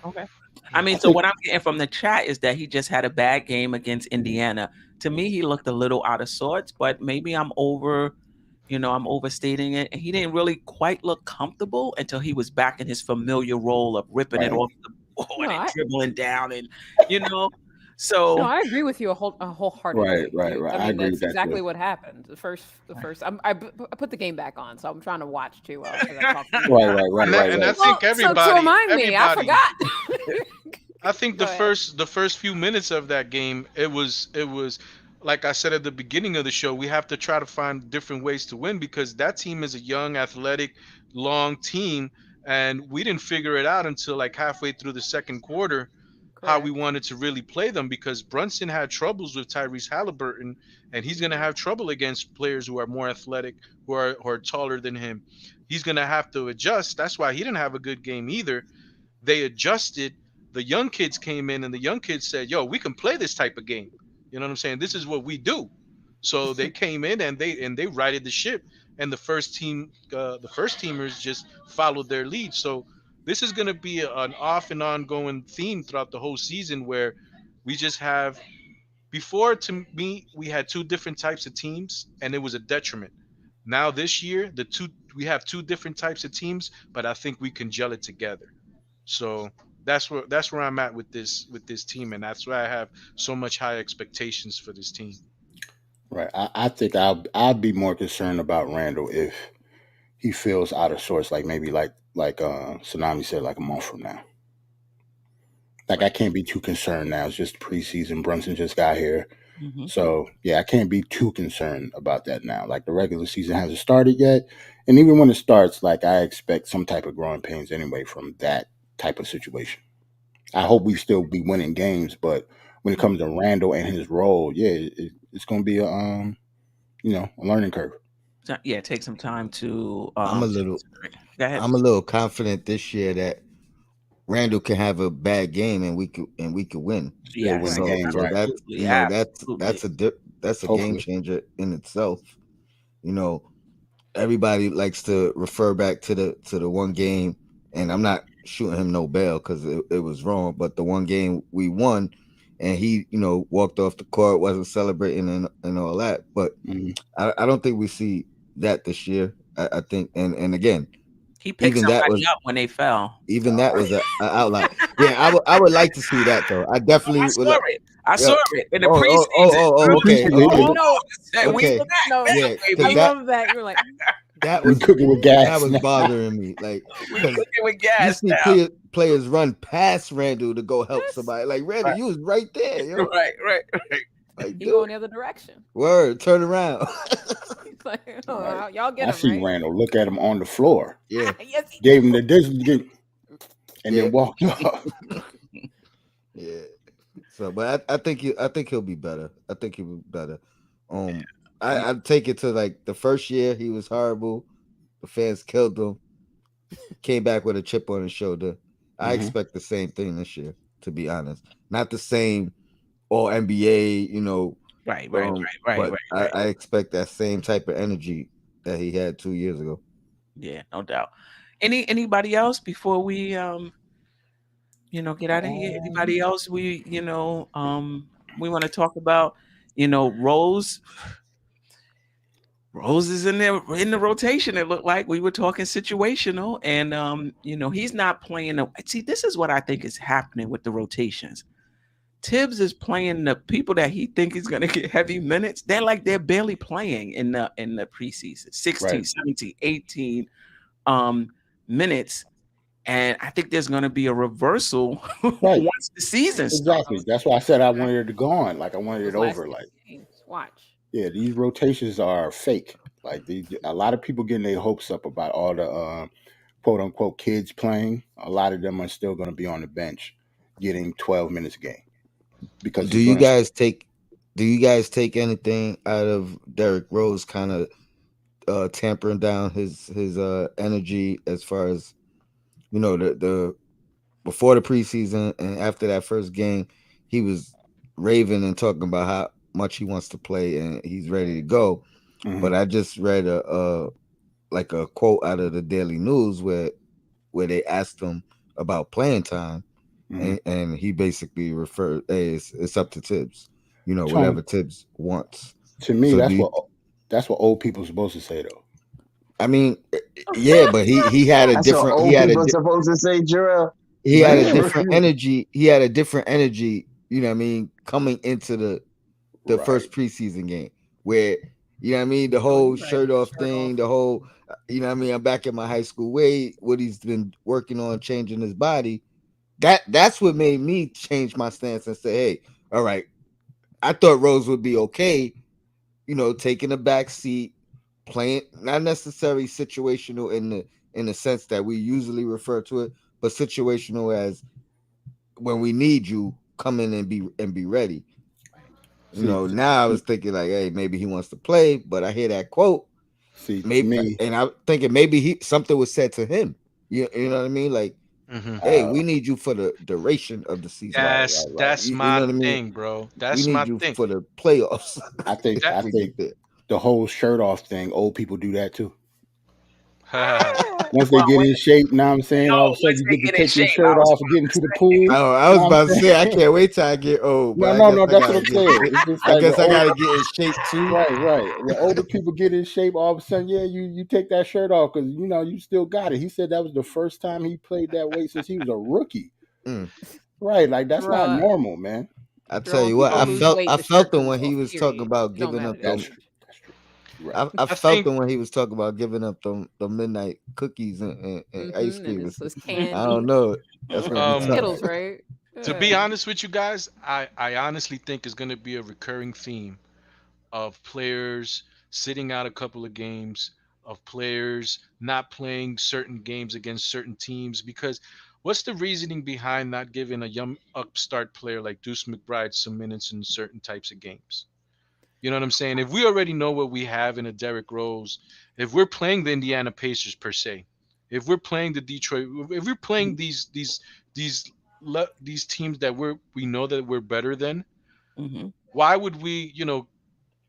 Okay. I mean, so what I'm getting from the chat is that he just had a bad game against Indiana. To me, he looked a little out of sorts, but maybe I'm overstating it. And he didn't really quite look comfortable until he was back in his familiar role of ripping it off the board and dribbling down and. So No, I agree with you wholeheartedly. Right. I agree that's with that, exactly too. what happened. The first. I put the game back on, so I'm trying to watch too. Right. And I think everybody. to remind me, I forgot. I think Go the first few minutes of that game, it was like I said at the beginning of the show, we have to try to find different ways to win because that team is a young, athletic, long team, and we didn't figure it out until like halfway through the second quarter. How we wanted to really play them because Brunson had troubles with Tyrese Halliburton, and he's going to have trouble against players who are more athletic, who are taller than him. He's going to have to adjust. That's why he didn't have a good game either. They adjusted. The young kids came in, and the young kids said, "Yo, we can play this type of game." You know what I'm saying? This is what we do. So they came in and they righted the ship, and the first teamers just followed their lead. So this is going to be an off and ongoing theme throughout the whole season where we just have before, to me, we had two different types of teams and it was a detriment. Now this year, we have two different types of teams, but I think we can gel it together. So that's where I'm at with this team, and that's why I have so much high expectations for this team. Right. I think I'd be more concerned about Randle if he feels out of sorts, like maybe like Tsunami said, like a month from now. Like I can't be too concerned now. It's just preseason. Brunson just got here. Mhm. So yeah, I can't be too concerned about that now. Like the regular season hasn't started yet. And even when it starts, like I expect some type of growing pains anyway from that type of situation. I hope we still be winning games, but when it comes to Randle and his role, yeah, it's going to be a learning curve. So, yeah, take some time to. I'm a little confident this year that Randle can have a bad game and we could win. Yeah, win So, games, so right? that's a Hopefully. game changer in itself. Everybody likes to refer back to the one game, and I'm not shooting him no bail because it was wrong. But the one game we won, and he walked off the court, wasn't celebrating and all that. But I don't think we see that this year. I think, and again, he picked even that somebody was up when they fell. even that was an outlier. Yeah, I would like to see that though. I definitely I would. saw it. I saw it in the Oh, preseason. okay. Oh, no. Okay. We Yeah, forgot. No, Okay, I 'cause that- love that. You're like, That We was cooking with that gas. was now. bothering me. Like, We because cooking with you gas see now. players run past Randle to go help Yes. somebody. Like Randle, Right. you was right there, yo. Right. Like, He dude, going the other direction. word, turn around. He's like, oh, Right. y'all get I him, see right? Randall look at him on the floor, Yeah, Yes, he gave did. him the distance, and Yeah. then walked off. yeah. So, but I think he'll be better. I think he'll be better. I take it to like the first year he was horrible. The fans killed him. Came back with a chip on his shoulder. I expect the same thing this year, to be honest. Not the same all NBA, you know. Right. But I expect that same type of energy that he had 2 years ago. Yeah, no doubt. Anybody else before we get out of here? Anybody else we want to talk about? Rose is in the rotation. It looked like we were talking situational, and he's not playing. See, this is what I think is happening with the rotations. Tibbs is playing the people that he think is going to get heavy minutes. They're barely playing in the preseason, 16, Right. 17, 18 minutes. And I think there's going to be a reversal Right. once the season starts. Exactly. That's why I said I wanted it to go on. Like I wanted it Those last over. 6 Like games. Watch. yeah, these rotations are fake. Like a lot of people getting their hopes up about all the quote unquote kids playing. A lot of them are still going to be on the bench, getting 12 minutes a game. Because do you guys take anything out of Derrick Rose kind of tampering down his energy as far as the before the preseason and after that first game, he was raving and talking about how much he wants to play and he's ready to go. But I just read a quote out of the Daily News where they asked him about playing time. And he basically referred, hey, it's up to Tibbs, whatever Tibbs wants. To me, so that's what old people are supposed to say, though. I mean, yeah, but he had a That's different. what old people supposed to say, Jerrell. He had a different energy. He had a different energy. You know what I mean? Coming into the first preseason game, where the whole shirt off thing, the whole I'm back at my high school way. What he's been working on, changing his body. That's what made me change my stance and say, hey, all right, I thought Rose would be okay, taking a back seat, playing, not necessarily situational in the sense that we usually refer to it, but situational as when we need you, come in and be ready. Now I was thinking like, hey, maybe he wants to play, but I hear that quote. And I'm thinking maybe something was said to him. You know what I mean? Like, hey, we need you for the duration of the season. That's my thing, bro. That's my thing for the playoffs. I think the whole shirt off thing, old people do that too. Once they get in shape, you know what I'm saying? All of a sudden you get to take your shirt off and get into the pool. Oh, I was about to say, I can't wait till I get old. No, that's what I'm saying. I guess I gotta get in shape too. Right. When older people get in shape, all of a sudden, yeah, you take that shirt off because you still got it. He said that was the first time he played that way since he was a rookie. Right, like that's not normal, man. I tell you what, I felt him when he was talking about giving up those. Right. I felt him when he was talking about giving up the midnight cookies and ice cream. I don't know. That's gonna be Skittles, right? To be honest with you guys, I honestly think it's going to be a recurring theme of players sitting out a couple of games, of players not playing certain games against certain teams. Because what's the reasoning behind not giving a young upstart player like Deuce McBride some minutes in certain types of games? You know what I'm saying? If we already know what we have in a Derrick Rose, if we're playing the Indiana Pacers per se, if we're playing the Detroit, if we're playing these teams that we know that we're better than, why would we,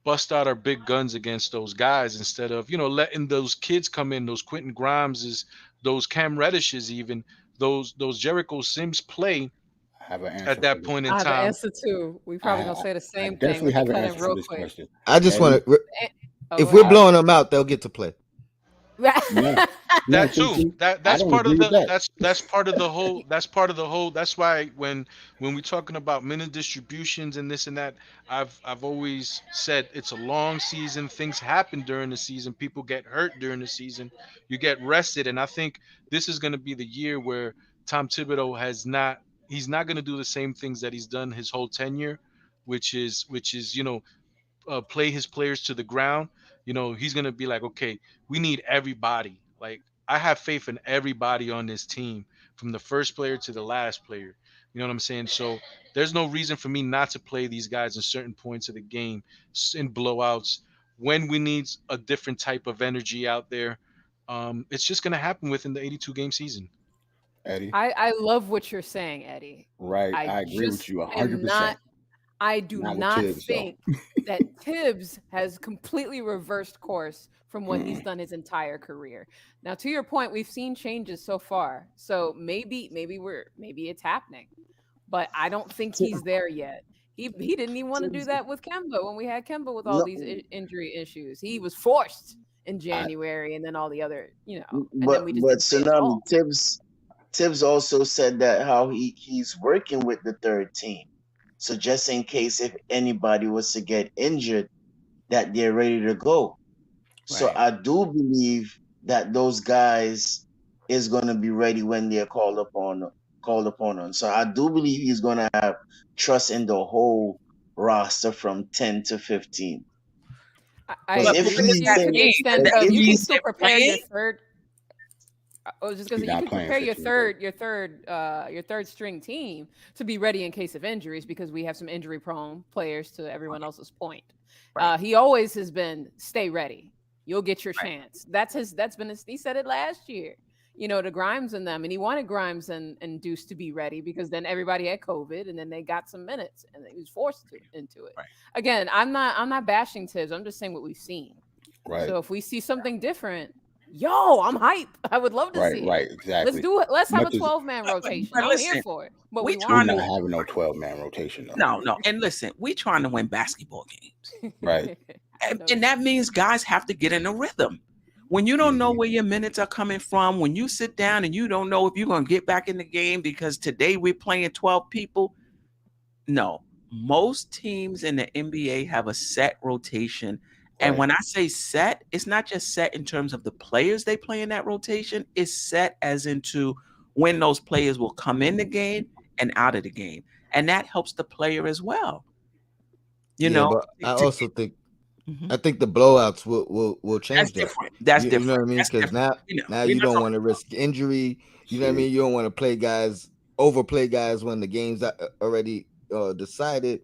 bust out our big guns against those guys instead of, letting those kids come in, those Quentin Grimeses, those Cam Reddishes, even those Jericho Sims play at that point in time. I have an answer too. We probably gonna say the same thing. Definitely have an answer for this question. I just want to. If we're blowing them out, they'll get to play. No, no. That See, too. see, That I that's don't part of agree with the that. that's part of the whole that's part of the whole that's why when we're talking about minute distributions and this and that, I've always said it's a long season. Things happen during the season. People get hurt during the season. You get rested, and I think this is going to be the year where Tom Thibodeau has not he's not going to do the same things that he's done his whole tenure, which is play his players to the ground. He's gonna be like, okay, we need everybody. Like I have faith in everybody on this team, from the first player to the last player. You know what I'm saying? So there's no reason for me not to play these guys in certain points of the game, in blowouts, when we need a different type of energy out there. It's just gonna happen within the 82 game season. Eddie. I love what you're saying, Eddie. Right, I I agree with just you am not 100%. I do Not with not Tibbs though. think that Tibbs has completely reversed course from what he's Mm. done his entire career. Now, to your point, we've seen changes so far. So maybe it's happening. But I don't think Ti- he's there yet. He didn't even want to do Tibbs, that with Kemba when we had Kemba with all no, these injury issues. He was forced in I January and then all the other, and then but we just but didn't see it at Tsunami all. Tibbs also said that how he's working with the third team. So just in case if anybody was to get injured, that they're ready to go. So Right. I do believe that those guys is going to be ready when they're called upon on. So I do believe he's going to have trust in the whole roster from 10 to 15. I Because But if agree what with does he's you that to the mean? extent Does if that of mean you can he's still they're prepare your playing? third. I was just gonna he's say you not can playing prepare your 15 games. third string team to be ready in case of injuries because we have some injury prone players. To everyone else's point, Right. he always has been stay ready. You'll get your Right. chance. That's been he said it last year. To Grimes and them, and he wanted Grimes and Deuce to be ready because then everybody had COVID, and then they got some minutes, and he was forced into it. Right. Again, I'm not bashing Tibbs. I'm just saying what we've seen. Right, So if we see something different, yo, I'm hype. I would love to right, see it. right. Let's Exactly. do it. Let's have a Much as 12-man rotation. But I'm here listen, for it. But we we want we're trying not to to having no 12-man rotation though. no, and listen, we trying to win basketball games, win. Right. and that means guys have to get in a rhythm. When you don't know Hmm. where your minutes are coming from, when you sit down and you don't know if you're going to get back in the game because today we're playing 12 people. No, most teams in the NBA have a set rotation. And Right. when I say set, it's not just set in terms of the players they play in that rotation, it's set as into when those players will come in the game and out of the game. And that helps the player as well. You Yeah, know, but I to also get, think Mhm. I think the blowouts will That's change that. different. That's You know different. what I mean? That's Because different. now We're you not don't talking want to about risk injury. You know what I See, mean? You don't want to overplay guys when the game's already decided.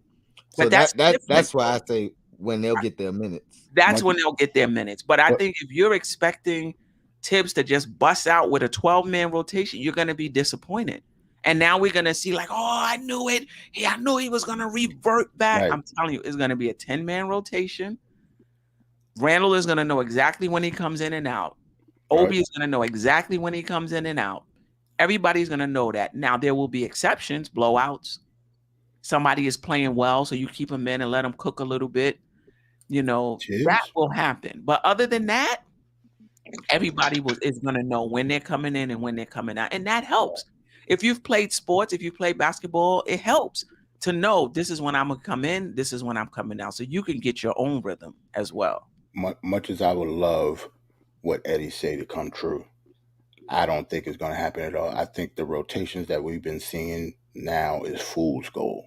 So but that's different. that's why I say when they'll get their minutes. That's much, when they'll get their minutes. But I but think if you're expecting Tibbs to just bust out with a 12-man rotation, you're going to be disappointed. And now we're going to see like, oh, I knew it. I knew he was going to revert back. right, I'm telling you, it's going to be a 10-man rotation. Randall is going to know exactly when he comes in and out. right. Obi is going to know exactly when he comes in and out. Everybody's going to know that. Now, there will be exceptions, blowouts. Somebody is playing well, so you keep him in and let him cook a little bit. That Tibbs. will happen. But other than that, everybody is going to know when they're coming in and when they're coming out. And that helps. If you've played sports, if you play basketball, it helps to know this is when I'm going to come in, this is when I'm coming out. So you can get your own rhythm as well. Much as I would love what Eddie said to come true, I don't think it's going to happen at all. I think the rotations that we've been seeing now is fool's gold.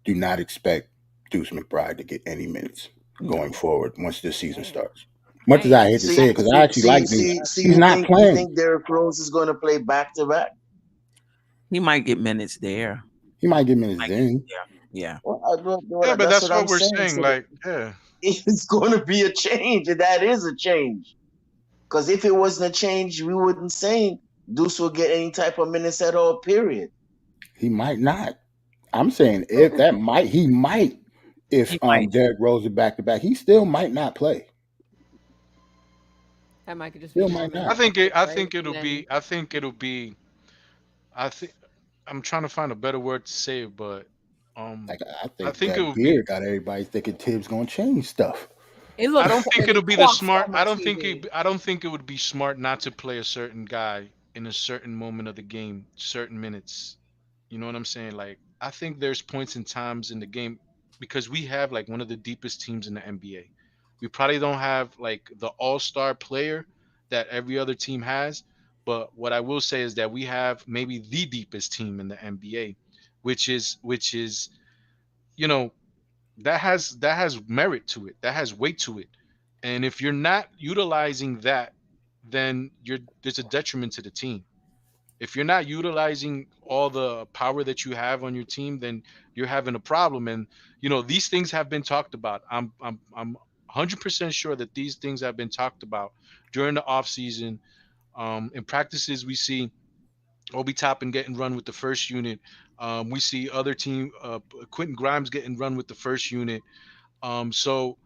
Do not expect Deuce McBride to get any minutes going forward once this season starts. Much as I hate to say it, because I actually like Deuce, he's You not think playing. Derrick Rose is going to play back to back? He might get minutes there. He might get minutes then. Yeah. Yeah, but that's what we're saying. So Like, yeah, it's going to be a change, and that is a change. Because if it wasn't a change, we wouldn't say Deuce will get any type of minutes at all. Period. He might not. I'm saying if that might, he might. If He might. Derrick Rose is back to back, he still might not play. That might just Still be might normal. not. I think right? it'll And be. then I think it'll be. I think I'm trying to find a better word to say it, but Like I I think think it that would beard be. got everybody thinking Tibbs gonna change stuff. It I looked. don't think it'll be the quaffed smart. on my TV. I don't think it would be smart not to play a certain guy in a certain moment of the game, certain minutes. You know what I'm saying? Like I think there's points and times in the game because we have like one of the deepest teams in the NBA. We probably don't have like the all-star player that every other team has, but what I will say is that we have maybe the deepest team in the NBA, which is you know that has merit to it. That has weight to it. And if you're not utilizing that, then there's a detriment to the team. If you're not utilizing all the power that you have on your team, then you're having a problem. And these things have been talked about. I'm 100% sure that these things have been talked about during the offseason. In practices, we see Obi Toppin getting run with the first unit. We see other team Quentin Grimes getting run with the first unit. So,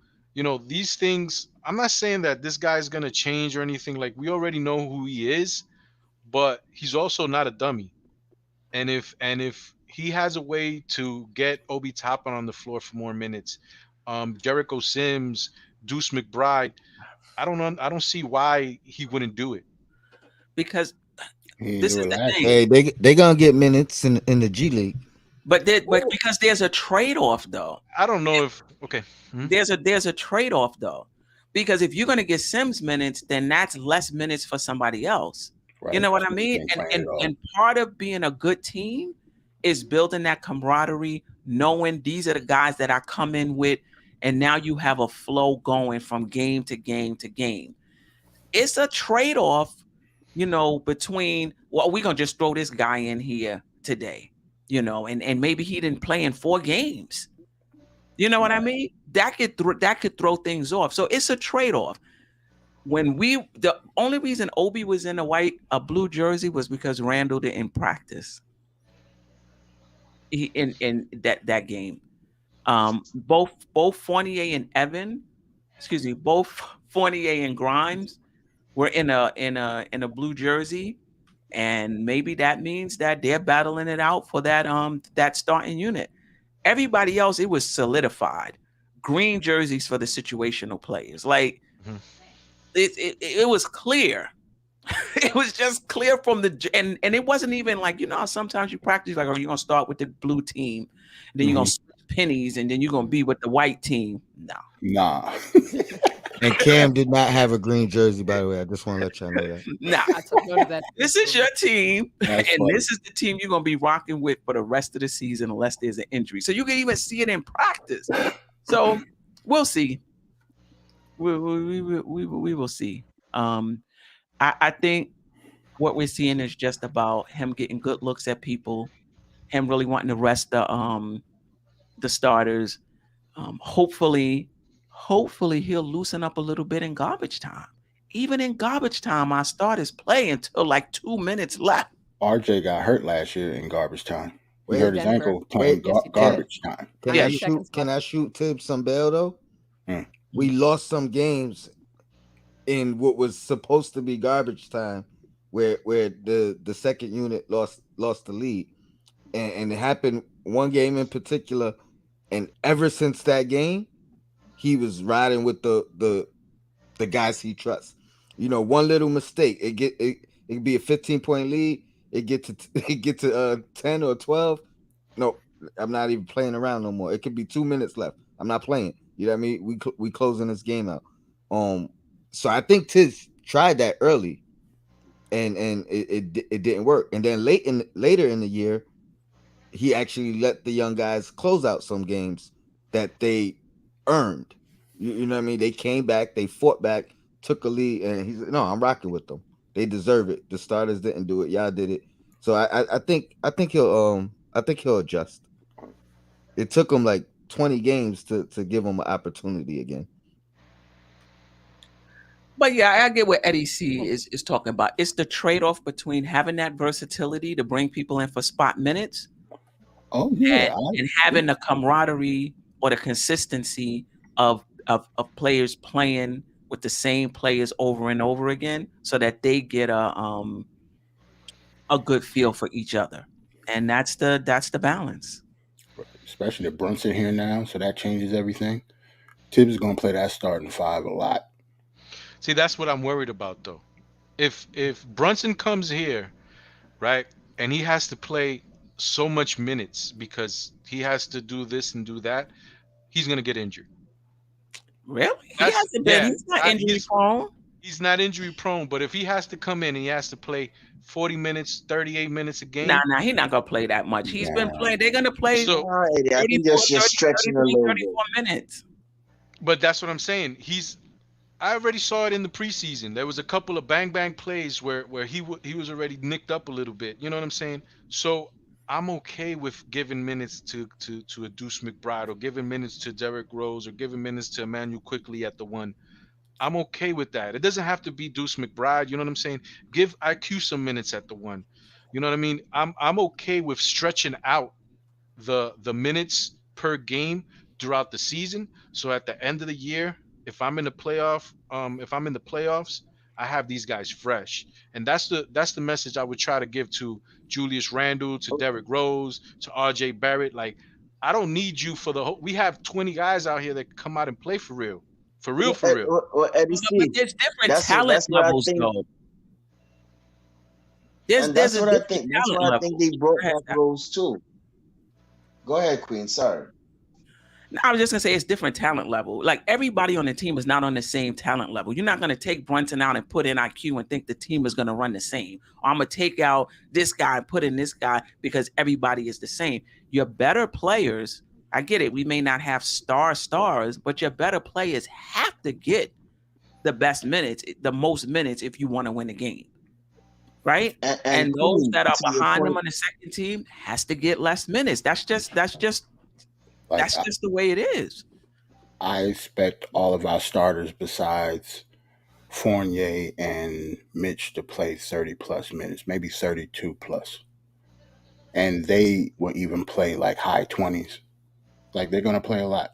these things, I'm not saying that this guy's going to change or anything. Like, we already know who he is, but he's also not a dummy. And if he has a way to get Obi Toppin on the floor for more minutes, Jericho Sims, Deuce McBride, I don't see why he wouldn't do it. Because He this do is it the last thing. year. Hey, they gonna get minutes in the G League. But because there's a trade-off though. I don't know if okay. There's a trade-off though. Because if you're going to get Sims minutes, then that's less minutes for somebody else. Right. You know what I He mean? ain't playing at all. And part of being a good team is building that camaraderie, knowing these are the guys that I come in with, and now you have a flow going from game to game to game. It's a trade-off, between, well, we're going to just throw this guy in here today, and maybe he didn't play in 4 games. You know what I mean? That could throw things off. So it's a trade-off. The only reason Obi was in a blue jersey was because Randle didn't practice. In that game. Both Fournier and both Fournier and Grimes were in a blue jersey, and maybe that means that they're battling it out for that starting unit. Everybody else, it was solidified. Green jerseys for the situational players. Like it was clear. It was just clear from and it wasn't even like, sometimes you practice like, you're gonna start with the blue team, and then you're gonna switch pennies, and then you're gonna be with the white team. Nah. And Cam did not have a green jersey, by the way. I just want to let y'all know that. Nah. I took note of that. This is your team, That's and funny. this is the team you're gonna be rocking with for the rest of the season, unless there's an injury. So you can even see it in practice. So we'll see. We will see. I think what we're seeing is just about him getting good looks at people, him really wanting to rest the starters. Hopefully he'll loosen up a little bit in garbage time. Even in garbage time, our starters play until like 2 minutes left. RJ got hurt last year in garbage time. He Wait, hurt his Denver. ankle playing Yes, he did. garbage time. Can I shoot Tibbs some bail though? Hmm. We lost some games in what was supposed to be garbage time, where the second unit lost the lead, and it happened one game in particular, and ever since that game, he was riding with the guys he trusts. One little mistake, it could be a 15-point lead, it get to 10 or 12. No, I'm not even playing around no more. It could be 2 minutes left. I'm not playing. You know what I mean? We closing this game out. So I think Tiz tried that early, and it didn't work. And then later in the year, he actually let the young guys close out some games that they earned. You know what I mean? They came back, they fought back, took a lead, and he's no, I'm rocking with them. They deserve it. The starters didn't do it. Y'all did it. So I think he'll adjust. It took him like 20 games to give him an opportunity again. But yeah, I get what Eddie C is talking about. It's the trade-off between having that versatility to bring people in for spot minutes, Oh yeah, and having the camaraderie or the consistency of players playing with the same players over and over again, so that they get a good feel for each other, and that's the balance. especially the Brunson here now, so that changes everything. Tibbs is gonna play that starting five a lot. See, that's what I'm worried about though. If Brunson comes here, right, and he has to play so much minutes because he has to do this and do that, he's gonna get injured. Really? He That's hasn't been. yeah. He's not injury prone. He's not injury prone, but if he has to come in and he has to play 40 minutes, 38 minutes a game. Nah, he's not gonna play that much. He's been playing. They're gonna play So, I think you're stretching a little 34 minutes. But that's what I'm saying. I already saw it in the preseason. There was a couple of bang plays where he was already nicked up a little bit. You know what I'm saying? So I'm okay with giving minutes to a Deuce McBride or giving minutes to Derrick Rose or giving minutes to Emmanuel Quickly at the one. I'm okay with that. It doesn't have to be Deuce McBride. You know what I'm saying? Give IQ some minutes at the one. You know what I mean? I'm okay with stretching out the minutes per game throughout the season. So at the end of the year, if I'm in the playoffs, I have these guys fresh. And that's the message I would try to give to Julius Randle, to Derrick Rose, to RJ Barrett. Like, I don't need you for the whole. We have 20 guys out here that come out and play for real. For real. Well, Eddie, But there's different talent levels, though. That's what I think. That's why I think they brought back Rose too. Go ahead, Queen. Sorry. No, I was just gonna say it's different talent level. Like, everybody on the team is not on the same talent level. You're not gonna take Brunson out and put in IQ and think the team is gonna run the same. Or I'm gonna take out this guy and put in this guy because everybody is the same. Your better players, I get it. We may not have stars, but your better players have to get the best minutes, the most minutes, if you want to win the game, right? And those that are behind them on the second team has to get less minutes. That's just the way it is. I expect all of our starters besides Fournier and Mitch to play 30 plus minutes, maybe 32 plus. And they will even play like high 20s. Like, they're going to play a lot.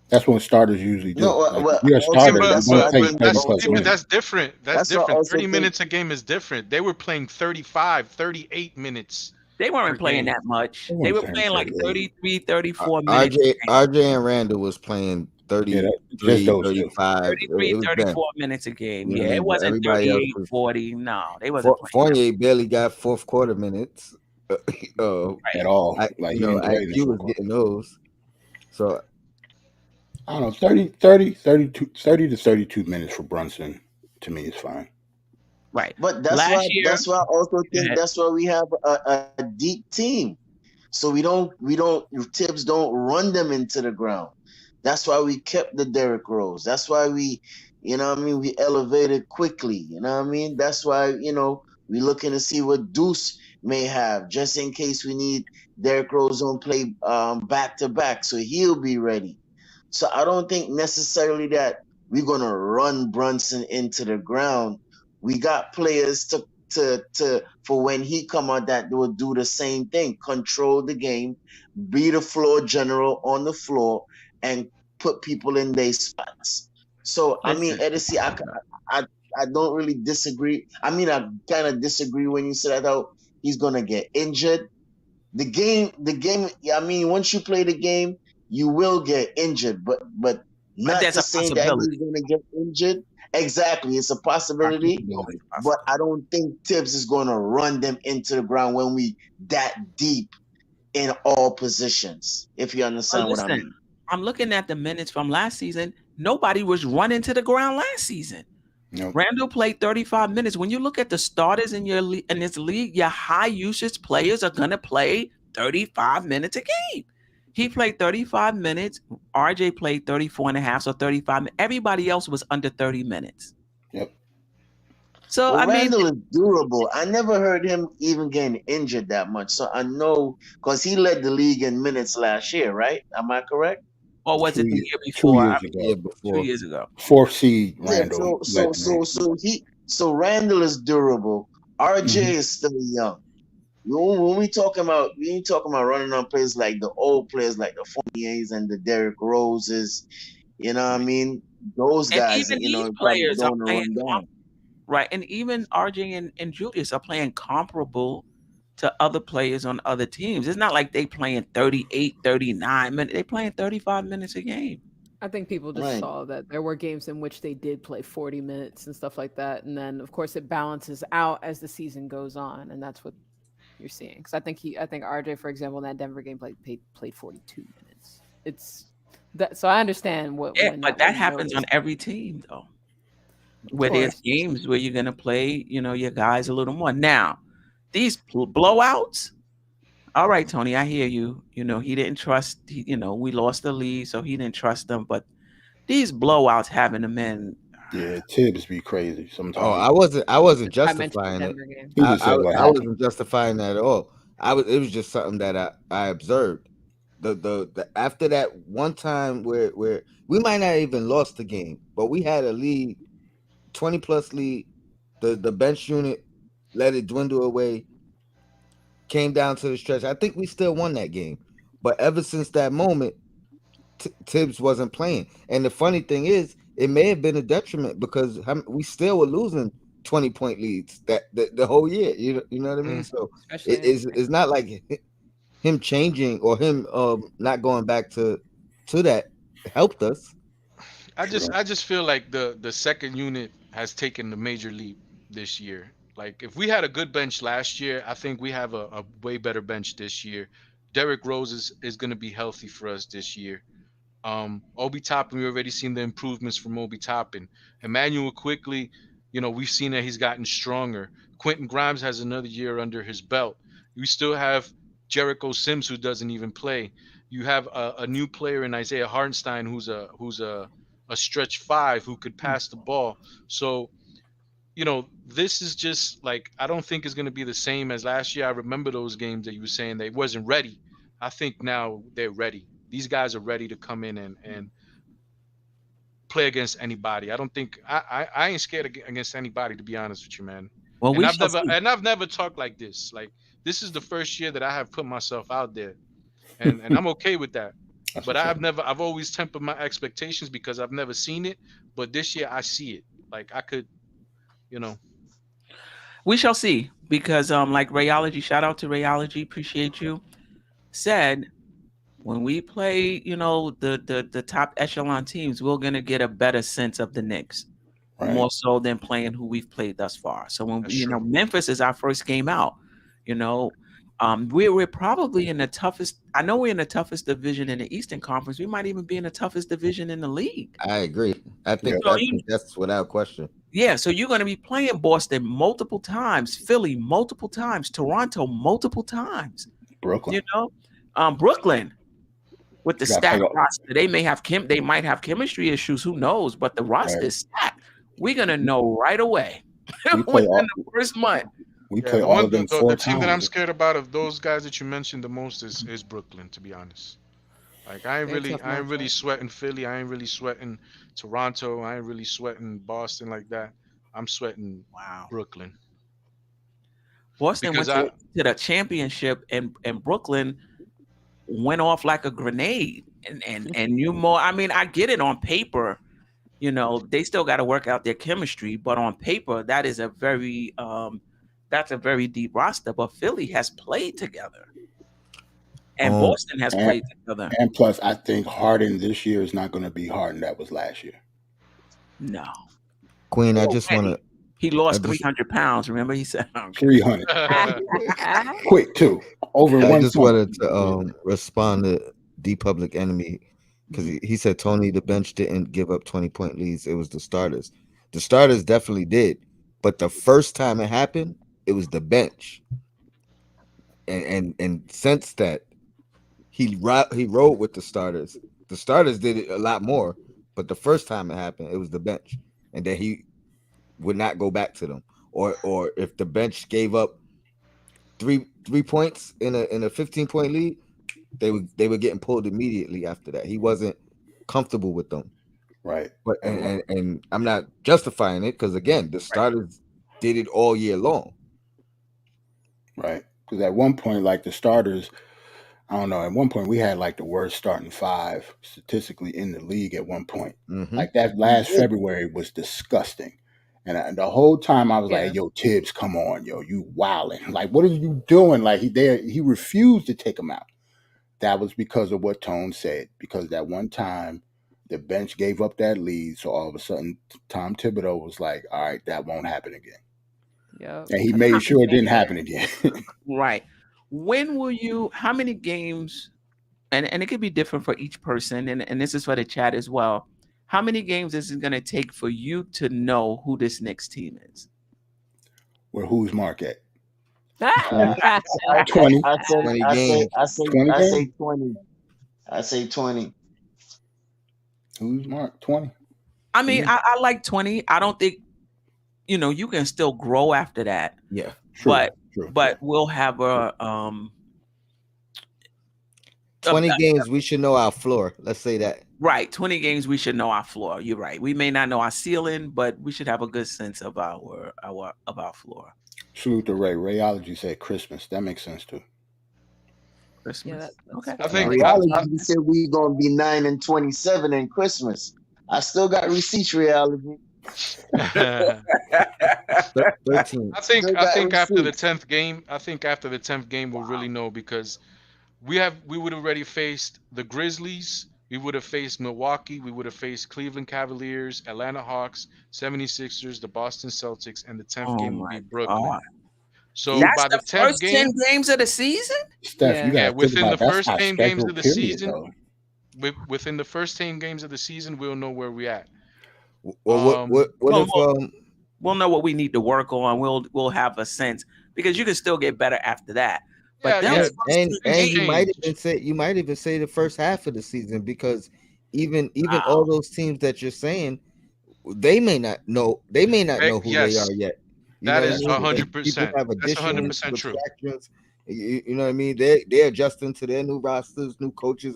That's what starters usually do. But that's different. That's different. 30 minutes a game is different. They were playing 35, 38 minutes. They weren't playing that much. They were playing like 33, 34 minutes. RJ and Randall was playing 33, 35. 33, 34 minutes a game. Yeah, it wasn't 38, 40. No, they wasn't playing. Fournier barely got fourth quarter minutes at all. IQ was getting those. So I don't know, 30 to 32 minutes for Brunson to me is fine. Right. But that's why I also think that's why we have a deep team. So Tibbs don't run them into the ground. That's why we kept the Derrick Rose. That's why we elevated quickly. You know what I mean? That's why, we looking to see what Deuce may have, just in case we need Derrick Rose on play back to back. So he'll be ready. So I don't think necessarily that we're gonna run Brunson into the ground. We got players to for when he come out that will do the same thing, control the game, be the floor general on the floor, and put people in their spots. So I mean, Edison, I don't really disagree. I mean, I kind of disagree when you said that he's gonna get injured. The game. I mean, once you play the game, you will get injured, but not to say that he's gonna get injured. Exactly, it's a possibility, but I don't think Tibbs is going to run them into the ground when we that deep in all positions. If you understand what I mean. I'm looking at the minutes from last season. Nobody was running to the ground last season. Nope. Randle played 35 minutes. When you look at the starters in this league, your high usage players are going to play 35 minutes a game. He played 35 minutes. RJ played 34 and a half, so 35. Everybody else was under 30 minutes. Yep. So, Randle is durable. I never heard him even getting injured that much. So I know, because he led the league in minutes last year, right? Am I correct? Or was it the year before? 2 years ago. 4th seed Randle. So Randle is durable. RJ is still young. When we talking about running on players like the old players like the Fourniers and the Derrick Roses, you know what I mean? Those guys, players are playing right. And even RJ and Julius are playing comparable to other players on other teams. It's not like they playing 38, 39 minutes. They playing 35 minutes a game. I think people just Right. saw that there were games in which they did play 40 minutes and stuff like that. And then, of course, it balances out as the season goes on. And that's what you're seeing. Because I think RJ, for example, in that Denver game played 42 minutes. It's that. So I understand what. Yeah, when but that when you happens on notice. every team, though, Of where there's course. games where you're going to play, your guys a little more. Now, these blowouts, all right, Tony, I hear you. He didn't trust, we lost the lead, so he didn't trust them. But these blowouts having them in. Yeah, Tibbs be crazy sometimes. Oh, I wasn't I mentioned the justifying it. Denver game. He just said what I happened. wasn't justifying that at all. It was just something that I observed. The after that one time where we might not even lost the game, but we had a lead, 20+ lead. The bench unit let it dwindle away. Came down to the stretch. I think we still won that game, but ever since that moment, Tibbs wasn't playing. And the funny thing is, it may have been a detriment because we still were losing 20-point leads the whole year. You know what I mean? So Especially it's not like him changing or him not going back to that helped us. I just feel like the second unit has taken the major leap this year. Like if we had a good bench last year, I think we have a way better bench this year. Derrick Rose is going to be healthy for us this year. Obi Toppin, we already seen the improvements from Obi Toppin. Emmanuel quickly, we've seen that he's gotten stronger. Quentin Grimes has another year under his belt. We still have Jericho Sims who doesn't even play. You have a new player in Isaiah Hartenstein who's a stretch five who could pass the ball. So this is just like I don't think it's going to be the same as last year. I remember those games that you were saying they wasn't ready. I think now they're ready. These guys are ready to come in and play against anybody. I don't think I ain't scared against anybody, to be honest with you, man. Well, And we I've shall never see. and I've never talked like this. Like this is the first year that I have put myself out there, and I'm okay with that. That's But what's up. I've always tempered my expectations because I've never seen it. But this year I see it. Like I could, We shall see because like Rayology, shout out to Rayology, appreciate you. Said when we play, the top echelon teams, we're gonna get a better sense of the Knicks. Right. More so than playing who we've played thus far. So when That's true. Memphis is our first game out, we're probably in the toughest. I know we're in the toughest division in the Eastern Conference. We might even be in the toughest division in the league. I agree. I think that's without question. Yeah, so you're going to be playing Boston multiple times, Philly multiple times, Toronto multiple times. Brooklyn. Brooklyn with the You gotta stacked play all- roster. They might have chemistry issues. Who knows? But the roster Right. is stacked. We're gonna know right away We play within the first month. We Yeah, play the all one of them the 4 team that I'm times. scared about of those guys that you mentioned the most is Brooklyn, to be honest. Like I ain't They're a really tough I ain't really matchup. sweating Philly. I ain't really sweating Toronto. I ain't really sweating Boston like that. I'm sweating Wow. Brooklyn. Boston Because went to the championship and Brooklyn went off like a grenade. And you more, I mean, I get it on paper, they still got to work out their chemistry, but on paper, that is that's a very deep roster. But Philly has played together. And Boston has played together. And plus, I think Harden this year is not going to be Harden that was last year. No. Queen, I just want to. He lost 300 pounds. Remember, he said 300. Quick too. Over I one. just wanted to respond to the Public Enemy because he said Tony, the bench didn't give up 20-point leads. It was the starters. The starters definitely did, but the first time it happened, it was the bench. And since that, he rode with the starters. The starters did it a lot more, but the first time it happened, it was the bench, and that he would not go back to them. Or if the bench gave up three points in a 15-point lead, they were getting pulled immediately after that. He wasn't comfortable with them. Right. But and I'm not justifying it because again, the starters did it all year long. Right. Because at one point, like the starters, I don't know, at one point we had like the worst starting 5 statistically in the league at one point. Mm-hmm. Like that last February was disgusting. And the whole time I was Yeah. like, yo, Tibbs, come on, yo, you wilding. Like, what are you doing? Like, he refused to take him out. That was because of what Tone said. Because that one time, the bench gave up that lead. So all of a sudden, Tom Thibodeau was like, all right, that won't happen again. Yeah. And he made sure it didn't happen again. Right. When will you, how many games, and it could be different for each person, and this is for the chat as well. How many games is it going to take for you to know who this Knicks team is? Where who's Mark at? 20. 20 I say 20 20. I say 20. Who's Mark? 20. I mean, I like 20. I don't think, you can still grow after that. Yeah. True, but we'll have a 20 games, we should know our floor. Let's say that. Right. 20 games, we should know our floor. You're right. We may not know our ceiling, but we should have a good sense of our floor. Salute to Ray. Rayology said Christmas. That makes sense too. Christmas. Yeah, Okay. I think Reality said we gonna be 9-27 in Christmas. I still got receipts, reality. 13. I think after the 10th game, we'll really know, because we would have already faced the Grizzlies, we would have faced Milwaukee, we would have faced Cleveland Cavaliers, Atlanta Hawks, 76ers, the Boston Celtics, and the 10th game will be Brooklyn. God. So That's by the 10th first game, 10 games of the season? Steph, you got within the first 10 10 games of the season, within the first 10 games of the season, we'll know where we're at. Well, what if we'll know what we need to work on. We'll have a sense, because you can still get better after that. But and you might even say the first half of the season, because even all those teams that you're saying, they may not know who they are yet. That is 100%. That's 100% true. You know what I mean? They're adjusting to their new rosters, new coaches,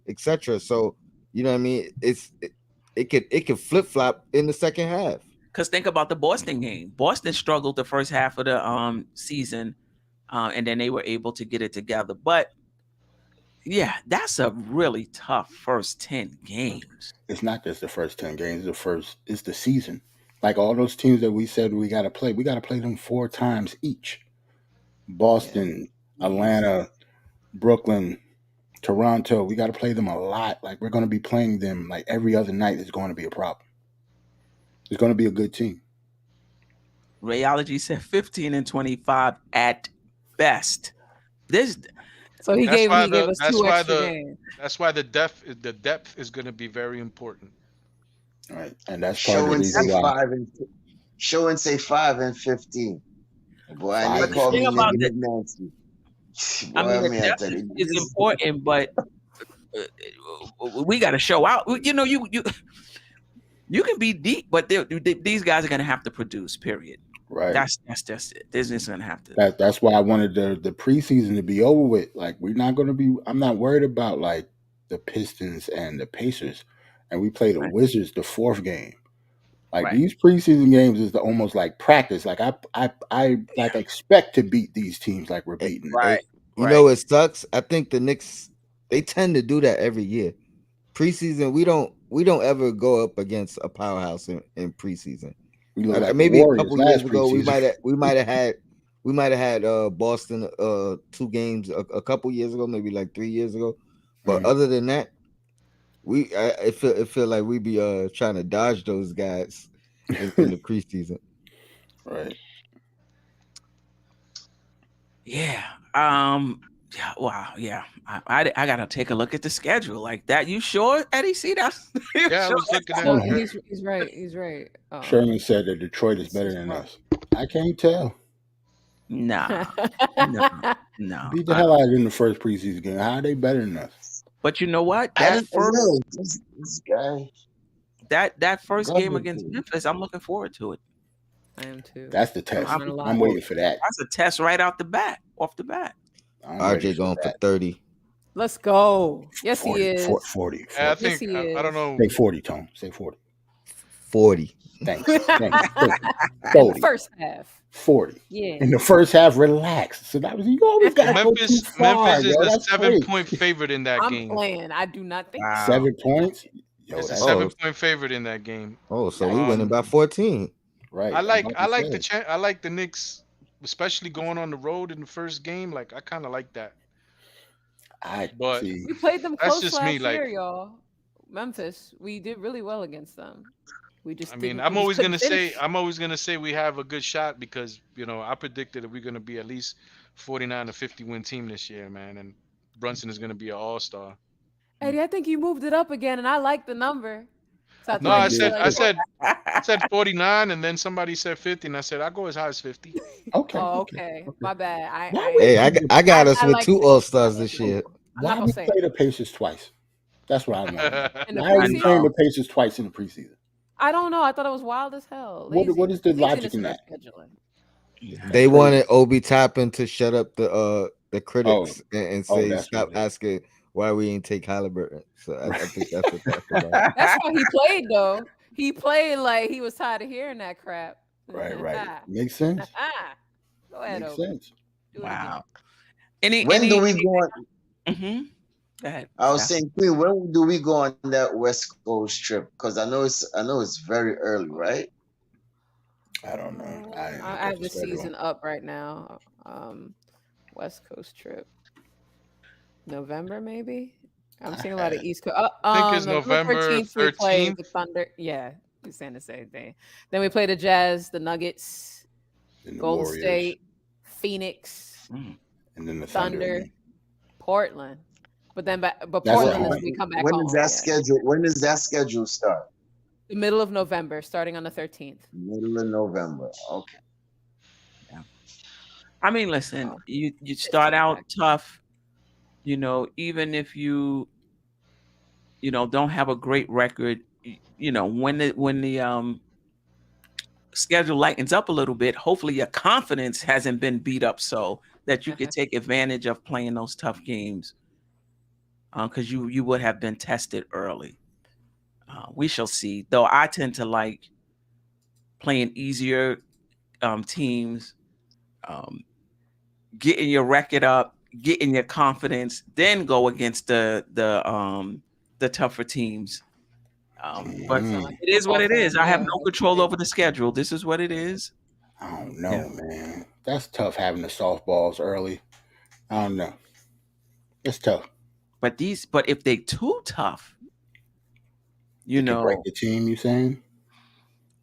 etc. So you know what I mean? It could flip flop in the second half. Because think about the Boston game. Boston struggled the first half of the season, and then they were able to get it together. But yeah, that's a really tough first 10 games. It's not just the first 10 games. It's the season. Like all those teams that we said we got to play them 4 times each. Boston, Atlanta, Brooklyn, Toronto, we got to play them a lot. Like we're going to be playing them like every other night is going to be a problem. It's going to be a good team. Rayology said 15 and 25 at best. So he gave us 2 extra games. That's why the depth is going to be very important. All right, and that's part of the reason why. Show and say 5 and 15. Boy, I call me Nancy. The depth is important, but we got to show out. You can be deep, but these guys are going to have to produce. Period. Right. That's just it. They're just going to have to. That's why I wanted the preseason to be over with. Like we're not going to be. I'm not worried about like the Pistons and the Pacers, and we play the Wizards the 4th game. Like these preseason games is almost like practice. Like I expect to beat these teams like we're beating. You know it sucks. I think the Knicks, they tend to do that every year. Preseason, we don't ever go up against a powerhouse in preseason. Maybe a couple years ago, we might have had Boston 2 games a couple years ago, maybe like 3 years ago. But other than that, I feel like we be trying to dodge those guys in the preseason. Right. Yeah. Yeah. Wow. Yeah. I gotta take a look at the schedule like that. You sure, Eddie? See that? Yeah, I was looking at it. He's right. He's right. Sherman said that Detroit is better than us. I can't tell. Nah. No. Beat the hell out of them in the first preseason game. How are they better than us? But you know what? This guy. That first game against Memphis, I'm looking forward to it. I am too. That's the test. I'm waiting for that. That's a test right off the bat. RJ going for 30. Let's go. Yes, 40, he is. 40. Yeah, I think I don't know. Say 40, Tom. Say 40. 40. Thanks. 40. First half. 40. Yeah. In the first half, relax. So that was you always got Memphis is a 7-point favorite in that game. I'm playing. I do not think 7 points. It's a 7-point favorite in that game. Oh, so we winning by 14. Right. I I'm like about I to like say. I like the Knicks, especially going on the road in the first game. Like I kind of like that, I but see. We played them that's close just me. last Like year, y'all. Memphis, we did really well against them. We I just mean, didn't. We just couldn't finish. I'm always gonna say we have a good shot because I predicted that we're gonna be at least 49 to 50 win team this year, man, and Brunson is gonna be an all star. Eddie, I think you moved it up again, and I like the number. So I I No, think thought you I you'd be said did like, I too. "Oh, said I said 49, and then somebody said 50, and I said I'll go as high as 50. Okay. oh, Okay. okay, Okay. my bad. Why we Hey, play the, I got us I with like 2 it. I All-Stars like this it. year. I'm not why gonna we say play it the Pacers twice? That's what I want to know. in the Why are we preseason. playing the Pacers twice in the preseason? I don't know. I thought it was wild as hell. What is the logic Laziness in in their that? scheduling. They That's crazy. wanted Obi Toppin to shut up the Oh, critics and oh, say that's what stop it is. asking why we ain't take Halliburton. So I think that's what that's about. That's how he played, though. He played like he was tired of hearing that crap. Right. Makes sense. Go ahead, Makes Obi. sense. Do it again. Wow. When do we go on? Mm-hmm. Go ahead. I was Steph. saying, Queen, when do we go on that West Coast trip? Because I know it's very early, right? I don't know. I didn't look I at have the the schedule. season up right now. West Coast trip, November maybe. I'm I seeing a lot of had East Coast. I think it's November November 13th we play 13th. the Thunder. Yeah, we're saying the same thing. Then we play the Jazz, the Nuggets, in the Golden Warriors State, Phoenix, Mm. and then the Thunder. Thunder, Portland. But That's Portland at is we come back When home. is that Yeah. schedule? When does that schedule start? The middle of November, starting on the 13th. Middle of November. Okay. I mean, listen, Oh, you it's start coming out back. tough, even if you don't have a great record, when the schedule lightens up a little bit, hopefully your confidence hasn't been beat up so that you could take advantage of playing those tough games, because you would have been tested early. We shall see. Though I tend to like playing easier teams, getting your record up, getting your confidence, then go against the tougher teams. But it is what it is. I have no control over the schedule. This is what it is. I don't know, man. That's tough having the softballs early. I don't know. It's tough. But if they too tough, It can break the team. You saying?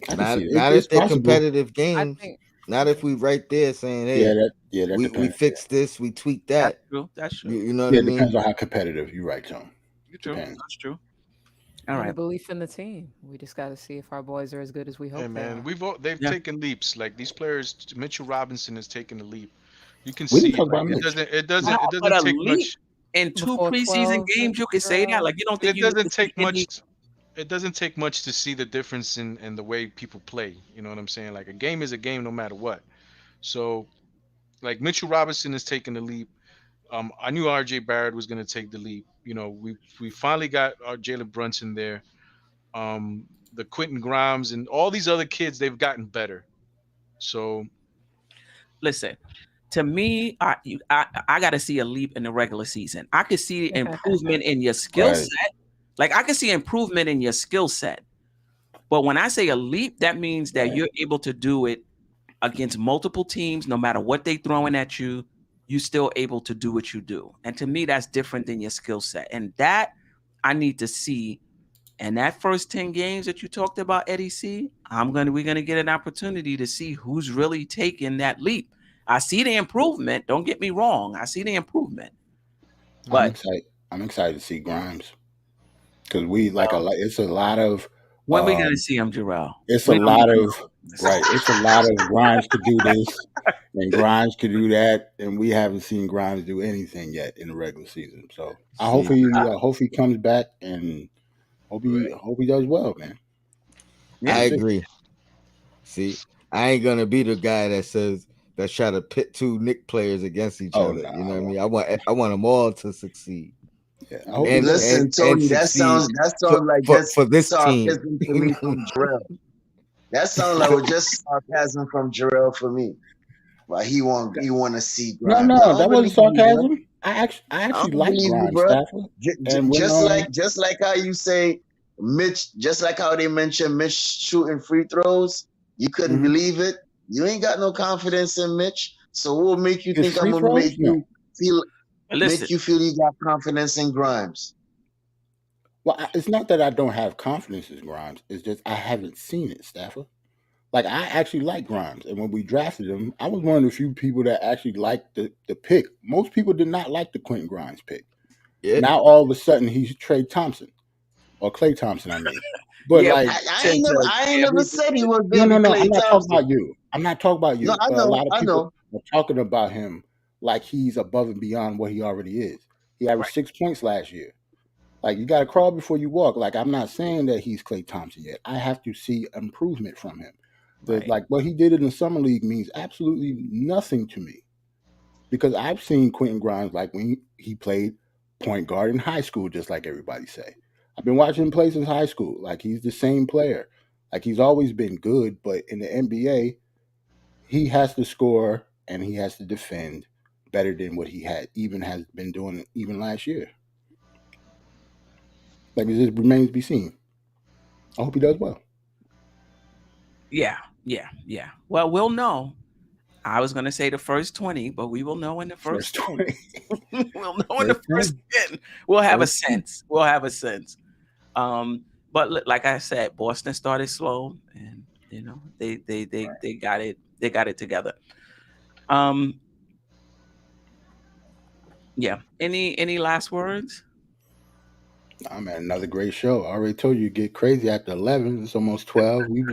I can see it. Not It's if they're possible. competitive I games. think Not if we right there saying, hey, that we depends. fix this, we tweak that. That's true. You know what Yeah, I it mean? depends on how competitive. You're right, John. True. Depends. That's true. All and right. belief in the team. We just got to see if our boys are as good as we hope Hey they man, are. they've taken leaps. Like these players, Mitchell Robinson has taken a leap. You can We see didn't talk about it Mitch. doesn't But a take leap much. in 2 Before preseason 12, games, you could say that. Like you don't think It you need doesn't to see take any. much. It doesn't take much to see the difference in the way people play. You know what I'm saying? Like a game is a game no matter what. So, like Mitchell Robinson is taking the leap. I knew RJ Barrett was going to take the leap. We finally got our Jalen Brunson there. The Quentin Grimes and all these other kids, they've gotten better. So, Listen, to me, I got to see a leap in the regular season. I could see improvement in your skill set. Like I could see improvement in your skill set. But when I say a leap, that means that you're able to do it against multiple teams, no matter what they throwing at you, you're still able to do what you do. And to me, that's different than your skill set. And that I need to see. And that first 10 games that you talked about, Eddie C, we're gonna get an opportunity to see who's really taking that leap. I see the improvement. Don't get me wrong. I see the improvement. But I'm excited to see Grimes because it's a lot of. When we gonna see him, Jerrell? It's a lot of Grimes could do this and Grimes could do that, and we haven't seen Grimes do anything yet in the regular season. So I hope he comes back and hope he does well, man. Yeah, I agree. See, I ain't gonna be the guy that try to pit 2 Knicks players against each other. No. You know what I mean? I want them all to succeed. Yeah, Listen, Tony, that sounds like for this team. Sarcasm to me from Jerrell. That sounds like just sarcasm from Jerrell for me. But he want to see Grimes. No, that wasn't sarcasm. I actually like Grimes, Stafford. Just like how you say Mitch, just like how they mention Mitch shooting free throws. You couldn't believe it. You ain't got no confidence in Mitch. So what will make you It's think free I'm gonna throws? No. Listen, make you feel you got confidence in Grimes? Well, it's not that I don't have confidence in Grimes. It's just I haven't seen it, Stafford. Like, I actually like Grimes, and when we drafted him, I was one of the few people that actually liked the pick. Most people did not like the Quentin Grimes pick. Yeah. Now all of a sudden he's Trey Thompson or Clay Thompson. I mean, but Yeah, like, I ain't never said he was no, baby no, Klay I'm not Thompson. talking about you. I'm not talking about you. No, I but a know, lot of I people know. are talking about him like he's above and beyond what he already is. He averaged 6 points last year. Like, you got to crawl before you walk. Like, I'm not saying that he's Klay Thompson yet. I have to see improvement from him. Right. Like, what he did in the summer league means absolutely nothing to me, because I've seen Quentin Grimes like when he played point guard in high school, just like everybody say. I've been watching him play since high school. Like, he's the same player. Like, he's always been good, but in the NBA, he has to score and he has to defend better than what he has been doing even last year. Like, it just remains to be seen. I hope he does well. Yeah. Well, we'll know. I was going to say the first 20, but we will know in the first 20. We'll know in the first 10. We'll have a sense. But like I said, Boston started slow, and they got it together. Yeah. Any last words? Man, another great show. I already told you, get crazy after 11. It's almost 12. We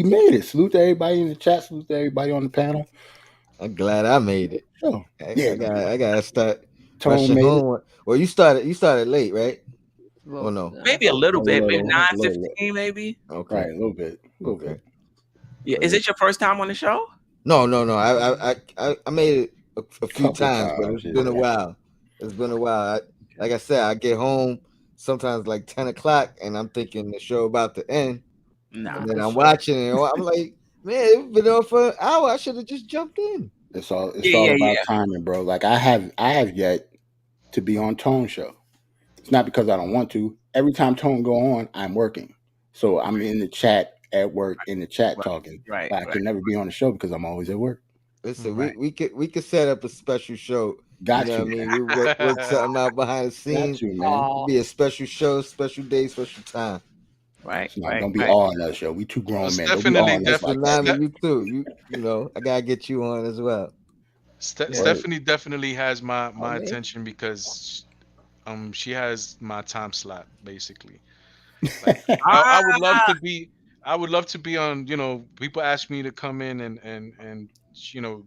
made it. Salute to everybody in the chat. Salute to everybody on the panel. I'm glad I made it. Oh, I gotta start Tone rushing made home. Well, you started late, right? Well, Oh no, maybe a little bit, maybe a little 9:15, maybe. okay, right, a little bit. Yeah, is it your first time on the show? No. I made it a few Couple times, but it's times, been a yeah. while. It's been a while. Like I said, I get home sometimes like 10 o'clock, and I'm thinking the show about to end. Nah, And then I'm watching it. I'm like, man, it's been on for an hour. I should have just jumped in. It's all about timing, bro. Like, I have yet to be on Tone's show. It's not because I don't want to. Every time Tone go on, I'm working. So I'm in the chat at work, in the chat talking. Right. But I can never be on the show because I'm always at work. Listen, we could set up a special show. Got you know you. what I mean? We work something out behind the scenes. Got you, man. It'll be a special show, special day, special time. Right. It's not gonna be all on that show. We two grown men. Definitely. Tsunami, you too. You know, I gotta get you on as well. Stephanie definitely has my attention because she has my time slot basically. Like, I would love to be on, people ask me to come in and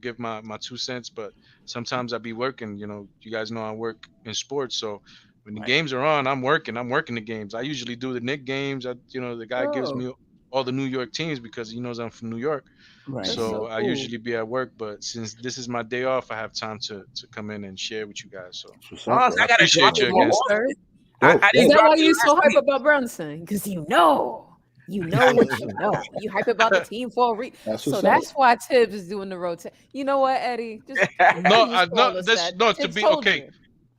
give my 2 cents, but sometimes I be working. You guys know I work in sports, so when the games are on, I'm working the games. I usually do the Knicks games. The guy gives me all the New York teams because he knows I'm from New York. Right. So I usually be at work, but since this is my day off, I have time to come in and share with you guys. So I got to appreciate you again. Is that why you so hype about Brunson? Because you know what you know. You hype about the team for a reason. So that's why Tibbs is doing the rotation. You know what, Eddie? Just to be okay.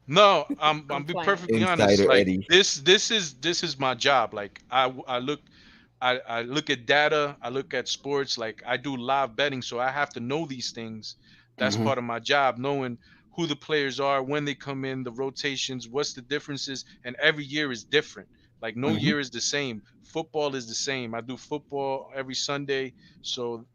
No, I'm be perfectly honest. Like, this is my job. Like, I look at data, I look at sports, like I do live betting, so I have to know these things. That's part of my job, knowing who the players are, when they come in, the rotations, what's the differences, and every year is different. Like, no year is the same. Football is the same. I do football every Sunday, so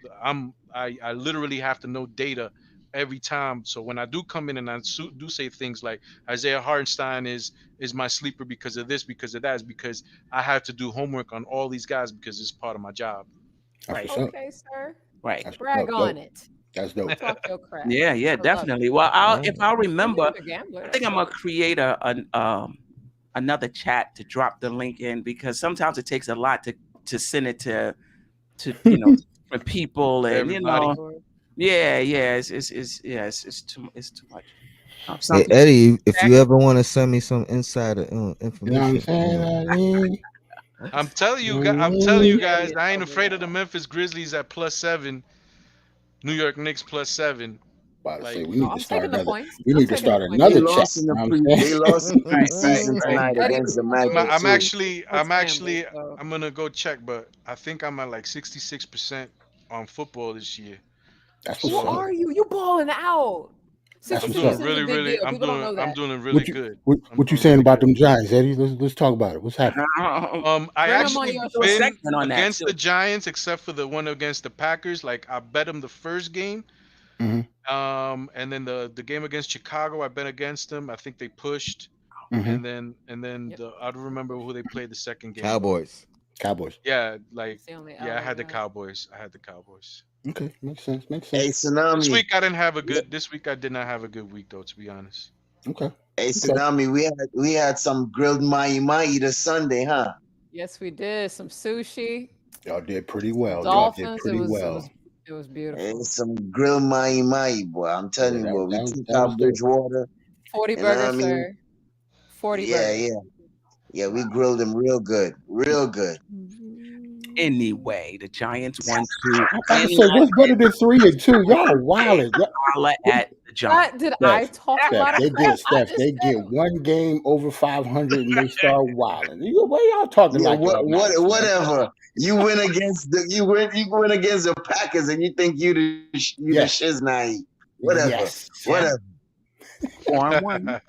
I literally have to know data every time. So when I do come in and I do say things like Isaiah Hartenstein is my sleeper because of this, because of that, is because I have to do homework on all these guys because it's part of my job. Right. Okay, sir. Right. That's Brag dope. on it. That's dope. Talk your crap. Yeah, definitely. Well, if I remember, I think I'm gonna create another chat to drop the link in, because sometimes it takes a lot to send it to for people, and everybody. It's too much. Hey, Eddie, if you ever want to send me some insider information, I'm telling you guys, I ain't afraid of the Memphis Grizzlies at +7, New York Knicks +7. We need to start another. We need to start another chat. They lost in the preseason tonight against the Magic. I'm gonna go check, but I think I'm at like 66% on football this year. That's Who what's up. are you? You balling out. That's I'm what's doing up. really. I'm doing really good. What you saying about them Giants, Eddie? Let's talk about it. What's happening? I Bring 'em on actually your Do a been segment on that, against too. the Giants, except for the one against the Packers. Like I bet them the first game. Mhm. And then the game against Chicago, I bet against them. I think they pushed. Mhm. And then I don't remember who they played the second game. Cowboys. Yeah, like It's the only I LA had the guy. Cowboys. I had the Cowboys. Okay, makes sense. Hey, This Tsunami. week I didn't have a good. This week I did not have a good week though, to be honest. Okay. Hey, Tsunami. We had some grilled mahi this Sunday, huh? Yes, we did. Some sushi. Y'all did pretty well. Dolphins. Y'all did pretty well. It was beautiful. Hey, some grilled mahi, boy. I'm telling you, boy. We took that out was Bridgewater. 40 You know what I burgers, mean? sir. 40 burgers. Yeah, we grilled them real good. Real good. Anyway, the Giants won 2. I say, what's better than 3-2? Y'all wildin'. Holla at the Giants. What did I talk about? Steph, they get one game over 500 and they start wilding. What y'all talking like? Whatever. You win against you win against the Packers and you think you the shiznai. Whatever. Yes. Whatever. 4-1.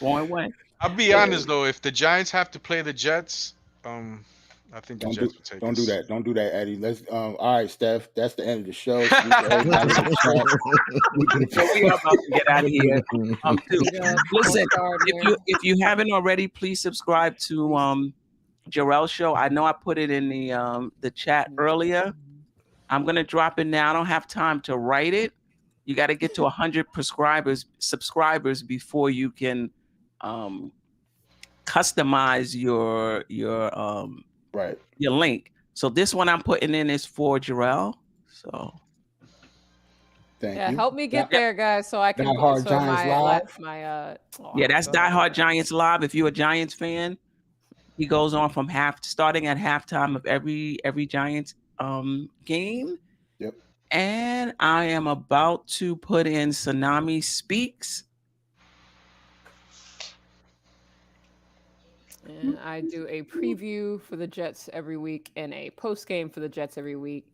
4-1. I'll be honest though, if the Giants have to play the Jets, I think the Jets will take. Don't do that. Don't do that, Eddie. Let's. All right, Steph. That's the end of the show. We are about to get out of here. Listen, if you haven't already, please subscribe to Jerrell's show. I know I put it in the chat earlier. I'm gonna drop it now. I don't have time to write it. You got to get to 100 subscribers before you can customize your link. So this one I'm putting in is for Jerrell. So thank you. Help me get there, guys, so I can Die Hard Giants Live. That's Die Hard Giants Live. If you're a Giants fan, he goes on from starting at halftime of every Giants game. Yep. And I am about to put in Tsunami Speaks. And I do a preview for the Jets every week and a post game for the Jets every week,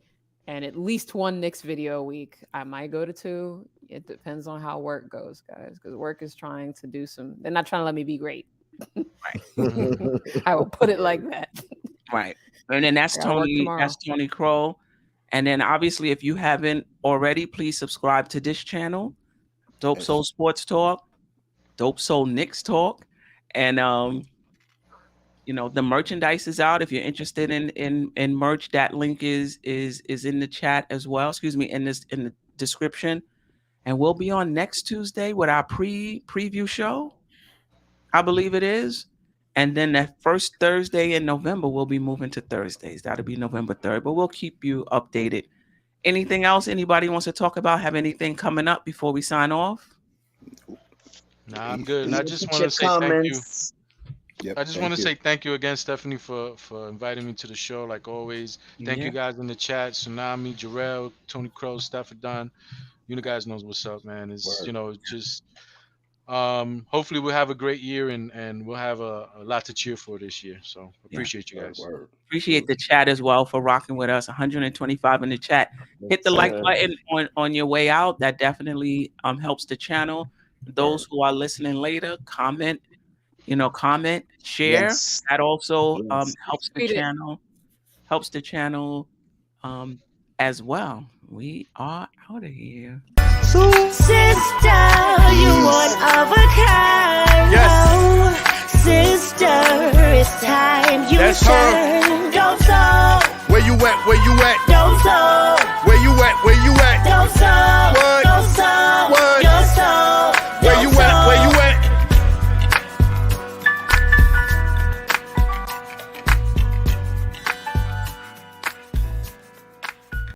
and at least one Knicks video a week. I might go to 2. It depends on how work goes, guys, because work is trying to do they're not trying to let me be great. Right. I will put it like that. Right. And then that's Tony Crow. And then obviously, if you haven't already, please subscribe to this channel, Dope Soul Sports Talk, Dope Soul Knicks Talk, and the merchandise is out. If you're interested in merch, that link is in the chat as well. Excuse me, in the description. And we'll be on next Tuesday with our preview show, I believe it is. And then that first Thursday in November, we'll be moving to Thursdays. That'll be November 3rd, but we'll keep you updated. Anything else anybody wants to talk about? Have anything coming up before we sign off? Nah, I'm good. And I just want to say thank you. Yep, I just want to say thank you again, Stephanie, for inviting me to the show, like always. Thank you guys in the chat, Tsunami, Jerrell, Tony Crow, Stephaddon. You guys knows what's up, man. It's just hopefully we'll have a great year and we'll have a lot to cheer for this year. So appreciate you guys. Appreciate the chat as well for rocking with us. 125 in the chat. Hit the like button on your way out. That definitely helps the channel. Those who are listening later, comment, share. That also helps the channel. Helps the channel as well. We are out of here. Sister, you one of a kind. Yes. Sister, it's time you That's shine. Don't Where you at? Where you at?